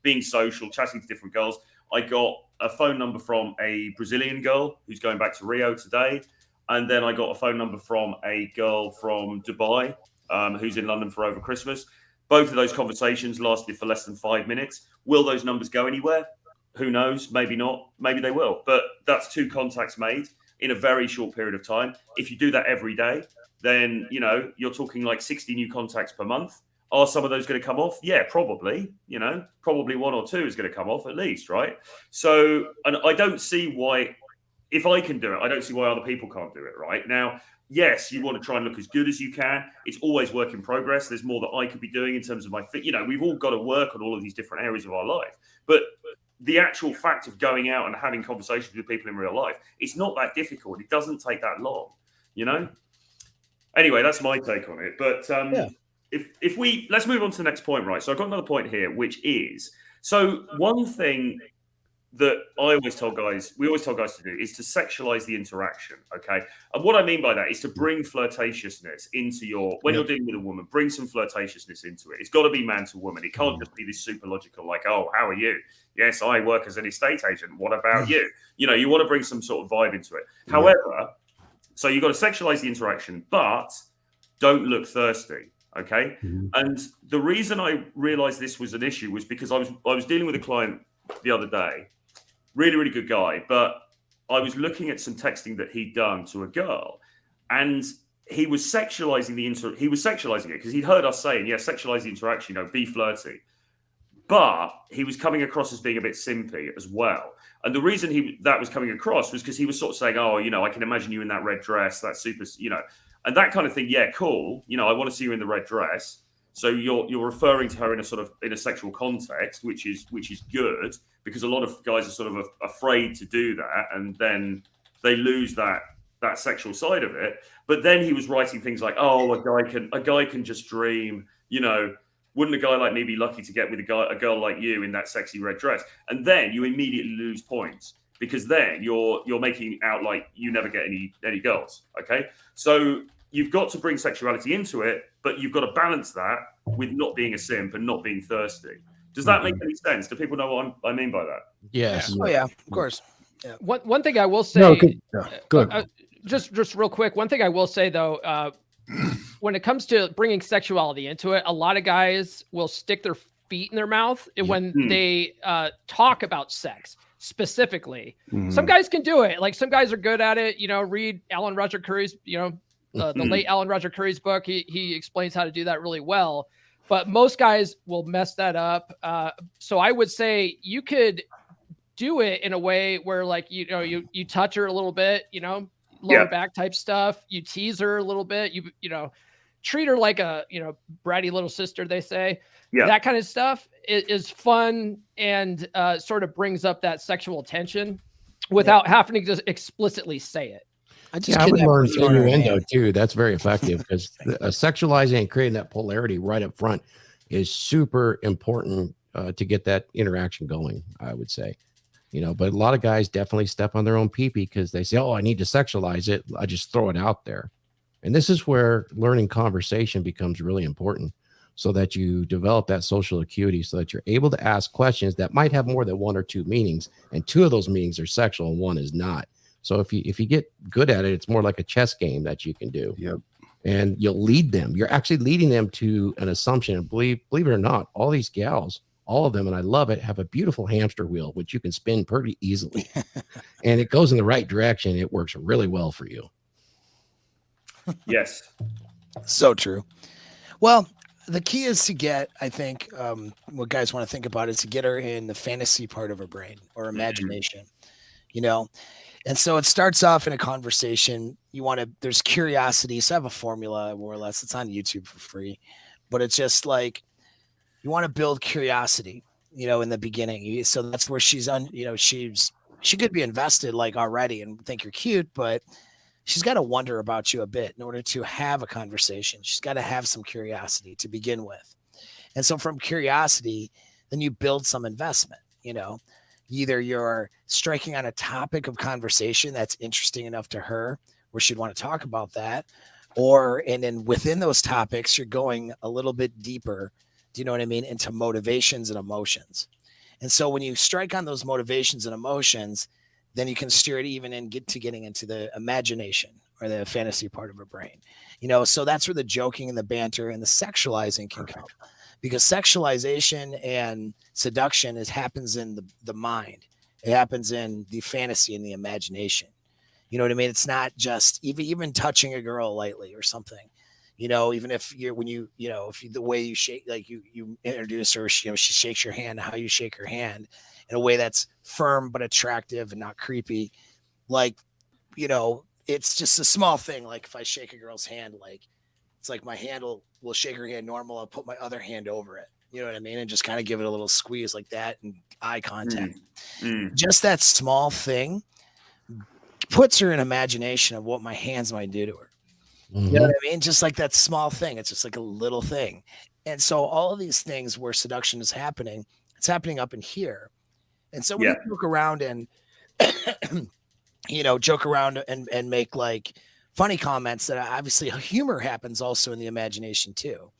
S2: being social, chatting to different girls. I got a phone number from a Brazilian girl who's going back to Rio today. And then I got a phone number from a girl from Dubai who's in London for over Christmas. Both of those conversations lasted for less than 5 minutes. Will those numbers go anywhere? Who knows? Maybe not. Maybe they will. But that's 2 contacts made in a very short period of time. If you do that every day, then, you're talking like 60 new contacts per month. Are some of those going to come off? Yeah, probably. Probably 1 or 2 is going to come off at least, right? So, and I don't see why, if I can do it, I don't see why other people can't do it, right? Now, yes, you want to try and look as good as you can. It's always work in progress. There's more that I could be doing in terms of my fit. We've all got to work on all of these different areas of our life. But the actual fact of going out and having conversations with people in real life, it's not that difficult. It doesn't take that long, Anyway, that's my take on it. But if we let's move on to the next point, right? So I've got another point here, which is one thing that we always tell guys to do is to sexualize the interaction. Okay. And what I mean by that is to bring flirtatiousness into when you're dealing with a woman, bring some flirtatiousness into it. It's got to be man to woman. It can't just be this super logical, like, oh, how are you? Yes, I work as an estate agent. What about you? You want to bring some sort of vibe into it. However, so you've got to sexualize the interaction, but don't look thirsty. Okay. And the reason I realized this was an issue was because I was dealing with a client the other day, really, really good guy, but I was looking at some texting that he'd done to a girl, and he was sexualizing it because he'd heard us saying, sexualize the interaction, be flirty. But he was coming across as being a bit simpy as well. And the reason that was coming across was because he was sort of saying, oh, I can imagine you in that red dress, that super, and that kind of thing. Yeah, cool. I want to see you in the red dress. So you're referring to her in a sexual context, which is good, because a lot of guys are sort of afraid to do that, and then they lose that sexual side of it. But then he was writing things like, "Oh, a guy can just dream." Wouldn't a guy like me be lucky to get with a girl like you in that sexy red dress? And then you immediately lose points because then you're making out like you never get any girls. Okay, so you've got to bring sexuality into it, but you've got to balance that with not being a simp and not being thirsty. Does that make any sense? Do people know what I mean by that?
S5: Yes.
S6: Oh yeah, of course. Yeah.
S3: One thing I will say,
S4: No, good.
S3: Just real quick, one thing I will say though, when it comes to bringing sexuality into it, a lot of guys will stick their feet in their mouth when they talk about sex specifically. Some guys can do it. Like some guys are good at it. Read Alan Roger Curry's, the late Alan Roger Curry's book. He explains how to do that really well. But most guys will mess that up. So I would say you could do it in a way where like, you touch her a little bit, lower back type stuff. You tease her a little bit. You treat her like a, bratty little sister, they say. Yeah. That kind of stuff is fun and sort of brings up that sexual tension without having to explicitly say it.
S5: I would learn innuendo too. That's very effective because sexualizing and creating that polarity right up front is super important to get that interaction going, I would say. But a lot of guys definitely step on their own pee-pee because they say, oh, I need to sexualize it. I just throw it out there. And this is where learning conversation becomes really important so that you develop that social acuity so that you're able to ask questions that might have more than one or two meanings. And two of those meanings are sexual and one is not. So if you get good at it, it's more like a chess game that you can do.
S4: Yep.
S5: And you'll lead them. You're actually leading them to an assumption. And believe it or not, all these gals, all of them, and I love it, have a beautiful hamster wheel, which you can spin pretty easily. And it goes in the right direction. It works really well for you.
S2: Yes.
S6: So true. Well, the key is to get, I think, what guys want to think about is to get her in the fantasy part of her brain or imagination, And so it starts off in a conversation. There's curiosity. So I have a formula more or less. It's on YouTube for free, but it's just like, you want to build curiosity, in the beginning. So that's where she could be invested like already and think you're cute, but she's got to wonder about you a bit in order to have a conversation. She's got to have some curiosity to begin with. And so from curiosity, then you build some investment, Either you're striking on a topic of conversation that's interesting enough to her where she'd want to talk about that, and then within those topics, you're going a little bit deeper, do you know what I mean, into motivations and emotions. And so when you strike on those motivations and emotions, then you can steer it even and getting into the imagination or the fantasy part of her brain, so that's where the joking and the banter and the sexualizing can come. Because sexualization and seduction happens in the mind. It happens in the fantasy and the imagination. You know what I mean? It's not just even touching a girl lightly or something. Even if the way you shake, like you introduce her, she shakes your hand, how you shake her hand in a way that's firm but attractive and not creepy. Like, it's just a small thing. Like if I shake a girl's hand, like it's like my hand will shake her hand normal. I'll put my other hand over it. You know what I mean? And just kind of give it a little squeeze like that and eye contact. Just that small thing puts her in imagination of what my hands might do to her. You know what I mean? Just like that small thing. It's just like a little thing. And so all of these things where seduction is happening, it's happening up in here. And so when you joke around and, and make like funny comments, that obviously humor happens also in the imagination too.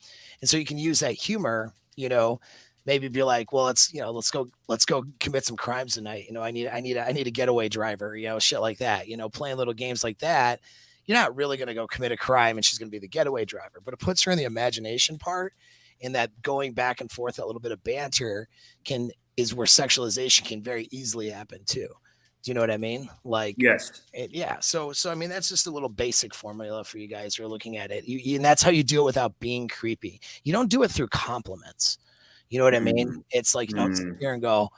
S6: And so you can use that humor, maybe be like, well, let's go commit some crimes tonight. I need a getaway driver, shit like that, playing little games like that. You're not really going to go commit a crime and she's going to be the getaway driver, but it puts her in the imagination part, and that going back and forth, that little bit of banter is where sexualization can very easily happen too. Do you know what I mean? Like,
S2: yes.
S6: So, I mean, that's just a little basic formula for you guys who are looking at it. And that's how you do it without being creepy. You don't do it through compliments. You know what I mean? It's like, you don't sit here and go,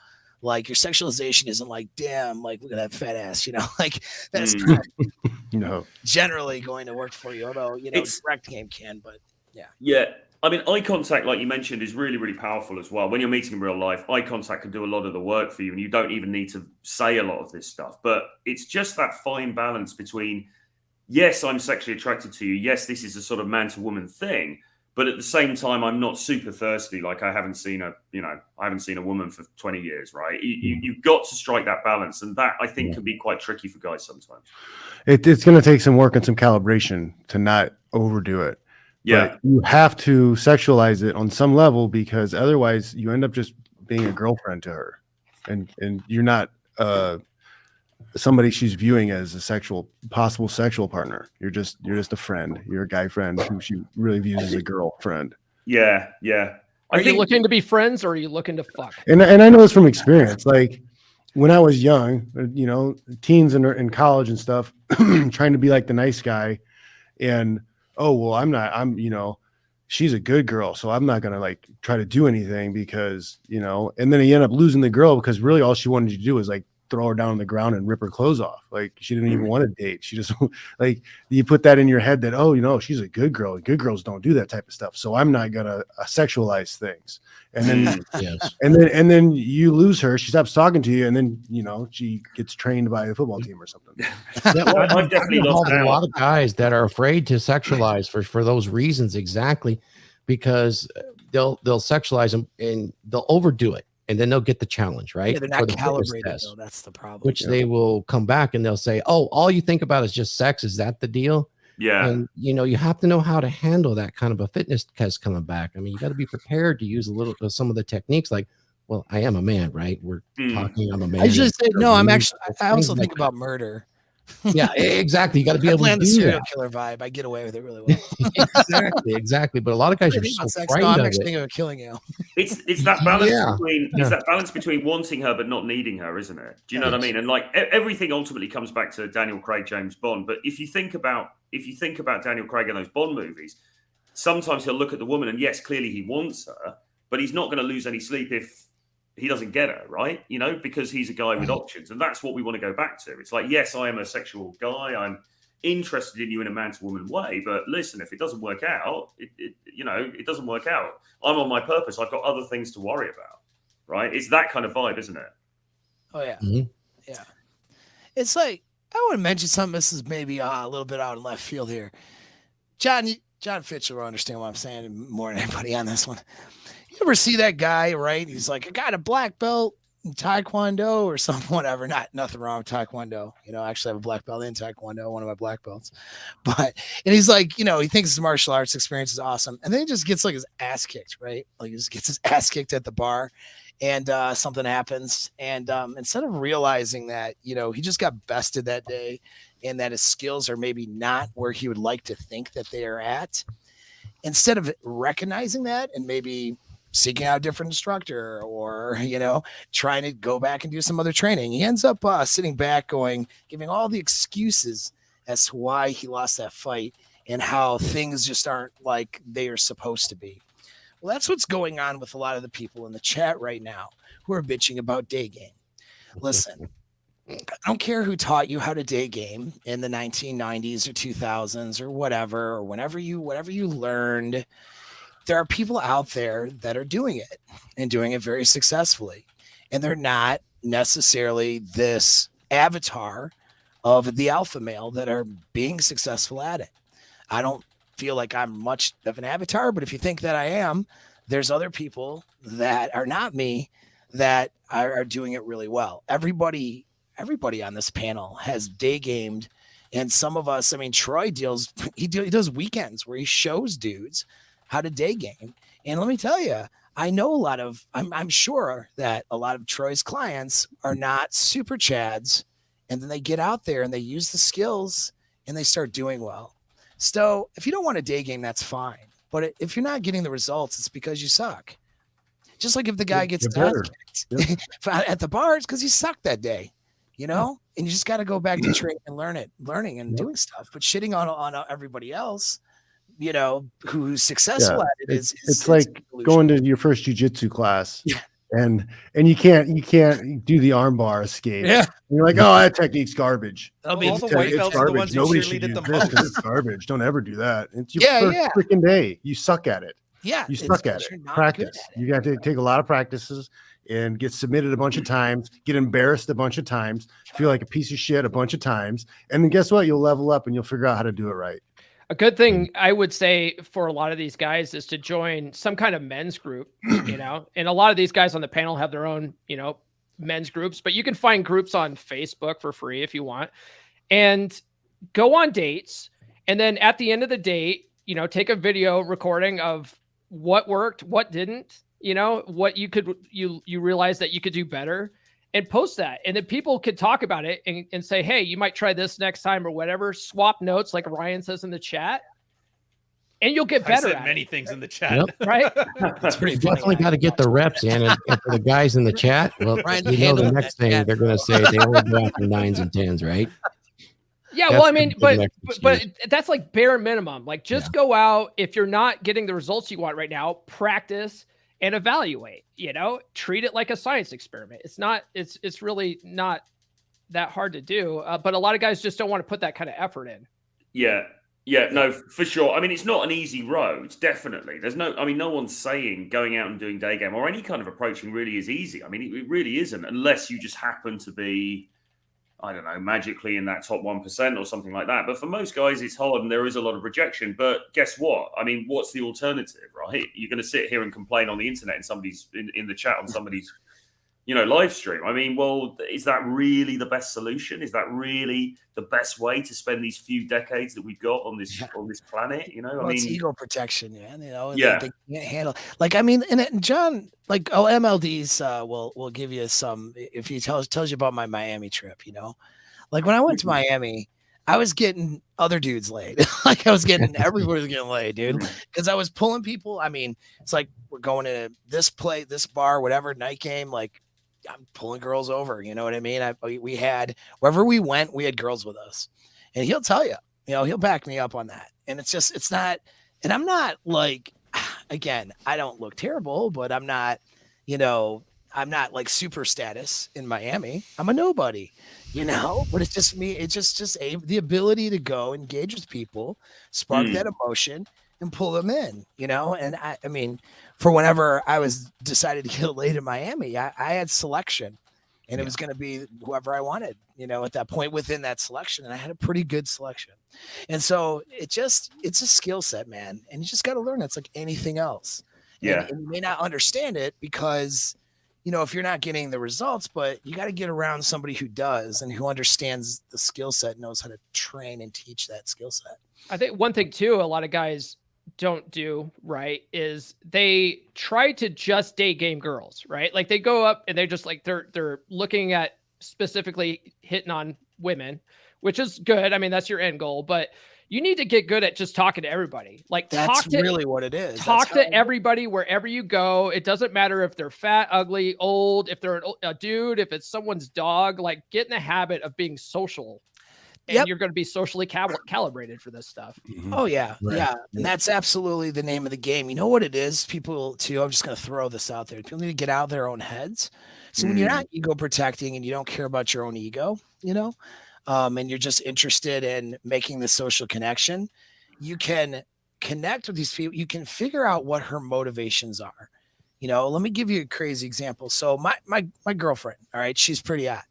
S6: like, your sexualization isn't like, damn, like, look at that fat ass, like that's not generally going to work for you. Although, direct game can, but yeah.
S2: Yeah. I mean, eye contact, like you mentioned, is really, really powerful as well. When you're meeting in real life, eye contact can do a lot of the work for you, and you don't even need to say a lot of this stuff. But it's just that fine balance between, yes, I'm sexually attracted to you. Yes, this is a sort of man to woman thing. But at the same time, I'm not super thirsty. Like I haven't seen a woman for 20 years, right? You've got to strike that balance. And that I think can be quite tricky for guys sometimes.
S4: It's going to take some work and some calibration to not overdo it.
S2: Yeah.
S4: But you have to sexualize it on some level, because otherwise you end up just being a girlfriend to her. And you're not somebody she's viewing as a possible sexual partner. You're just a friend. You're a guy friend who she really views as a girlfriend.
S2: Yeah.
S3: Are you looking to be friends, or are you looking to fuck?
S4: And I know this from experience. Like when I was young, teens in college and stuff, trying to be like the nice guy, and she's a good girl, so I'm not gonna like try to do anything because and then you end up losing the girl because really all she wanted you to do was like throw her down on the ground and rip her clothes off. Like she didn't even want to date. She just like, you put that in your head that, she's a good girl. Good girls don't do that type of stuff. So I'm not gonna sexualize things. And then,
S5: Yes.
S4: and then you lose her. She stops talking to you, and then she gets trained by the football team or something.
S5: Yeah, well, I've definitely lost a lot of guys that are afraid to sexualize for those reasons, exactly, because they'll sexualize them and they'll overdo it. And then they'll get the challenge, right?
S6: Yeah, they're not calibrated, though. That's the problem.
S5: Which they will come back and they'll say, "Oh, all you think about is just sex. Is that the deal?"
S2: Yeah.
S5: And you have to know how to handle that kind of a fitness test coming back. I mean, you got to be prepared to use some of the techniques. Like, well, I am a man, right? We're talking. I'm a man.
S6: I just say no. I also think about murder.
S5: Yeah, exactly. You got to be able to do
S6: serial
S5: that.
S6: Killer vibe. I get away with it really well.
S5: Exactly. But a lot of guys are so frightened
S6: I'm
S5: of
S6: actually
S5: it.
S6: thinking of killing you.
S2: It's that balance between wanting her but not needing her, isn't it? Do you know what I mean? And like everything ultimately comes back to Daniel Craig, James Bond. But if you think about Daniel Craig in those Bond movies, sometimes he'll look at the woman and yes, clearly he wants her, but he's not going to lose any sleep if he doesn't get her, right? Because he's a guy with options. And that's what we want to go back to. It's like, yes, I am a sexual guy. I'm interested in you in a man-to-woman way. But listen, if it doesn't work out, it doesn't work out. I'm on my purpose. I've got other things to worry about, right? It's that kind of vibe, isn't it?
S6: Oh, yeah. Mm-hmm. Yeah. It's like, I want to mention something. This is maybe a little bit out in left field here. John Fitch will understand what I'm saying more than anybody on this one. You ever see that guy, right? He's like, I got a black belt in Taekwondo or something, whatever. Nothing wrong with Taekwondo. I actually have a black belt in Taekwondo, one of my black belts. And he's like, he thinks his martial arts experience is awesome. And then he just gets like his ass kicked, right? Like he just gets his ass kicked at the bar and something happens. And instead of realizing that, he just got bested that day and that his skills are maybe not where he would like to think that they are at, instead of recognizing that and maybe seeking out a different instructor or, trying to go back and do some other training, he ends up sitting back giving all the excuses as to why he lost that fight and how things just aren't like they are supposed to be. Well, that's what's going on with a lot of the people in the chat right now who are bitching about day game. Listen, I don't care who taught you how to day game in the 1990s or 2000s or whatever, or whatever you learned. There are people out there that are doing it and doing it very successfully. And they're not necessarily this avatar of the alpha male that are being successful at it. I don't feel like I'm much of an avatar, but if you think that I am, there's other people that are not me that are doing it really well. Everybody on this panel has day gamed. And some of us, Troy he does weekends where he shows dudes how to day game. And let me tell you, I'm sure that a lot of Troy's clients are not super chads. And then they get out there and they use the skills and they start doing well. So if you don't want a day game, that's fine. But if you're not getting the results, it's because you suck. Just like if the guy gets kicked at the bar, it's because he sucked that day, and you just got to go back to training and learning and doing stuff. But shitting on everybody else, who's successful at it
S4: it's like going to your first jiu-jitsu class and you can't do the arm bar escape.
S6: Yeah.
S4: And you're like, oh, that technique's garbage.
S1: All the white belts are the ones who cheerleaded the most.
S4: It's garbage. Don't ever do that. It's your first freaking day. You suck at it.
S6: Yeah.
S4: You suck at it. Practice. You got to take a lot of practices and get submitted a bunch of times, get embarrassed a bunch of times, feel like a piece of shit a bunch of times. And then guess what? You'll level up and you'll figure out how to do it right.
S3: A good thing I would say for a lot of these guys is to join some kind of men's group, you know, and a lot of these guys on the panel have their own, you know, men's groups, but you can find groups on Facebook for free if you want, and go on dates. And then at the end of the date, you know, take a video recording of what worked, what didn't, you know, what you could, you realize that you could do better, and post that. And then people could talk about it and say, hey, you might try this next time or whatever. Swap notes, like Ryan says in the chat, and you'll get better.
S1: I said many things in the chat.
S5: Yep.
S3: Right?
S6: It's pretty funny.
S5: Definitely got to get the reps in. And for the guys in the chat, well,
S6: Ryan,
S5: you know the next thing they're going to say, they only go after 9s and 10s, right?
S3: Yeah,
S5: That's
S3: well, I mean, but
S5: excuse.
S3: that's like bare minimum. Like, just go out. If you're not getting the results you want right now, practice and evaluate. You know, treat it like a science experiment. It's really not that hard to do. But a lot of guys just don't want to put that kind of effort in.
S2: Yeah, no, for sure. I mean, it's not an easy road, definitely. No one's saying going out and doing day game or any kind of approaching really is easy. I mean, it really isn't, unless you just happen to be, I don't know, magically in that top 1% or something like that. But for most guys, it's hard and there is a lot of rejection. But guess what? I mean, what's the alternative, right? You're going to sit here and complain on the internet and somebody's in the chat on somebody's, you know, live stream. I mean, well, is that really the best solution? Is that really the best way to spend these few decades that we've got on this planet? You know,
S6: it's ego protection, man. You know,
S2: yeah,
S6: they can't handle. Like, I mean, and John, like, MLDs will give you some if he tells you about my Miami trip. You know, like when I went to Miami, I was getting other dudes laid. Like everybody was getting laid, dude. Because I was pulling people. I mean, it's like we're going to this bar, whatever, night game, like. I'm pulling girls over, you know what I mean? We had, wherever we went, we had girls with us, and he'll tell you, you know, he'll back me up on that. And it's not, and I'm not like, again, I don't look terrible, but I'm not, you know, I'm not like super status in Miami. I'm a nobody, you know, but it's just me. It's just the ability to go engage with people, spark that emotion and pull them in, you know? And I mean, for whenever I was decided to get laid in Miami, I had selection, and it was going to be whoever I wanted, you know, at that point within that selection. And I had a pretty good selection. And so it's a skill set, man. And you just got to learn. It's like anything else.
S2: Yeah.
S6: And you may not understand it because, you know, if you're not getting the results, but you got to get around somebody who does and who understands the skill set, knows how to train and teach that skill set.
S3: I think one thing too, a lot of guys don't do right is they try to just date game girls, right? Like they go up and they're just like, they're looking at specifically hitting on women, which is good. I mean, that's your end goal, but you need to get good at just talking to everybody. Like
S6: that's really what it is.
S3: Talk to everybody wherever you go. It doesn't matter if they're fat, ugly, old, if they're a dude, if it's someone's dog, like get in the habit of being social. And you're going to be socially calibrated for this stuff.
S6: Oh, yeah. Right. Yeah. And that's absolutely the name of the game. You know what it is? People, too, I'm just going to throw this out there. People need to get out of their own heads. So when you're not ego protecting and you don't care about your own ego, you know, and you're just interested in making the social connection, you can connect with these people. You can figure out what her motivations are. You know, let me give you a crazy example. So my girlfriend, all right, she's pretty hot.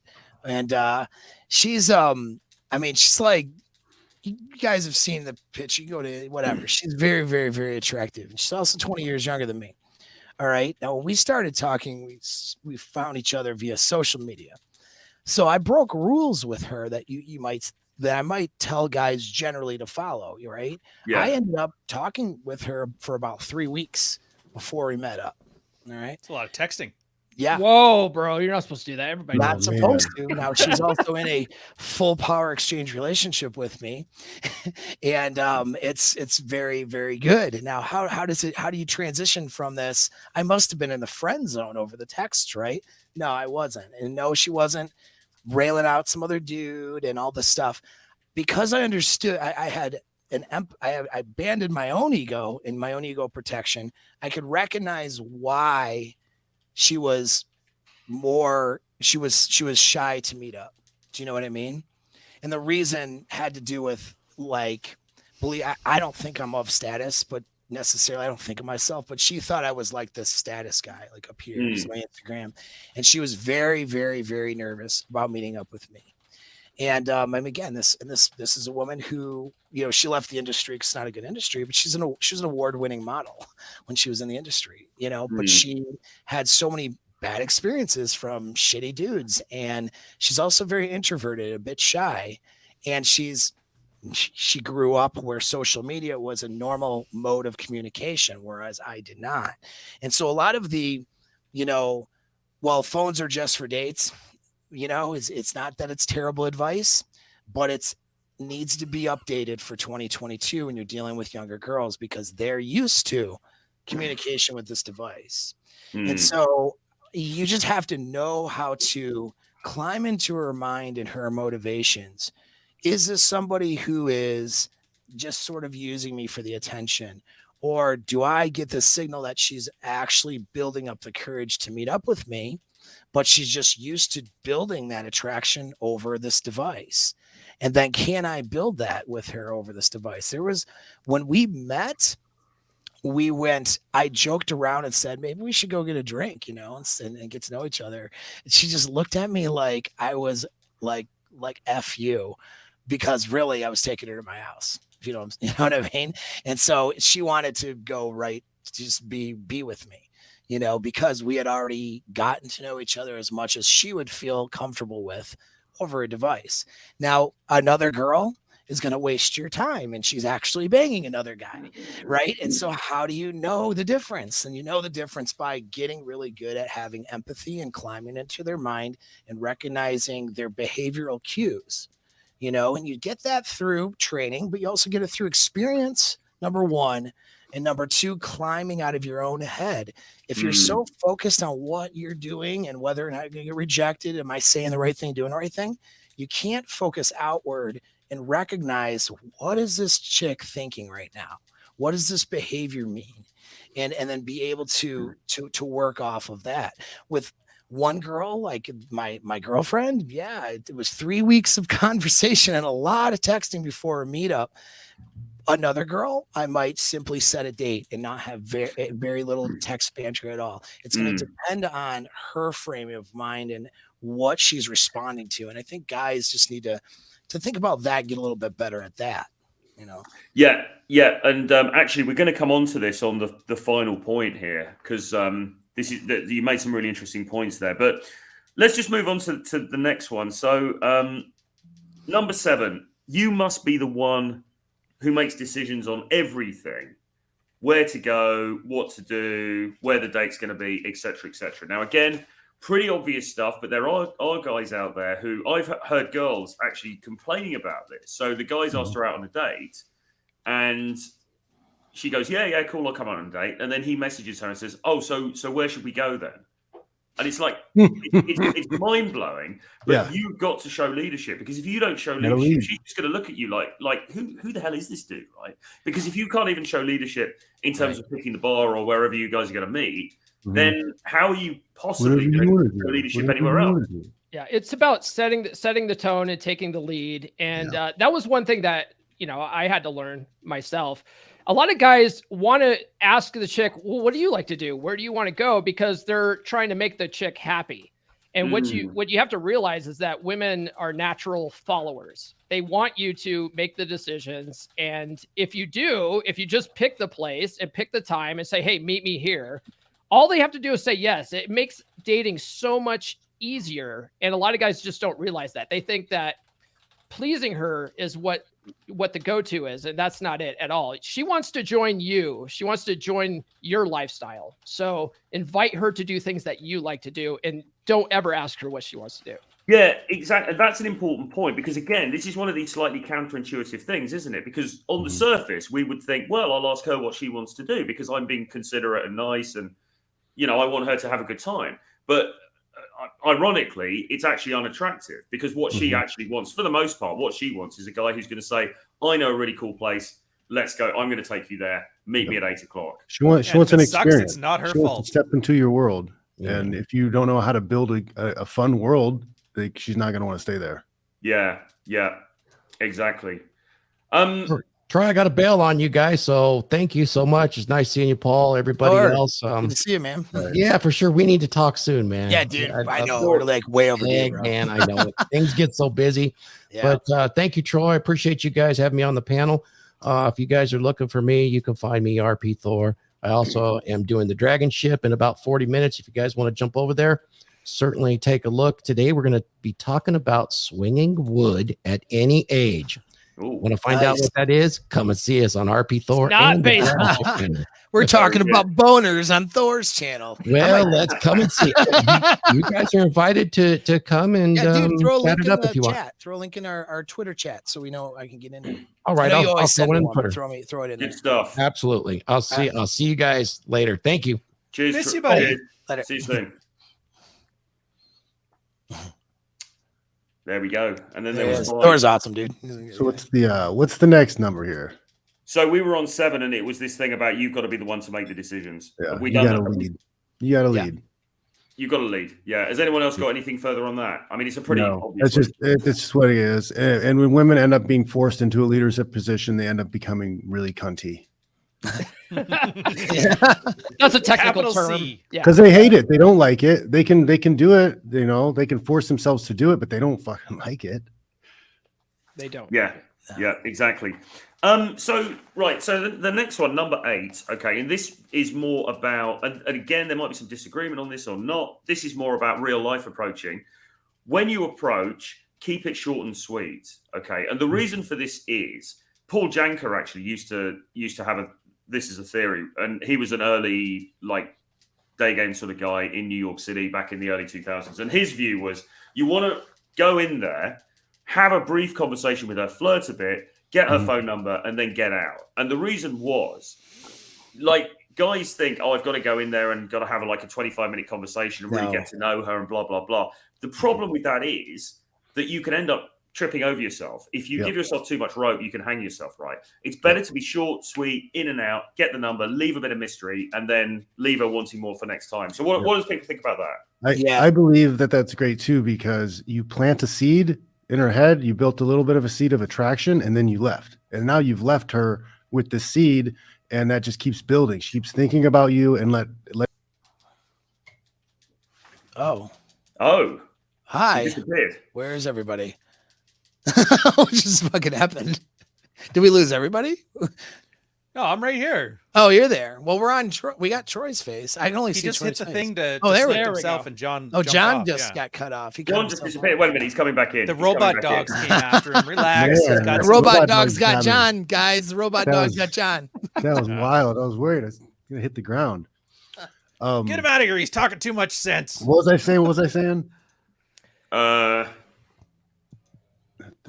S6: And she's, I mean, she's like, you guys have seen the pitch. You go to whatever. She's very, very, very attractive. And she's also 20 years younger than me. All right. Now, when we started talking, we found each other via social media. So I broke rules with her that I might tell guys generally to follow. Right. Yeah. I ended up talking with her for about 3 weeks before we met up. All right.
S1: It's a lot of texting.
S6: Yeah.
S3: Whoa, bro. You're not supposed to do that. Everybody
S6: not supposed to. Now she's also in a full power exchange relationship with me. And it's very, very good. Now, how do you transition from this? I must have been in the friend zone over the text, right? No, I wasn't. And no, she wasn't railing out some other dude and all this stuff. Because I understood I abandoned my own ego and my own ego protection. I could recognize why she was shy to meet up. Do you know what I mean? And the reason had to do with like, I don't think I'm of status, but necessarily I don't think of myself, but she thought I was like this status guy, like up here is my Instagram. And she was very, very, very nervous about meeting up with me. And again, this is a woman who, you know, she left the industry because it's not a good industry, but she was an award-winning model when she was in the industry, you know, but she had so many bad experiences from shitty dudes. And she's also very introverted, a bit shy. And she grew up where social media was a normal mode of communication, whereas I did not. And so a lot of the, you know, well, phones are just for dates, you know, it's not that it's terrible advice, but it's needs to be updated for 2022 when you're dealing with younger girls, because they're used to communication with this device. And so you just have to know how to climb into her mind and her motivations. Is this somebody who is just sort of using me for the attention? Or do I get the signal that she's actually building up the courage to meet up with me, but she's just used to building that attraction over this device? And then can I build that with her over this device? There was, when we met, I joked around and said, maybe we should go get a drink, you know, and get to know each other. And she just looked at me like I was like F you, because really I was taking her to my house. You know what I mean? And so she wanted to go right, just be with me, you know, because we had already gotten to know each other as much as she would feel comfortable with over a device. Now, another girl is going to waste your time and she's actually banging another guy, right? And so how do you know the difference? And you know the difference by getting really good at having empathy and climbing into their mind and recognizing their behavioral cues, you know, and you get that through training, but you also get it through experience, number one. And number two, climbing out of your own head. If you're so focused on what you're doing and whether or not you're going to get rejected, am I saying the right thing, doing the right thing? You can't focus outward and recognize, what is this chick thinking right now? What does this behavior mean? And then be able to work off of that. With one girl, like my girlfriend, yeah, it was 3 weeks of conversation and a lot of texting before a meetup. Another girl, I might simply set a date and not have very little text banter at all. It's going to depend on her frame of mind and what she's responding to. And I think guys just need to think about that, get a little bit better at that, you know?
S2: Yeah. And actually, we're going to come on to this on the final point here, because you made some really interesting points there. But let's just move on to the next one. So number 7, you must be the one who makes decisions on everything, where to go, what to do, where the date's going to be, etc., etc. Now, again, pretty obvious stuff, but there are guys out there who I've heard girls actually complaining about this. So the guys asked her out on a date, and she goes, yeah, cool, I'll come on a date. And then he messages her and says, oh, so where should we go then? And it's like, it's mind-blowing, but you've got to show leadership, because if you don't show leadership, she's just going to look at you like who the hell is this dude, right? Because if you can't even show leadership in terms of picking the bar or wherever you guys are going to meet, then how are you possibly going to show leadership anywhere else?
S3: Yeah, it's about setting the tone and taking the lead. And that was one thing that, you know, I had to learn myself. A lot of guys want to ask the chick, well, what do you like to do? Where do you want to go? Because they're trying to make the chick happy. And what you have to realize is that women are natural followers. They want you to make the decisions. And if you just pick the place and pick the time and say, hey, meet me here, all they have to do is say yes. It makes dating so much easier. And a lot of guys just don't realize that. They think that pleasing her is what the go-to is, and that's not it at all. She wants to join you. She wants to join your lifestyle. So invite her to do things that you like to do, and don't ever ask her what she wants to do.
S2: Yeah, exactly. That's an important point, because again, this is one of these slightly counterintuitive things, isn't it? Because on the surface, we would think, well, I'll ask her what she wants to do because I'm being considerate and nice, and you know, I want her to have a good time. But ironically, it's actually unattractive, because what she actually wants, for the most part, what she wants is a guy who's going to say, I know a really cool place. Let's go. I'm going to take you there. Meet me at 8 o'clock.
S4: She wants an experience.
S1: It's not her
S4: she
S1: fault.
S4: wants to step into your world. Yeah. And if you don't know how to build a fun world, she's not going to want to stay there.
S2: Yeah, exactly.
S5: Troy, I got to bail on you guys. So thank you so much. It's nice seeing you, Paul, everybody else.
S6: Good to see you, man.
S5: Yeah, for sure. We need to talk soon, man.
S6: Yeah, dude. I know. We're like way overdue, bro.
S5: Man, I know. Things get so busy. Yeah. But thank you, Troy. I appreciate you guys having me on the panel. If you guys are looking for me, you can find me, RP Thor. I also am doing the Dragon Ship in about 40 minutes. If you guys want to jump over there, certainly take a look. Today, we're going to be talking about swinging wood at any age. Want to find out what that is? Come and see us on RP Thor.
S3: Not baseball.
S6: We're talking about boners on Thor's channel.
S5: Well, let's come and see. You guys are invited to come and
S6: throw a link
S5: it
S6: in
S5: up
S6: the
S5: if you
S6: chat.
S5: want.
S6: Throw a link in our Twitter chat so we know I can get in there.
S5: All right, I'll throw it in Twitter.
S6: Throw it in there.
S2: Good stuff.
S5: Absolutely. I'll see you guys later. Thank you.
S2: Cheers.
S1: Miss you, buddy.
S6: Later.
S2: See you soon. There we go. And then there was
S6: Thor's awesome, dude.
S4: So what's the next number here?
S2: So we were on 7, and it was this thing about you've got to be the one to make the decisions.
S4: Yeah,
S2: we
S4: you
S2: done
S4: gotta
S2: that.
S4: lead. You gotta lead.
S2: You got to lead. Yeah. Has anyone else got anything further on that? I mean, it's a pretty obvious.
S4: It's just what it is. And when women end up being forced into a leadership position, they end up becoming really cunty.
S3: That's a technical term.
S4: Because they hate it. They don't like it. They can do it. You know, they can force themselves to do it, but they don't fucking like it.
S3: They don't.
S2: Yeah, exactly. So the next one, number 8. Okay, and this is more about, and again, there might be some disagreement on this or not. This is more about real life approaching. When you approach, keep it short and sweet. Okay, and the reason for this is Paul Janker actually used to have this is a theory, and he was an early day game sort of guy in New York City back in the early 2000s, and his view was you want to go in there, have a brief conversation with her, flirt a bit, get her phone number, and then get out. And the reason was, guys think, I've got to go in there and got to have a 25-minute conversation and really get to know her and blah, blah, blah. The problem with that is that you can end up tripping over yourself. If you give yourself too much rope, you can hang yourself, right? It's better to be short, sweet, in and out, get the number, leave a bit of mystery, and then leave her wanting more for next time. So what does people think about that?
S4: I believe that's great too, because you plant a seed in her head, you built a little bit of a seed of attraction, and then you left. And now you've left her with the seed, and that just keeps building. She keeps thinking about you and let
S2: Oh.
S6: Hi. Where is everybody? What just fucking happened? Did we lose everybody?
S1: No, I'm right here.
S6: Oh, you're there. Well, we're on. We got Troy's face. I can only see.
S1: He just hit the thing to
S6: there
S1: select himself, and John.
S6: Oh, John just got cut off.
S2: John just disappeared. Wait a minute, he's coming back in.
S1: The robot dogs came after him. Relax.
S6: The robot dogs got John, guys. The robot dogs got John.
S4: That was wild. I was worried I was gonna hit the ground.
S1: Get him out of here. He's talking too much sense.
S4: What was I saying?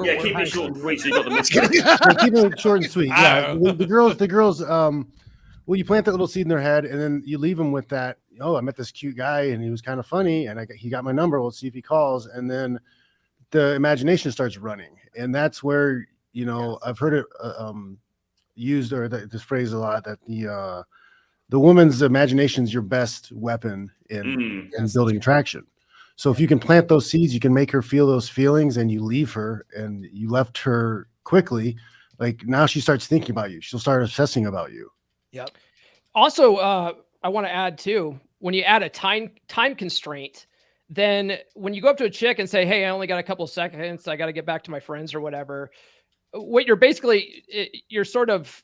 S2: Yeah, keep it short and sweet. So you got the mystery.
S4: Keep it short and sweet. Yeah, the girls. Well, you plant that little seed in their head, and then you leave them with that. Oh, I met this cute guy, and he was kind of funny, and he got my number. We'll see if he calls, and then the imagination starts running, and that's where I've heard it used or this phrase a lot, that the woman's imagination is your best weapon in building attraction. So if you can plant those seeds, you can make her feel those feelings, and you leave her, and you left her quickly. Now she starts thinking about you. She'll start obsessing about you.
S6: Yep.
S3: Also, I want to add too, when you add a time constraint, then when you go up to a chick and say, "Hey, I only got a couple of seconds. I got to get back to my friends or whatever," what you're sort of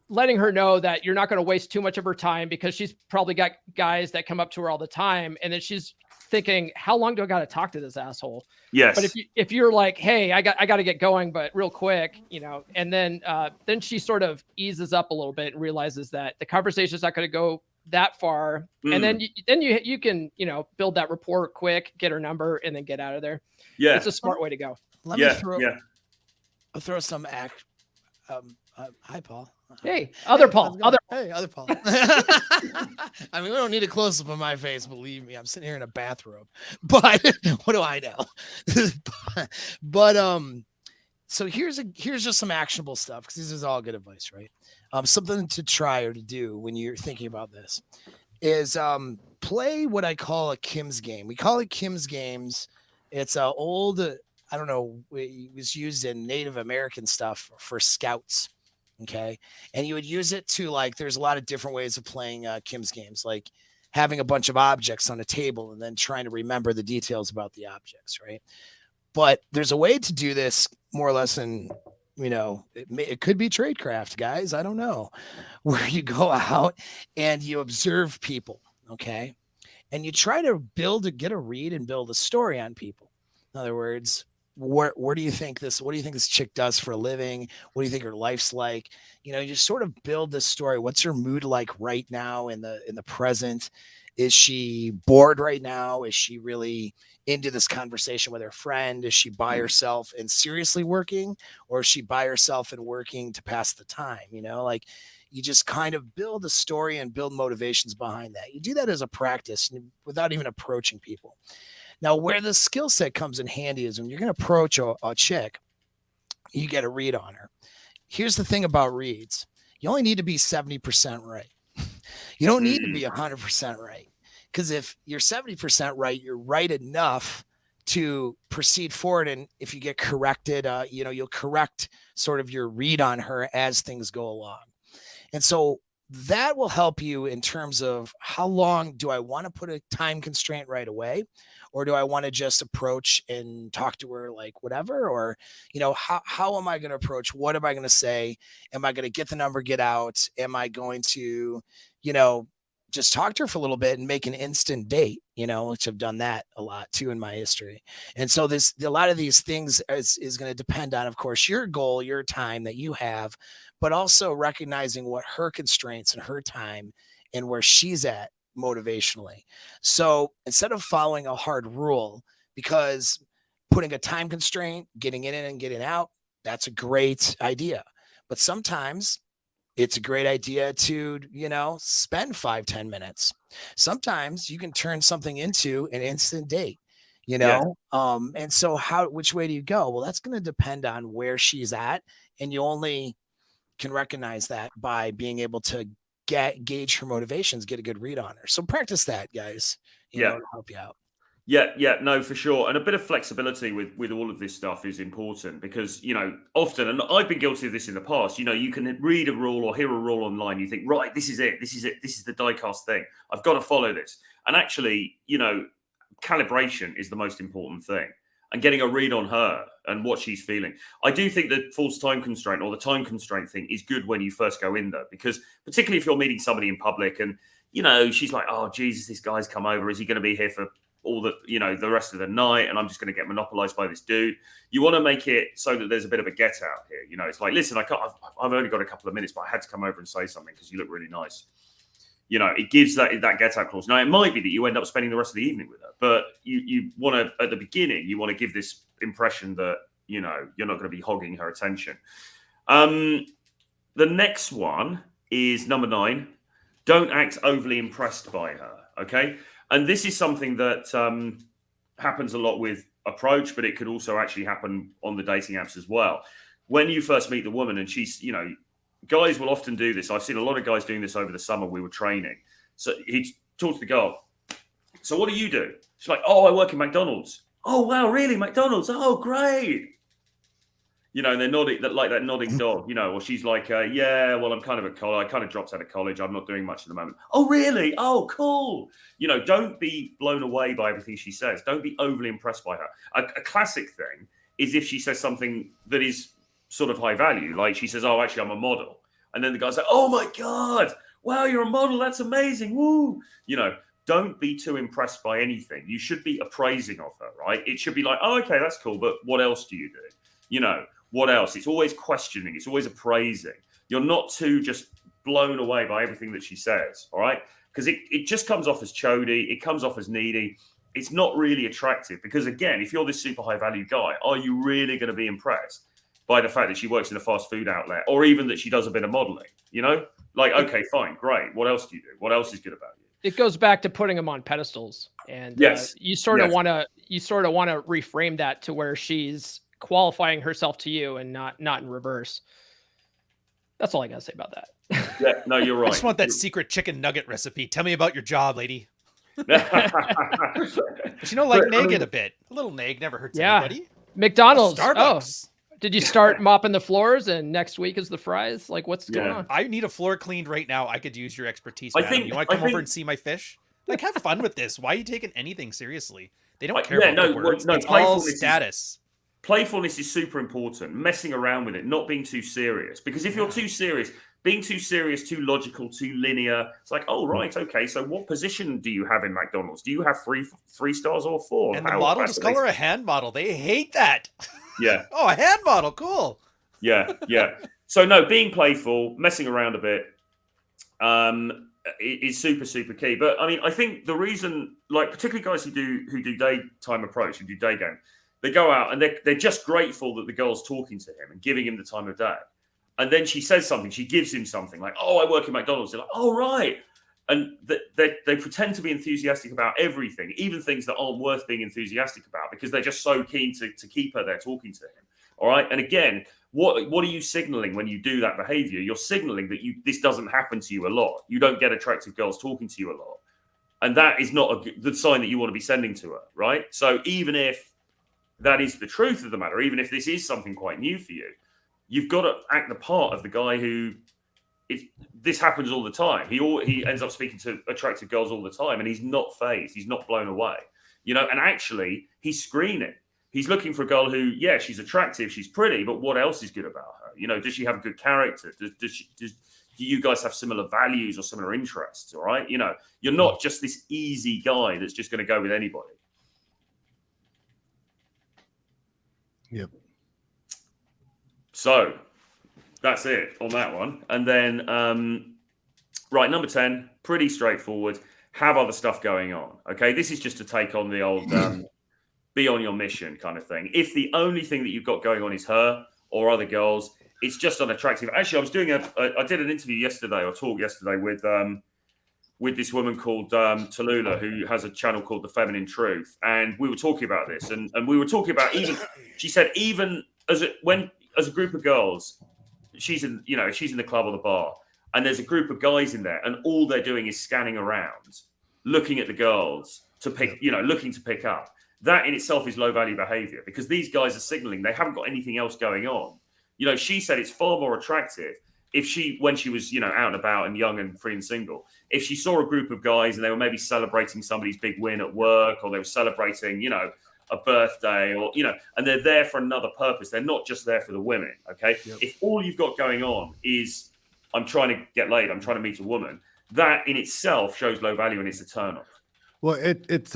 S3: letting her know that you're not going to waste too much of her time, because she's probably got guys that come up to her all the time, and then she's thinking, how long do I got to talk to this asshole?
S2: Yes.
S3: But if you're like, hey, I got to get going, but real quick, and then she sort of eases up a little bit and realizes that the conversation's not going to go that far. And then you can, build that rapport quick, get her number, and then get out of there.
S2: Yeah.
S3: It's a smart way to go.
S6: I'll throw some act. Hi, Paul.
S3: Hey, other Paul.
S6: Hey, other Paul. I mean, we don't need a close up on my face. Believe me, I'm sitting here in a bathrobe. But what do I know? but so here's just some actionable stuff, because this is all good advice, right? Something to try or to do when you're thinking about this is play what I call a Kim's game. We call it Kim's games. It's old. I don't know. It was used in Native American stuff for scouts. Okay. And you would use it to, like, there's a lot of different ways of playing Kim's games, like having a bunch of objects on a table and then trying to remember the details about the objects. Right. But there's a way to do this more or less in, it could be tradecraft, guys. I don't know, where you go out and you observe people. Okay. And you try to get a read and build a story on people. In other words, where do you think what do you think this chick does for a living? What do you think her life's like? You just sort of build this story. What's her mood like right now in the present? Is she bored right now? Is she really into this conversation with her friend? Is she by herself and seriously working, or is she by herself and working to pass the time? Like, you just kind of build a story and build motivations behind that. You do that as a practice without even approaching people. Now, where the skill set comes in handy is when you're going to approach a chick, you get a read on her. Here's the thing about reads. You only need to be 70% right. You don't need to be 100% right. Because if you're 70% right, you're right enough to proceed forward. And if you get corrected, you'll correct sort of your read on her as things go along. And so that will help you in terms of how long do I want to put a time constraint right away? Or do I want to just approach and talk to her like whatever? Or, how am I going to approach? What am I going to say? Am I going to get the number, get out? Am I going to, just talk to her for a little bit and make an instant date, which I've done that a lot too in my history. And so a lot of these things is going to depend on, of course, your goal, your time that you have, but also recognizing what her constraints and her time and where she's at motivationally. So instead of following a hard rule, because putting a time constraint, getting in and getting out, that's a great idea. But sometimes it's a great idea to, spend 5-10 minutes. Sometimes you can turn something into an instant date, and so which way do you go? Well, that's going to depend on where she's at. And you only can recognize that by being able to gauge her motivations, get a good read on her. So practice that, guys, to help you out.
S2: Yeah, no, for sure. And a bit of flexibility with all of this stuff is important because, often, and I've been guilty of this in the past, you can read a rule or hear a rule online. You think, right, this is it. This is the diecast thing. I've got to follow this. And actually, calibration is the most important thing. And getting a read on her and what she's feeling. I do think the false time constraint or the time constraint thing is good when you first go in there, because particularly if you're meeting somebody in public and, she's like, oh, Jesus, this guy's come over. Is he going to be here for all the, the rest of the night? And I'm just going to get monopolized by this dude. You want to make it so that there's a bit of a get out here. It's like, listen, I've only got a couple of minutes, but I had to come over and say something because you look really nice. It gives that get out clause. Now, it might be that you end up spending the rest of the evening with her, but you want to, at the beginning, you want to give this impression that, you're not going to be hogging her attention. The next one is number 9. Don't act overly impressed by her. Okay. And this is something that happens a lot with approach, but it could also actually happen on the dating apps as well. When you first meet the woman and she's, guys will often do this. I've seen a lot of guys doing this over the summer. We were training. So he talks to the girl. So what do you do? She's like, oh, I work in McDonald's. Oh, wow, really? McDonald's? Oh, great. And they're nodding, like that nodding dog, or she's like, yeah, well, I'm kind of at college. I kind of dropped out of college. I'm not doing much at the moment. Oh, really? Oh, cool. Don't be blown away by everything she says. Don't be overly impressed by her. A classic thing is if she says something that is sort of high value, like she says, oh, actually, I'm a model. And then the guy's like, oh my God, wow, you're a model. That's amazing. Woo. Don't be too impressed by anything. You should be appraising of her, right? It should be like, oh, okay, that's cool. But what else do you do? What else? It's always questioning. It's always appraising. You're not too just blown away by everything that she says, all right? Because it just comes off as chody. It comes off as needy. It's not really attractive because, again, if you're this super high value guy, are you really going to be impressed by the fact that she works in a fast food outlet or even that she does a bit of modeling? Like, okay, fine, great. What else do you do? What else is good about you?
S3: It goes back to putting them on pedestals, and you sort of want to reframe that to where she's qualifying herself to you and not in reverse. That's all I gotta say about that.
S2: Yeah, no, you're right.
S1: I just want that secret chicken nugget recipe. Tell me about your job, lady. But nag it a bit. A little nag never hurts anybody.
S3: McDonald's.
S1: Starbucks.
S3: Did you start mopping the floors and next week is the fries? Like, what's going on?
S1: I need a floor cleaned right now. I could use your expertise, madam. You want to come over and see my fish? Like, have fun with this. Why are you taking anything seriously? They don't care about the words. It's all status.
S2: Playfulness is super important. Messing around with it, not being too serious. Because if you're too serious, being too serious, too logical, too linear, it's like, oh, right, okay, so what position do you have in McDonald's? Do you have three stars or 4?
S1: And the model, just call her a hand model. They hate that.
S2: Yeah.
S1: Oh, a hand model, cool.
S2: Yeah. So no, being playful, messing around a bit, is super, super key. But I mean, I think the reason, like particularly guys who do daytime approach, who do day game, they go out and they're just grateful that the girl's talking to him and giving him the time of day. And then she says something, she gives him something like, oh, I work in McDonald's. They're like, oh, right. And they pretend to be enthusiastic about everything, even things that aren't worth being enthusiastic about, because they're just so keen to keep her there talking to him. All right. And again, what are you signaling when you do that behavior? You're signaling that this doesn't happen to you a lot. You don't get attractive girls talking to you a lot. And that is not the sign that you want to be sending to her. Right. So even if that is the truth of the matter, even if this is something quite new for you, you've got to act the part of the guy who this happens all the time. He ends up speaking to attractive girls all the time, and he's not fazed. He's not blown away, and actually he's screening. He's looking for a girl who, yeah, she's attractive, she's pretty, but what else is good about her? Does she have a good character? Do you guys have similar values or similar interests? All right. You're not just this easy guy that's just going to go with anybody.
S4: Yep.
S2: So that's it on that one. And then, right, number 10, pretty straightforward. Have other stuff going on. Okay, this is just to take on the old be on your mission kind of thing. If the only thing that you've got going on is her or other girls, it's just unattractive. Actually, I was doing I did an interview yesterday or talk yesterday with this woman called Tallulah, who has a channel called The Feminine Truth. And we were talking about this. And we were talking about she said, even as a group of girls, she's in the club or the bar, and there's a group of guys in there, and all they're doing is scanning around, looking at the girls to pick, looking to pick up. That in itself is low value behavior, because these guys are signaling they haven't got anything else going on. She said it's far more attractive when she was, out and about and young and free and single, if she saw a group of guys and they were maybe celebrating somebody's big win at work, or they were celebrating, a birthday, or and they're there for another purpose. They're not just there for the women. Okay. Yep. If all you've got going on is I'm trying to get laid, I'm trying to meet a woman, that in itself shows low value and it's a turn off.
S4: Well, it's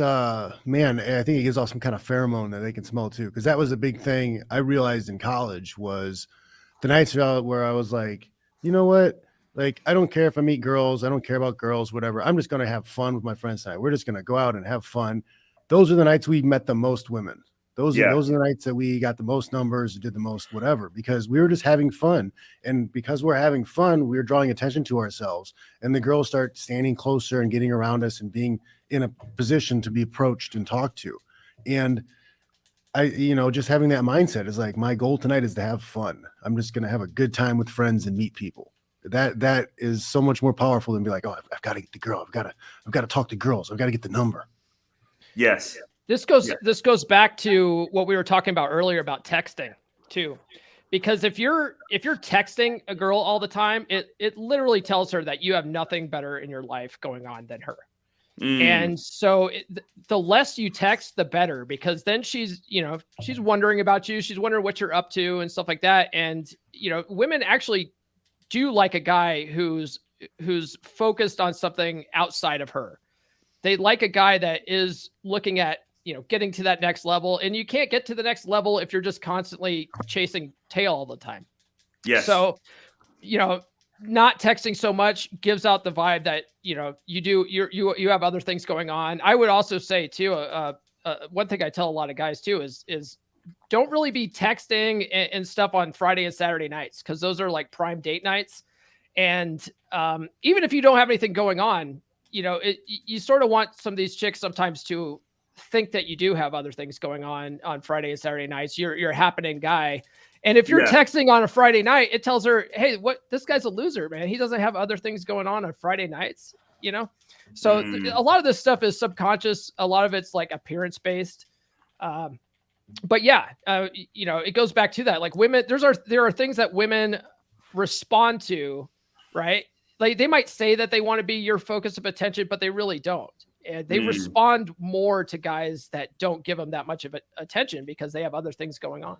S4: man, I think it gives off some kind of pheromone that they can smell too, because that was a big thing I realized in college, was the nights where I was like, you know what? Like, I don't care if I meet girls, I don't care about girls, whatever. I'm just gonna have fun with my friends tonight. We're just gonna go out and have fun. Those are the nights we met the most women. Those are the nights that we got the most numbers, did the most whatever, because we were just having fun. And because we're having fun, we're drawing attention to ourselves. And the girls start standing closer and getting around us and being in a position to be approached and talked to. And I, just having that mindset is like, my goal tonight is to have fun. I'm just going to have a good time with friends and meet people. That is so much more powerful than be like, oh, I've got to get the girl. I've got to talk to girls. I've got to get the number.
S2: Yes.
S3: This goes back to what we were talking about earlier about texting too, because if you're texting a girl all the time, it literally tells her that you have nothing better in your life going on than her. And so the less you text, the better, because then she's wondering about you. She's wondering what you're up to and stuff like that. And, women actually do like a guy who's focused on something outside of her. They like a guy that is looking at, getting to that next level. And you can't get to the next level if you're just constantly chasing tail all the time.
S2: Yes.
S3: So, not texting so much gives out the vibe that, you have other things going on. I would also say too, one thing I tell a lot of guys too is don't really be texting and stuff on Friday and Saturday nights, because those are like prime date nights. And even if you don't have anything going on, you sort of want some of these chicks sometimes to think that you do have other things going on Friday and Saturday nights. You're a happening guy. And if you're texting on a Friday night, it tells her, hey, this guy's a loser, man. He doesn't have other things going on Friday nights, So a lot of this stuff is subconscious. A lot of it's like appearance based. but yeah, you know, it goes back to that. Like women, there are things that women respond to, right? Like they might say that they want to be your focus of attention, but they really don't. And they respond more to guys that don't give them that much of attention because they have other things going on.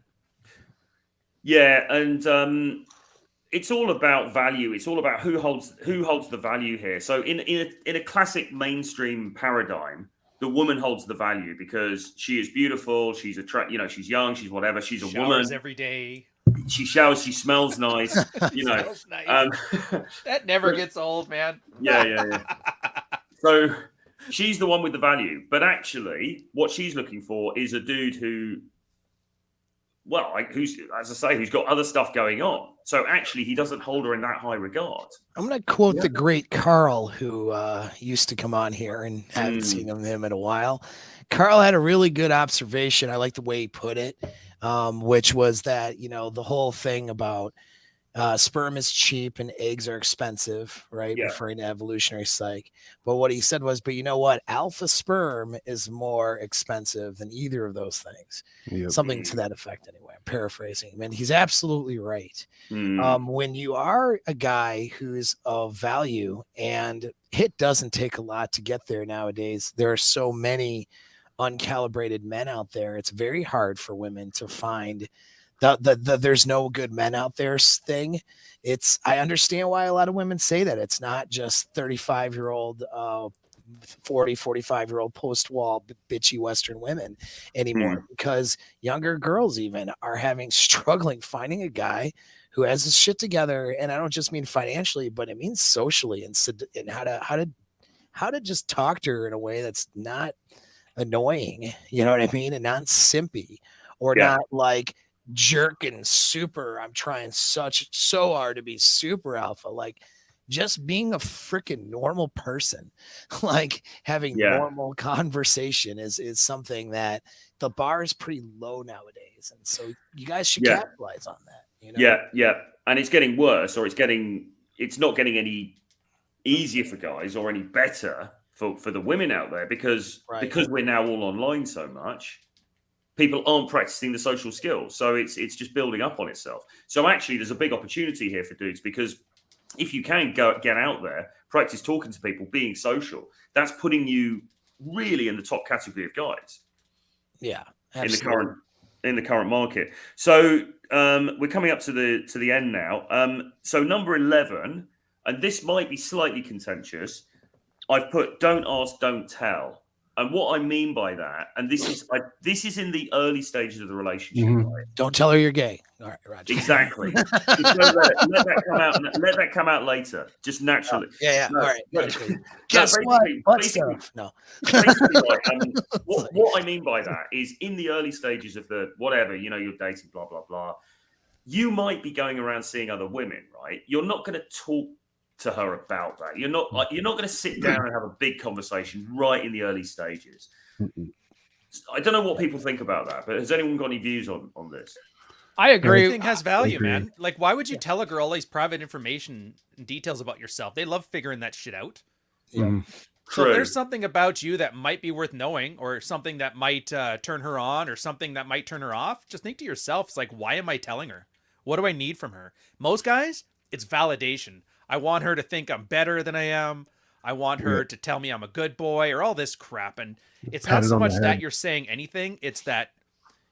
S2: Yeah, and it's all about value. It's all about who holds the value here. So in a classic mainstream paradigm, the woman holds the value because she is beautiful. She's she's young. She's whatever. She's a woman.
S1: Every day.
S2: She showers. She smells nice. You know,
S1: smells nice. That never gets old, man.
S2: Yeah. So she's the one with the value, but actually, what she's looking for is a dude who's got other stuff going on. So actually, he doesn't hold her in that high regard.
S6: I'm going to quote the great Carl, who used to come on here, and haven't seen him in a while. Carl had a really good observation. I like the way he put it, which was that, you know, the whole thing about sperm is cheap and eggs are expensive, right?
S2: Yeah.
S6: Referring to evolutionary psych. But what he said was, but you know what? Alpha sperm is more expensive than either of those things. Yep. Something to that effect, anyway. I'm paraphrasing him, and he's absolutely right. When you are a guy who's of value, and it doesn't take a lot to get there nowadays. There are so many uncalibrated men out there. It's very hard for women to find the there's no good men out there thing. I understand why a lot of women say that. It's not just 35-year-old 45-year-old post-wall bitchy Western women anymore, because younger girls even are struggling finding a guy who has his shit together. And I don't just mean financially, but it means socially, and how to just talk to her in a way that's not annoying, you know what I mean, and not simpy, or not like jerking super. I'm trying so hard to be super alpha. Like just being a freaking normal person, like having normal conversation is something that the bar is pretty low nowadays, and so you guys should capitalize on that. You know?
S2: Yeah, and it's getting worse, or it's not getting any easier for guys or any better for the women out there, because we're now all online so much. People aren't practicing the social skills, so it's just building up on itself. So actually, there's a big opportunity here for dudes, because if you can get out there, practice talking to people, being social, that's putting you really in the top category of guys.
S6: Yeah, absolutely.
S2: in the current market. So we're coming up to the end now. So number 11, and this might be slightly contentious, I've put don't ask, don't tell. And what I mean by that, and this is in the early stages of the relationship. Right?
S6: Don't tell her you're gay. All right, Roger.
S2: Exactly. Let that come out. Let that come out later, just naturally.
S6: Yeah.
S2: No,
S6: all right.
S2: But,
S6: guess what?
S2: Basically, no. What I mean by that is, in the early stages of the whatever, you know, you're dating, blah blah blah. You might be going around seeing other women, right? You're not going to talk to her about that. You're not going to sit down and have a big conversation right in the early stages. I don't know what people think about that, but has anyone got any views on this?
S3: I agree.
S1: Everything has value, man. Like, why would you tell a girl all these private information and details about yourself? They love figuring that shit out.
S6: Yeah.
S1: So if there's something about you that might be worth knowing, or something that might turn her on, or something that might turn her off, just think to yourself, it's like, why am I telling her? What do I need from her? Most guys, it's validation. I want her to think I'm better than I am. I want her to tell me I'm a good boy, or all this crap. And it's not so much that you're saying anything. It's that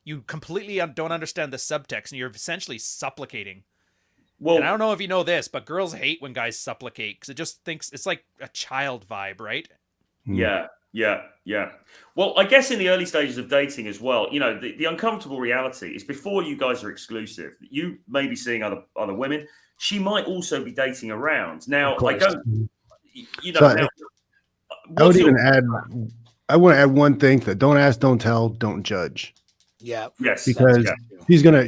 S1: you completely don't understand the subtext, and you're essentially supplicating. Well, and I don't know if you know this, but girls hate when guys supplicate, because it just thinks it's like a child vibe, right?
S2: Yeah. Well, I guess in the early stages of dating as well, you know, the uncomfortable reality is, before you guys are exclusive, you may be seeing other women. She might also be dating around. Now, I don't, you know. So
S4: I would even add, I want to add one thing: that don't ask, don't tell, don't judge.
S6: Yeah.
S2: Yes.
S4: Because she's gonna,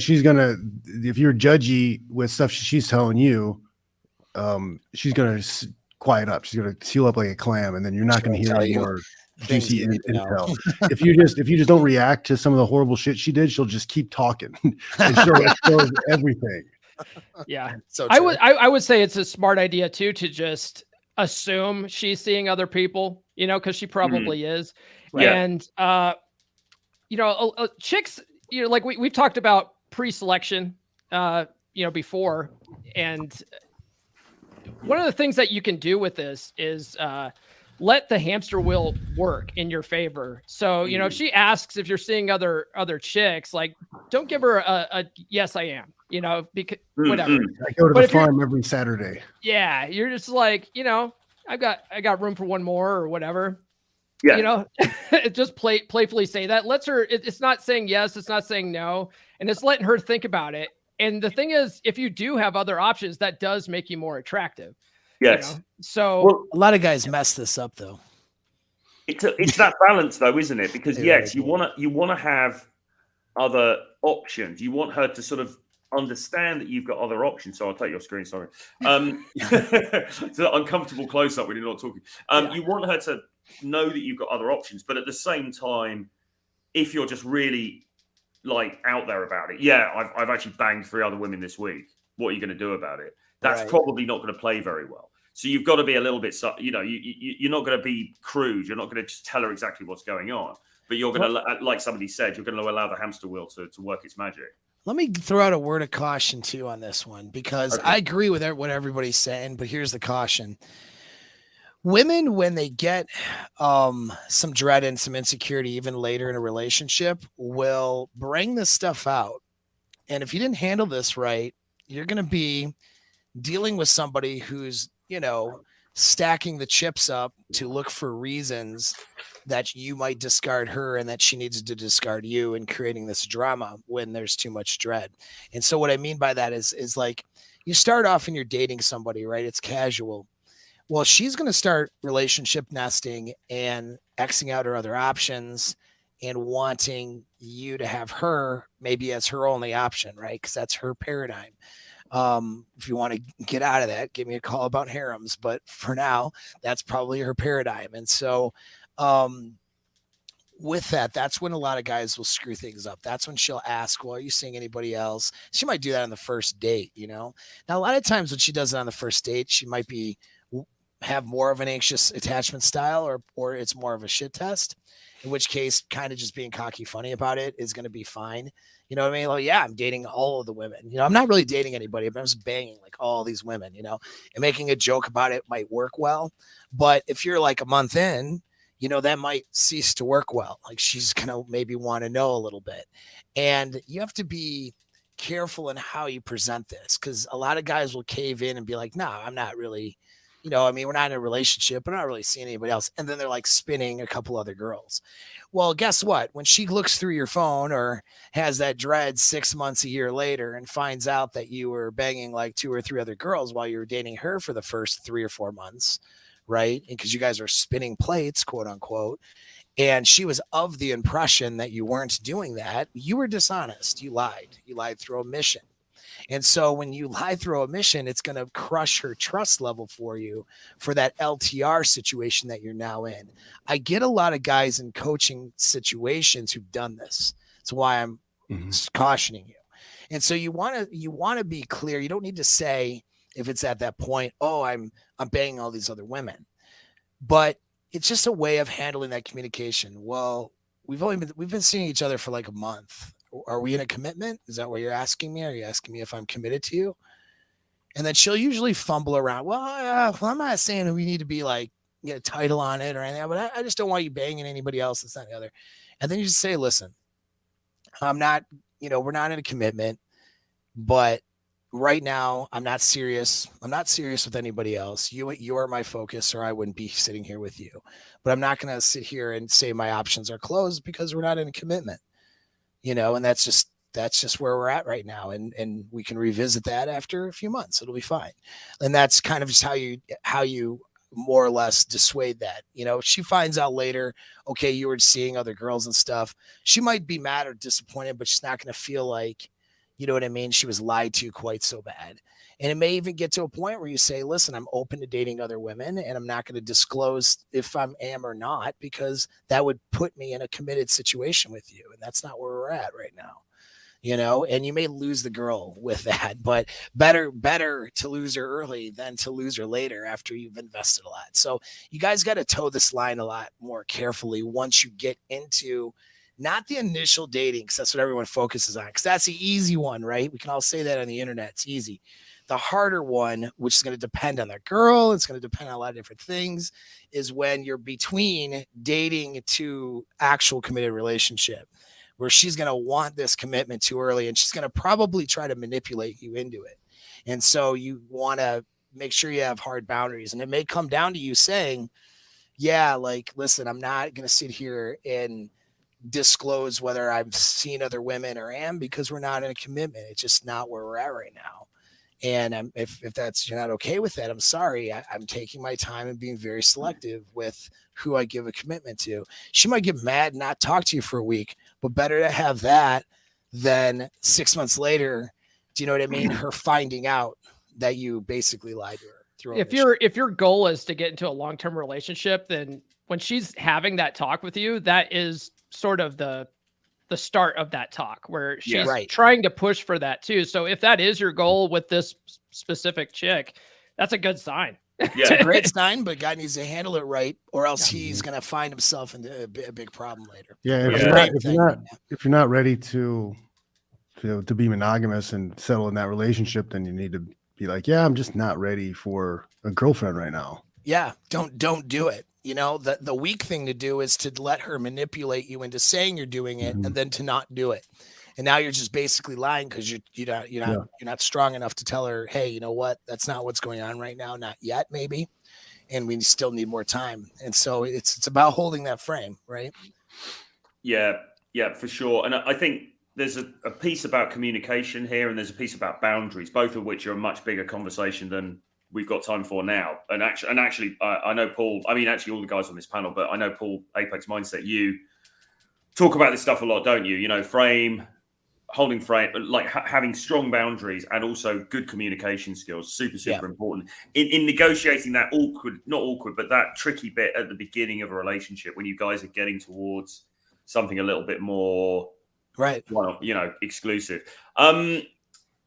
S4: if you're judgy with stuff she's telling you, she's gonna quiet up. She's gonna seal up like a clam, and then you're not gonna hear any more juicy intel. If you just don't react to some of the horrible shit she did, she'll just keep talking and she'll expose everything.
S3: Yeah. So I would say it's a smart idea too, to just assume she's seeing other people, you know, because she probably is. Yeah. And you know, chicks, you know, like we've talked about pre-selection, before, and one of the things that you can do with this is let the hamster wheel work in your favor. So, if she asks if you're seeing other chicks, like, don't give her a yes, I am, because whatever.
S4: I go to the farm every Saturday.
S3: Yeah. You're just like, I got room for one more or whatever.
S2: Yeah.
S3: Just playfully say that. It's not saying yes, it's not saying no, and it's letting her think about it. And the thing is, if you do have other options, that does make you more attractive.
S2: Yes.
S3: So
S6: a lot of guys mess this up, though.
S2: It's that balance, though, isn't it? Because yes, you want to have other options. You want her to sort of understand that you've got other options. So I'll take your screen. Sorry. So uncomfortable close up when you're not talking. You want her to know that you've got other options, but at the same time, if you're just really like out there about it, I've actually banged 3 other women this week. What are you going to do about it? That's probably not going to play very well. So you've got to be a little bit, you're not going to be crude. You're not going to just tell her exactly what's going on, but you're going to, like somebody said, you're going to allow the hamster wheel to work its magic.
S6: Let me throw out a word of caution too on this one, because I agree with what everybody's saying, but here's the caution. Women, when they get some dread and some insecurity, even later in a relationship, will bring this stuff out. And if you didn't handle this right, you're going to be dealing with somebody who's, stacking the chips up to look for reasons that you might discard her and that she needs to discard you, and creating this drama when there's too much dread. And so what I mean by that is like, you start off and you're dating somebody, right? It's casual. Well, she's going to start relationship nesting and Xing out her other options and wanting you to have her maybe as her only option, right? Because that's her paradigm. If you want to get out of that, give me a call about harems. But for now, that's probably her paradigm. And so with that, that's when a lot of guys will screw things up. That's when she'll ask, well, are you seeing anybody else? She might do that on the first date, Now, a lot of times when she does it on the first date, she might have more of an anxious attachment style, or it's more of a shit test, in which case kind of just being cocky funny about it is going to be fine. You know what I mean? Like, yeah, I'm dating all of the women. I'm not really dating anybody, but I'm just banging like all these women, and making a joke about it might work well. But if you're like a month in, that might cease to work well. Like, she's going to maybe want to know a little bit. And you have to be careful in how you present this, because a lot of guys will cave in and be like, no, I'm not really, we're not in a relationship. I'm not really seeing anybody else. And then they're like spinning a couple other girls. Well, guess what? When she looks through your phone or has that dread 6 months, a year later, and finds out that you were banging like 2 or 3 other girls while you were dating her for the first 3 or 4 months, right? And because you guys are spinning plates, quote unquote, and she was of the impression that you weren't doing that, you were dishonest. You lied through omission. And so when you lie through omission, it's going to crush her trust level for you for that LTR situation that you're now in. I get a lot of guys in coaching situations who've done this. That's why I'm cautioning you. And so you want to be clear. You don't need to say, if it's at that point, oh, I'm banging all these other women, but it's just a way of handling that communication. Well, we've been seeing each other for like a month. Are we in a commitment? Is that what you're asking me? Are you asking me if I'm committed to you? And then she'll usually fumble around. Well, I'm not saying we need to be like, get a title on it or anything, but I just don't want you banging anybody else. That's not the other. And then you just say, listen, I'm not, we're not in a commitment, but right now I'm not serious. I'm not serious with anybody else. You are my focus, or I wouldn't be sitting here with you. But I'm not going to sit here and say my options are closed because we're not in a commitment. And that's just where we're at right now. And we can revisit that after a few months. It'll be fine. And that's kind of just how you more or less dissuade that. If she finds out later, okay, you were seeing other girls and stuff, she might be mad or disappointed, but she's not going to feel like, you know what I mean, she was lied to quite so bad. And it may even get to a point where you say, listen, I'm open to dating other women, and I'm not going to disclose if I am or not, because that would put me in a committed situation with you. And that's not where we're at right now, and you may lose the girl with that, but better to lose her early than to lose her later after you've invested a lot. So you guys got to toe this line a lot more carefully once you get into not the initial dating, because that's what everyone focuses on, because that's the easy one, right? We can all say that on the internet. It's easy. The harder one, which is going to depend on the girl, it's going to depend on a lot of different things, is when you're between dating to actual committed relationship, where she's going to want this commitment too early, and she's going to probably try to manipulate you into it. And so you want to make sure you have hard boundaries. And it may come down to you saying, yeah, like, listen, I'm not going to sit here and disclose whether I've seen other women or am, because we're not in a commitment. It's just not where we're at right now. And if that's, you're not okay with that, I'm sorry. I'm taking my time and being very selective with who I give a commitment to. She might get mad and not talk to you for a week, but better to have that than 6 months later. Do you know what I mean? Her finding out that you basically lied to her.
S3: If your goal is to get into a long-term relationship, then when she's having that talk with you, that is sort of the start of that talk, where she's trying to push for that too. So if that is your goal with this specific chick, that's a good sign.
S6: It's a great sign, but God needs to handle it right, or else he's going to find himself in a big problem later.
S4: Yeah, if you're not ready to be monogamous and settle in that relationship, then you need to be like, yeah, I'm just not ready for a girlfriend right now.
S6: Yeah, don't do it. You know, the weak thing to do is to let her manipulate you into saying you're doing it, and then to not do it. And now you're just basically lying because you're not strong enough to tell her, hey, you know what? That's not what's going on right now. Not yet, maybe. And we still need more time. And so it's about holding that frame, right?
S2: Yeah, for sure. And I think there's a piece about communication here, and there's a piece about boundaries, both of which are a much bigger conversation than we've got time for now. And actually, I know Paul, I mean, actually all the guys on this panel, but I know Paul, Apex Mindset, you talk about this stuff a lot, don't you? You know, holding frame, like having strong boundaries and also good communication skills, super important in negotiating that not awkward, but that tricky bit at the beginning of a relationship when you guys are getting towards something a little bit more, well, exclusive.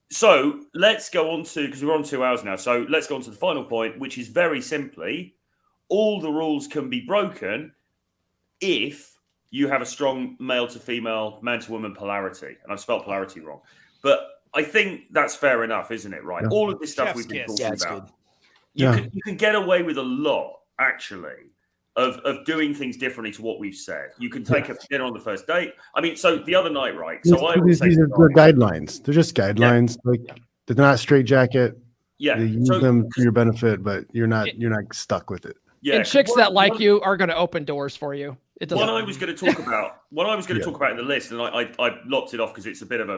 S2: So let's go on to, because we're on 2 hours now. So let's go on to the final point, which is very simply, all the rules can be broken if you have a strong male to female, man to woman polarity. And I've spelled polarity wrong. But I think that's fair enough, isn't it? Right. Yeah. All of this stuff we've been talking about. You can get away with a lot, actually, of doing things differently to what we've said. You can take a dinner on the first date. I mean, so the other night, right? So
S4: these are guidelines. They're just guidelines. Yeah. Like, they're not straitjacket. Yeah, you use them for your benefit, but you're not stuck with it.
S3: Yeah, and chicks that like you are going to open doors for you.
S2: What I was going to talk about in the list, and I locked it off because it's a bit of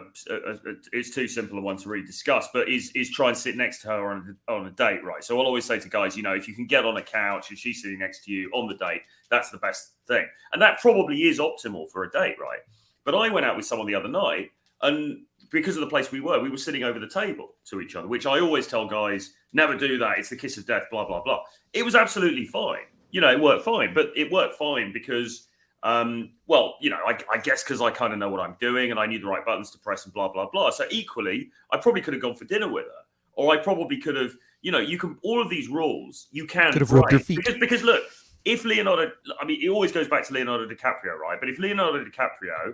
S2: it's too simple a one to really discuss, but is try and sit next to her on a date, right? So I'll always say to guys, if you can get on a couch and she's sitting next to you on the date, that's the best thing. And that probably is optimal for a date, right? But I went out with someone the other night, and because of the place we were sitting over the table to each other, which I always tell guys, never do that. It's the kiss of death, blah, blah, blah. It was absolutely fine. It worked fine, but it worked fine because, I guess because I kind of know what I'm doing and I knew the right buttons to press and blah, blah, blah. So equally, I probably could have gone for dinner with her, or I probably could have, you can, all of these rules, you can. Could have rubbed your feet. Because look, if Leonardo, it always goes back to Leonardo DiCaprio, right? But if Leonardo DiCaprio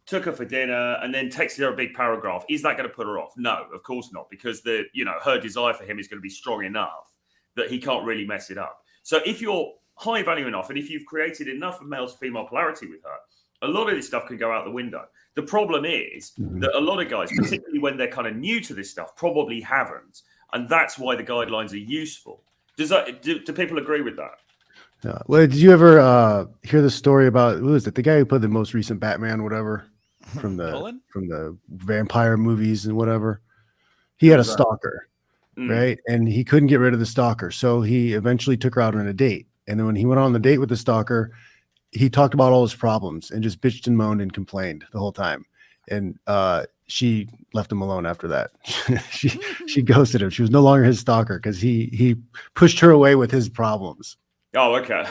S2: took her for dinner and then texted her a big paragraph, is that going to put her off? No, of course not, because her desire for him is going to be strong enough that he can't really mess it up. So if you're high value enough, and if you've created enough of male to female polarity with her, a lot of this stuff can go out the window. The problem is that a lot of guys, particularly when they're kind of new to this stuff, probably haven't. And that's why the guidelines are useful. Do people agree with that?
S4: Yeah. Well, did you ever hear the story about, who is it? The guy who played the most recent Batman, whatever, from the vampire movies and whatever. He had a stalker. Right. And he couldn't get rid of the stalker. So he eventually took her out on a date. And then when he went on the date with the stalker, he talked about all his problems and just bitched and moaned and complained the whole time. And she left him alone after that. she ghosted him. She was no longer his stalker because he pushed her away with his problems.
S2: Oh, okay.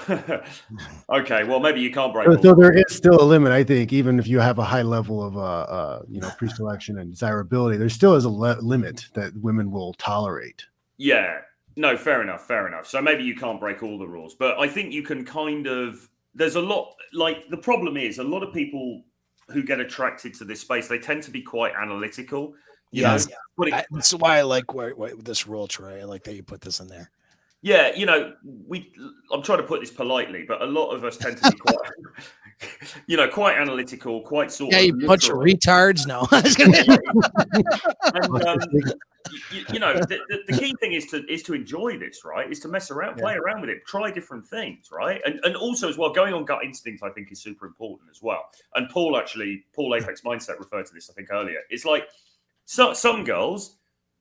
S2: Okay. Well, maybe you can't break.
S4: So there is still a limit, I think, even if you have a high level of pre-selection and desirability, there still is a limit that women will tolerate.
S2: Yeah. No, fair enough. So maybe you can't break all the rules, but I think you can kind of there's a lot, like, the problem is a lot of people who get attracted to this space, they tend to be quite analytical. You know,
S6: that's why I like this rule, Troy. I like that you put this in there.
S2: Yeah, you know, I'm trying to put this politely, but a lot of us tend to be quite, quite analytical, quite sort of.
S6: Yeah, you bunch of retards. No.
S2: And, the key thing is to enjoy this, right? Is to mess around, play around with it, try different things, right? And also as well, going on gut instincts, I think, is super important as well. And Paul Apex Mindset referred to this, I think, earlier. It's like some girls,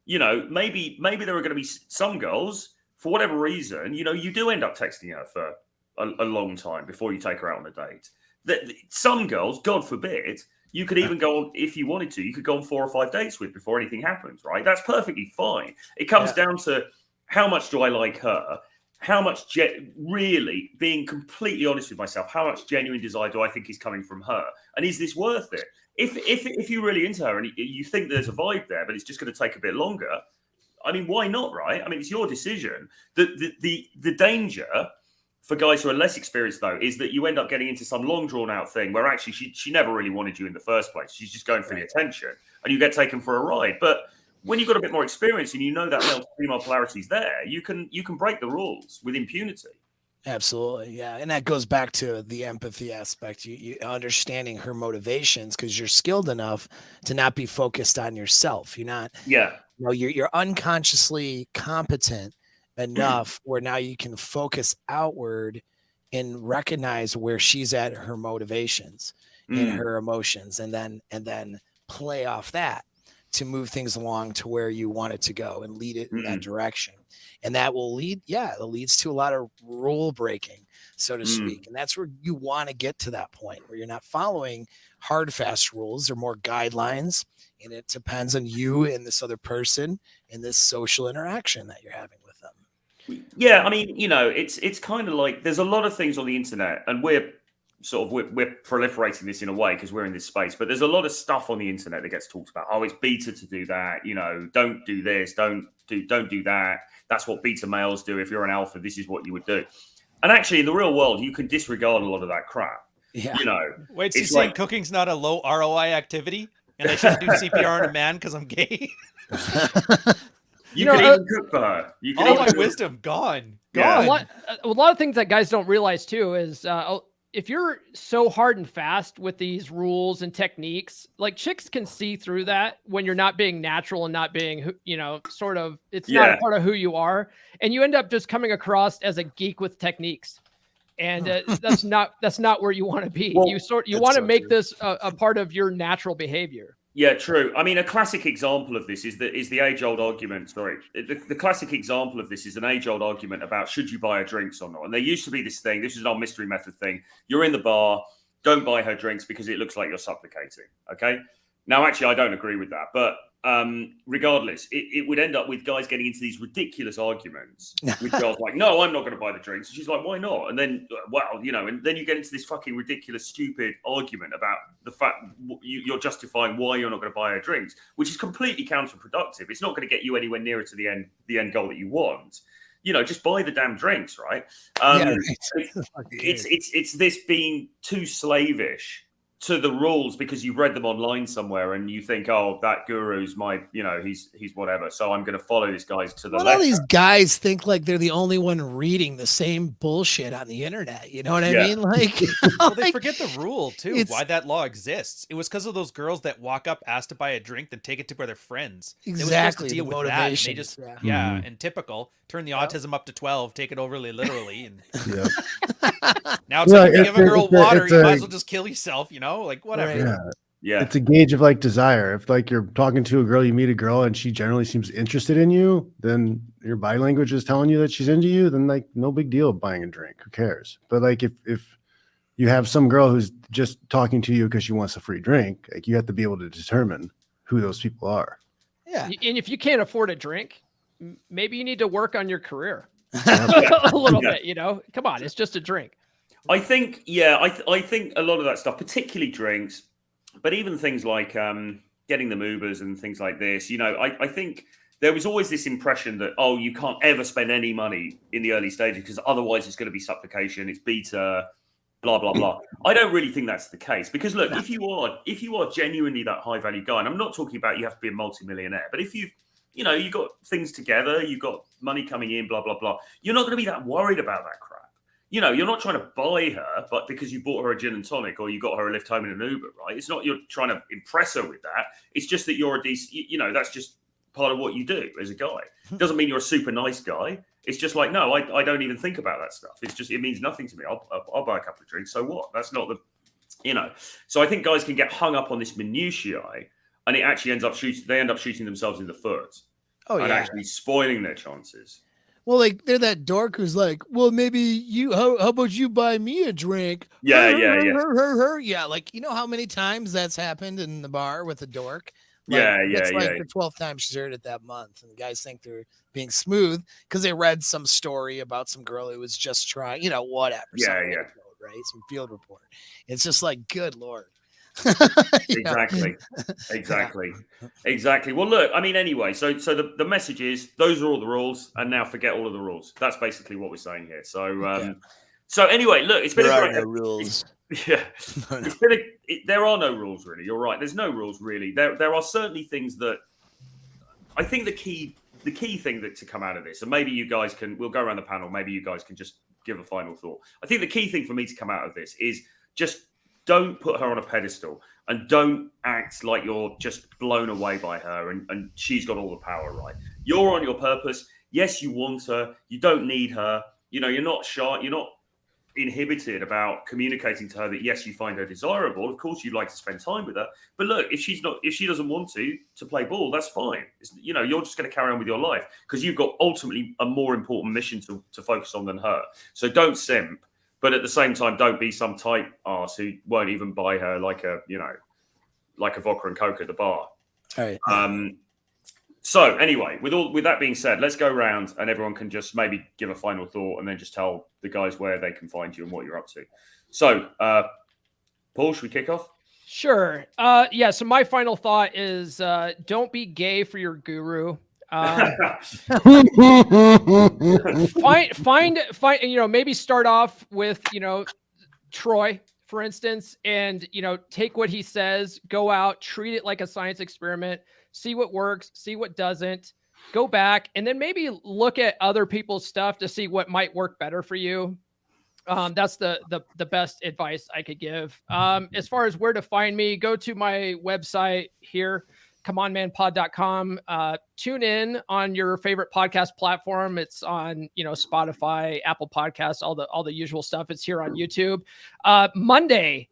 S2: maybe there are going to be some girls, for whatever reason, you do end up texting her for a long time before you take her out on a date. Some girls, God forbid, you could even go on, if you wanted to, you could go on 4 or 5 dates with before anything happens, right? That's perfectly fine. It comes down to how much do I like her? How much, really being completely honest with myself, how much genuine desire do I think is coming from her? And is this worth it? If you're really into her and you think there's a vibe there, but it's just going to take a bit longer, I mean, why not, right? I mean, it's your decision. The danger for guys who are less experienced, though, is that you end up getting into some long drawn out thing where actually she never really wanted you in the first place. She's just going for the attention, and you get taken for a ride. But when you've got a bit more experience and you know that male to female polarity is there, you can break the rules with impunity.
S6: Absolutely, yeah, and that goes back to the empathy aspect. You understanding her motivations because you're skilled enough to not be focused on yourself. You're not, you're unconsciously competent enough where now you can focus outward and recognize where she's at, her motivations and her emotions, and then play off that to move things along to where you want it to go and lead it in that direction. And that will lead, it leads to a lot of rule breaking, so to speak. And that's where you want to get to that point where you're not following hard, fast rules or more guidelines. And it depends on you and this other person and this social interaction that you're having with them.
S2: Yeah, I mean, it's kind of like there's a lot of things on the internet, and we're proliferating this in a way because we're in this space. But there's a lot of stuff on the internet that gets talked about. Oh, it's beta to do that. Don't do this. Don't do that. That's what beta males do. If you're an alpha, this is what you would do. And actually, in the real world, you can disregard a lot of that crap.
S6: Yeah.
S1: Wait, so you're saying cooking's not a low ROI activity, and I shouldn't do CPR on a man because I'm gay?
S2: You can even cook for her.
S1: All my wisdom gone.
S3: A lot of things that guys don't realize too is if you're so hard and fast with these rules and techniques, like chicks can see through that when you're not being natural and not being, sort of, it's not a part of who you are. And you end up just coming across as a geek with techniques. And that's not where you want to be.
S2: Well,
S3: you want to make this a part of your natural behavior.
S2: Yeah, true. I mean, a classic example of this is the age-old argument. Sorry, the classic example of this is an age-old argument about should you buy her drinks or not. And there used to be this thing. This is an old mystery method thing. You're in the bar, don't buy her drinks because it looks like you're supplicating. Okay. Now, actually, I don't agree with that, but regardless, it would end up with guys getting into these ridiculous arguments with girls like, no, I'm not going to buy the drinks. And she's like, why not? And then, and then you get into this fucking ridiculous, stupid argument about the fact you're justifying why you're not going to buy her drinks, which is completely counterproductive. It's not going to get you anywhere nearer to the end goal that you want. Just buy the damn drinks, right? It's this being too slavish to the rules because you've read them online somewhere and you think, oh, that guru's he's whatever, so I'm going to follow this guy to the left.
S6: All these guys think like they're the only one reading the same bullshit on the internet. You know what I mean? Like,
S1: they forget the rule too. Why that law exists? It was because of those girls that walk up, ask to buy a drink, then take it to their friends.
S6: Exactly.
S1: They were supposed to deal with that. And they just and typical. Turn the autism up to 12, take it overly literally, and now it's like you give a girl water, you might as well just kill yourself. Like whatever.
S4: Yeah. It's a gauge of like desire. If like you're talking to a girl, you meet a girl and she generally seems interested in you, then your body language is telling you that she's into you, then like no big deal buying a drink. Who cares? But like if you have some girl who's just talking to you because she wants a free drink, like you have to be able to determine who those people are.
S3: Yeah. And if you can't afford a drink, maybe you need to work on your career a little bit, come on, it's just a drink.
S2: I think, I think a lot of that stuff, particularly drinks, but even things like getting them Ubers and things like this, I think there was always this impression that, oh, you can't ever spend any money in the early stages because otherwise it's going to be supplication, it's beta, blah blah blah. I don't really think that's the case, because look, if you are genuinely that high value guy, and I'm not talking about you have to be a multimillionaire, but if you've got things together, you've got money coming in, blah blah blah, you're not going to be that worried about that crap. You're not trying to buy her, but because you bought her a gin and tonic or you got her a lift home in an Uber, right? It's not you're trying to impress her with that. It's just that you're a decent, that's just part of what you do as a guy. It doesn't mean you're a super nice guy. It's just like, no, I don't even think about that stuff. It's just, it means nothing to me. I'll buy a couple of drinks. So what? That's not So I think guys can get hung up on this minutiae, and it actually they end up shooting themselves in the foot.
S6: Oh,
S2: and
S6: yeah.
S2: actually spoiling their chances.
S6: Well, like they're that dork who's like, well, maybe how about you buy me a drink?
S2: Yeah.
S6: Yeah, like how many times that's happened in the bar with a dork? Like, it's like the 12th time she's heard it that month, and the guys think they're being smooth because they read some story about some girl who was just trying, whatever. Right, some field report. It's just like, good Lord.
S2: Exactly. Well, look, I mean, anyway, so the message is those are all the rules, and now forget all of the rules. That's basically what we're saying here. So so anyway, look, it's been
S6: there are no rules.
S2: Yeah, there are no rules really. You're right. There's no rules really. There are certainly things that I think the key thing that to come out of this, and maybe you guys we'll go around the panel. Maybe you guys can just give a final thought. I think the key thing for me to come out of this is just don't put her on a pedestal, and don't act like you're just blown away by her and she's got all the power, right? You're on your purpose. Yes, you want her. You don't need her. You're not shy. You're not inhibited about communicating to her that, yes, you find her desirable. Of course, you'd like to spend time with her. But look, if she doesn't want to play ball, that's fine. You're just going to carry on with your life because you've got ultimately a more important mission to focus on than her. So don't simp. But at the same time, don't be some tight ass who won't even buy her like a vodka and Coke at the bar.
S6: All right.
S2: So anyway, with that being said, let's go around and everyone can just maybe give a final thought and then just tell the guys where they can find you and what you're up to. So, Paul, should we kick off?
S3: Sure. So my final thought is don't be gay for your guru. Find maybe start off with Troy, for instance, and take what he says, go out, treat it like a science experiment, see what works, see what doesn't, go back, and then maybe look at other people's stuff to see what might work better for you. That's the best advice I could give. As far as where to find me, go to my website here, comeonmanpod.com. Tune in on your favorite podcast platform. It's on, Spotify, Apple Podcasts, all the usual stuff. It's here on YouTube. Monday,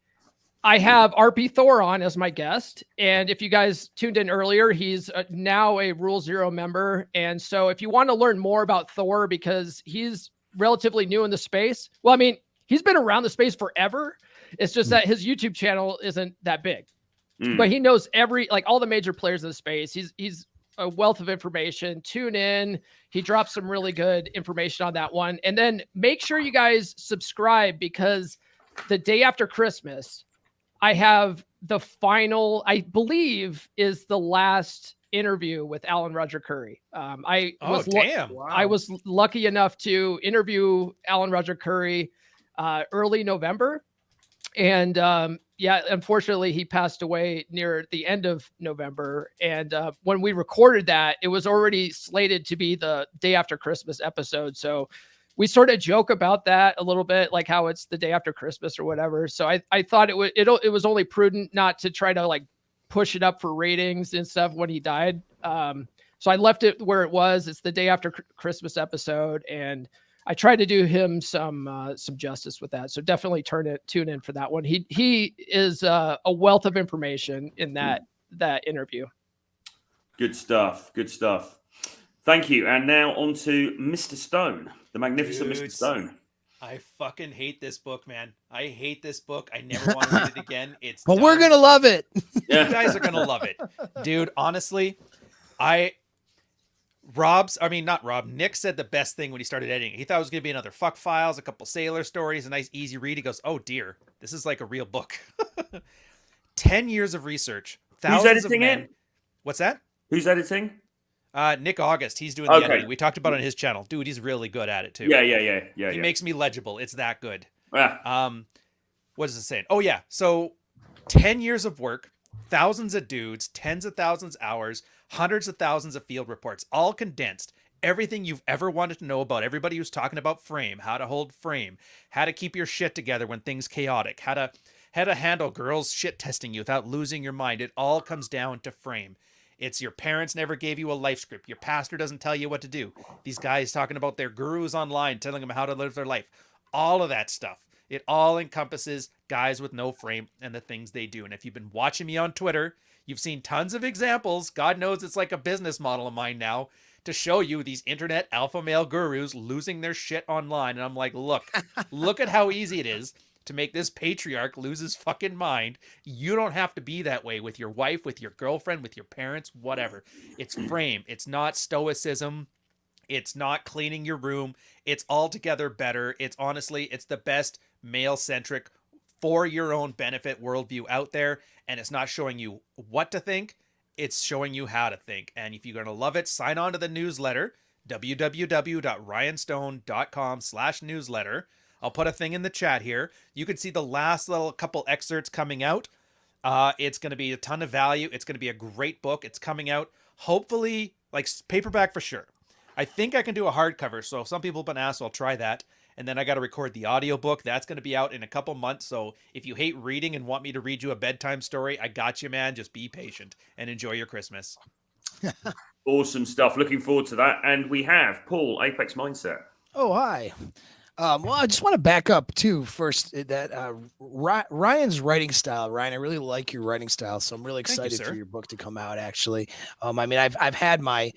S3: I have RP Thor on as my guest. And if you guys tuned in earlier, he's now a Rule Zero member. And so if you want to learn more about Thor, because he's relatively new in the space. Well, I mean, he's been around the space forever. It's just that his YouTube channel isn't that big. But he knows all the major players in the space. He's a wealth of information. Tune in. He drops some really good information on that one. And then make sure you guys subscribe, because the day after Christmas, I have the final, I believe, is the last interview with Alan Roger Curry. I was lucky enough to interview Alan Roger Curry early November. And unfortunately, he passed away near the end of November. And when we recorded that, it was already slated to be the day after Christmas episode. So we sort of joke about that a little bit, like how it's the day after Christmas or whatever. So I thought it was only prudent not to try to push it up for ratings and stuff when he died. So I left it where it was. It's the day after Christmas episode, and I tried to do him some justice with that. So definitely tune in for that one. He is a wealth of information in that interview.
S2: Good stuff. Thank you. And now on to Mr. Stone, the magnificent Mr. Stone.
S1: I fucking hate this book, man. I hate this book. I never want to read it again.
S6: But we're going to love it.
S1: You guys are going to love it. Dude, honestly, Nick said the best thing when he started editing. He thought it was going to be another Fuck Files, a couple sailor stories, a nice easy read. He goes, oh dear, this is like a real book. 10 years of research. Thousands of men. What's that?
S2: Who's editing?
S1: Nick August. He's doing the editing. We talked about it on his channel. Dude, he's really good at it too.
S2: Yeah.
S1: He makes me legible. It's that good.
S2: Yeah.
S1: what is it saying? Oh yeah. So 10 years of work, thousands of dudes, tens of thousands of hours, hundreds of thousands of field reports, all condensed. Everything you've ever wanted to know about everybody who's talking about frame, how to hold frame, how to keep your shit together when things chaotic, how to handle girls shit testing you without losing your mind. It all comes down to frame. It's your parents never gave you a life script. Your pastor doesn't tell you what to do. These guys talking about their gurus online telling them how to live their life. All of that stuff. It all encompasses guys with no frame and the things they do. And if you've been watching me on Twitter, you've seen tons of examples. God knows it's like a business model of mine now to show you these internet alpha male gurus losing their shit online. And I'm like, look at how easy it is to make this patriarch lose his fucking mind. You don't have to be that way with your wife, with your girlfriend, with your parents, whatever. It's frame. It's not stoicism. It's not cleaning your room. It's altogether better. It's honestly, it's the best male-centric for your own benefit worldview out there. And it's not showing you what to think. It's showing you how to think. And if you're going to love it, sign on to the newsletter, www.ryanstone.com/newsletter. I'll put a thing in the chat here. You can see the last little couple excerpts coming out. It's going to be a ton of value. It's going to be a great book. It's coming out, hopefully, like paperback for sure. I think I can do a hardcover. So some people have been asked, so I'll try that. And then I got to record the audiobook. That's going to be out in a couple months. So if you hate reading and want me to read you a bedtime story, I got you, man. Just be patient and enjoy your Christmas.
S2: Awesome stuff. Looking forward to that. And we have Paul, Apex Mindset.
S6: Oh, hi. Well, I just want to back up too. First, that Ryan's writing style, Ryan, I really like your writing style, so I'm really excited for your book to come out. Actually, I mean, I've had my,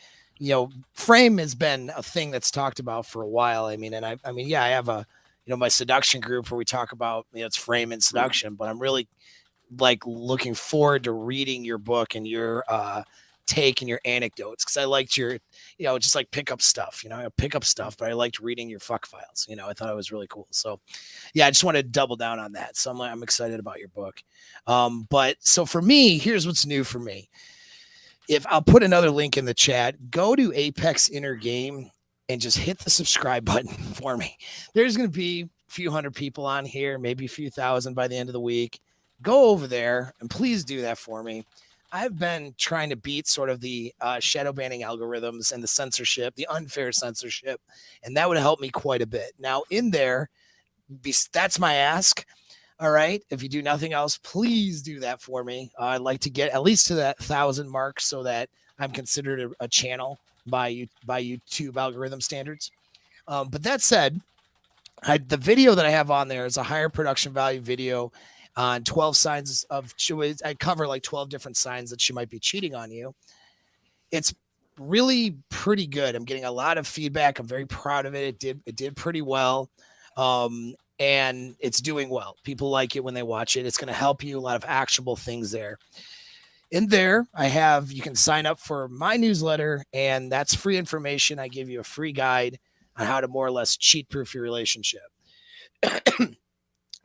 S6: frame has been a thing that's talked about for a while. I mean, and I mean, yeah, I have a, my seduction group where we talk about, it's frame and seduction, but I'm really like looking forward to reading your book and your take and your anecdotes, because I liked your, just like pick up stuff, pick up stuff, but I liked reading your fuck files. I thought it was really cool. So yeah, I just want to double down on that. So I'm excited about your book. But so for me, here's what's new for me. If I'll put another link in the chat, go to Apex Inner Game and just hit the subscribe button for me. There's going to be a few hundred people on here, maybe a few thousand by the end of the week. Go over there and please do that for me. I've been trying to beat sort of the shadow banning algorithms and the censorship, the unfair censorship, and that would help me quite a bit. Now in there, that's my ask. All right. If you do nothing else, please do that for me. I'd like to get at least to that 1,000 mark so that I'm considered a channel by YouTube algorithm standards. But that said, the video that I have on there is a higher production value video on 12 signs of, I cover like 12 different signs that she might be cheating on you. It's really pretty good. I'm getting a lot of feedback. I'm very proud of it. It did pretty well. And it's doing well. People like it when they watch it. It's going to help you, a lot of actionable things there. In there, you can sign up for my newsletter, and that's free information. I give you a free guide on how to more or less cheat-proof your relationship.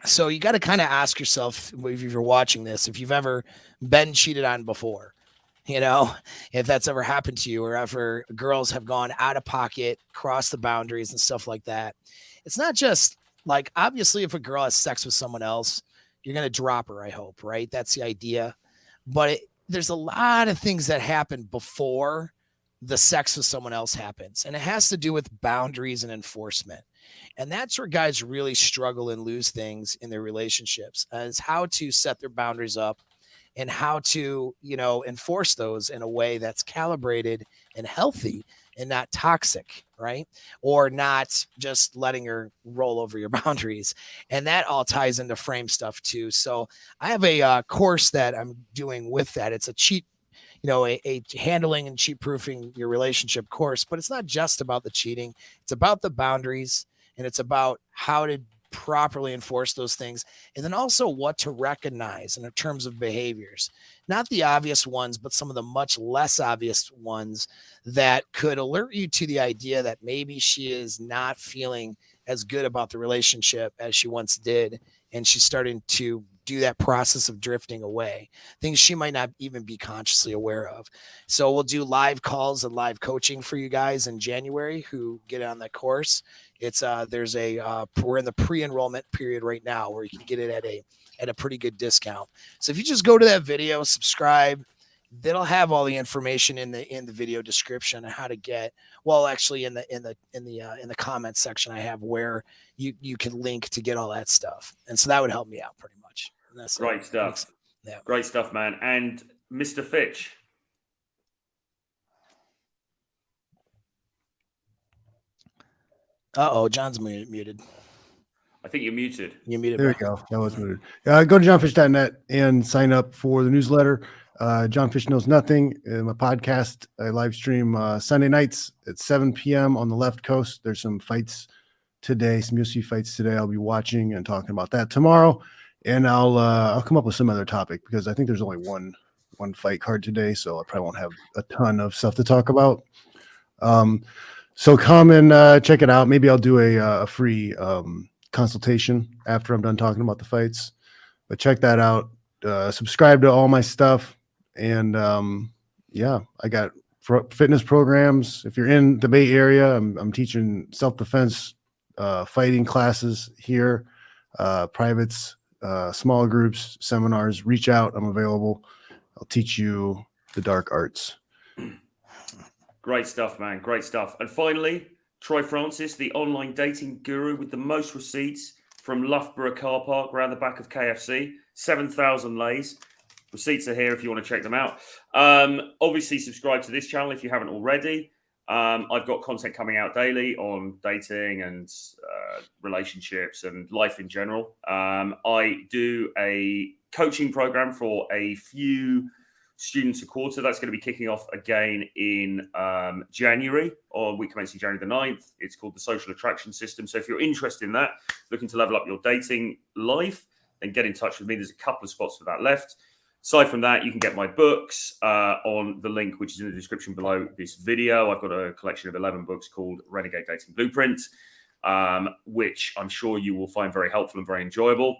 S6: So you got to kind of ask yourself, if you're watching this, if you've ever been cheated on before, if that's ever happened to you, or ever girls have gone out of pocket, crossed the boundaries and stuff like that. It's not just like, obviously, if a girl has sex with someone else, you're going to drop her, I hope, right? That's the idea. But there's a lot of things that happen before the sex with someone else happens. And it has to do with boundaries and enforcement. And that's where guys really struggle and lose things in their relationships, is how to set their boundaries up and how to, enforce those in a way that's calibrated and healthy and not toxic, right? Or not just letting her roll over your boundaries. And that all ties into frame stuff too. So I have a course that I'm doing with that. It's a a handling and cheat proofing your relationship course, but it's not just about the cheating. It's about the boundaries, and it's about how to properly enforce those things. And then also what to recognize in terms of behaviors, not the obvious ones, but some of the much less obvious ones that could alert you to the idea that maybe she is not feeling as good about the relationship as she once did. And she's starting to do that process of drifting away, things she might not even be consciously aware of. So we'll do live calls and live coaching for you guys in January who get on that course. It's we're in the pre-enrollment period right now where you can get it at a pretty good discount. So if you just go to that video, subscribe, that'll have all the information in the video description on how to get. Well, actually, in the comments section, I have where you can link to get all that stuff, and so that would help me out pretty much. And that's
S2: great stuff. Yeah, great stuff, man. And Mr. Fitch.
S6: John's muted.
S2: I think you're muted.
S6: You're muted.
S4: There we go. That was muted. Go to johnfish.net and sign up for the newsletter. John Fish Knows Nothing, my podcast. I live stream Sunday nights at 7 p.m. on the left coast. There's some fights today, some UFC fights today. I'll be watching and talking about that tomorrow. And I'll come up with some other topic because I think there's only one fight card today, so I probably won't have a ton of stuff to talk about. So come and check it out. Maybe I'll do a free consultation after I'm done talking about the fights. But check that out. Subscribe to all my stuff. And I got fitness programs. If you're in the Bay Area, I'm teaching self-defense fighting classes here, privates, small groups, seminars. Reach out. I'm available. I'll teach you the dark arts.
S2: Great stuff, man. Great stuff. And finally, Troy Francis, the online dating guru with the most receipts from Loughborough car park around the back of KFC. 7,000 lays. Receipts are here if you want to check them out. Obviously, subscribe to this channel if you haven't already. I've got content coming out daily on dating and relationships and life in general. I do a coaching program for a few students a quarter. That's going to be kicking off again in January, or week commencing January the 9th. It's called the Social Attraction System. So if you're interested in that, looking to level up your dating life, then get in touch with me. There's a couple of spots for that left. Aside from that, you can get my books on the link, which is in the description below this video. I've got a collection of 11 books called Renegade Dating Blueprint, which I'm sure you will find very helpful and very enjoyable.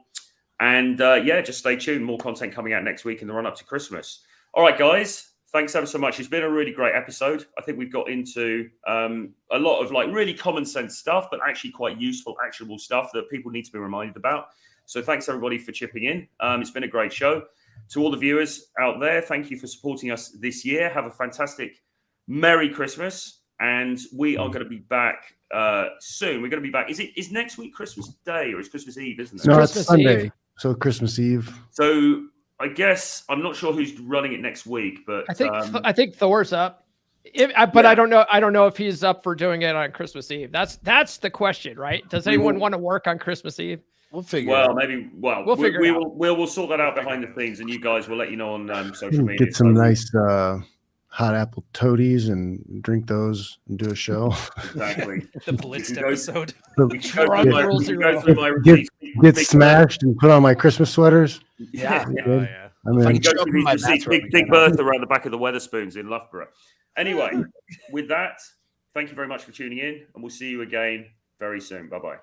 S2: And just stay tuned. More content coming out next week in the run up to Christmas. All right, guys. Thanks ever so much. It's been a really great episode. I think we've got into a lot of like really common sense stuff, but actually quite useful, actionable stuff that people need to be reminded about. So thanks everybody for chipping in. It's been a great show. To all the viewers out there, thank you for supporting us this year. Have a fantastic Merry Christmas. And we are going to be back soon. We're going to be back. Is next week Christmas Day or is Christmas Eve, isn't it?
S4: No,
S3: Christmas
S4: it's Sunday.
S3: Eve.
S4: So Christmas Eve.
S2: So I guess I'm not sure who's running it next week, but
S3: I think Thor's up. I don't know. I don't know if he's up for doing it on Christmas Eve. That's the question, right? Does anyone want to work on Christmas Eve?
S6: We'll figure it out.
S2: We'll sort that out behind the scenes, and you guys will let you know on social media.
S4: Get some nice hot apple toadies and drink those and do a show.
S2: Exactly.
S1: The Blitzed episode.
S4: Get smashed and put on my Christmas sweaters.
S2: Yeah.
S1: Oh, yeah.
S4: I mean,
S2: You go to these receipts, Big Bertha around the back of the Weatherspoons in Loughborough. Anyway, with that, thank you very much for tuning in, and we'll see you again very soon. Bye-bye.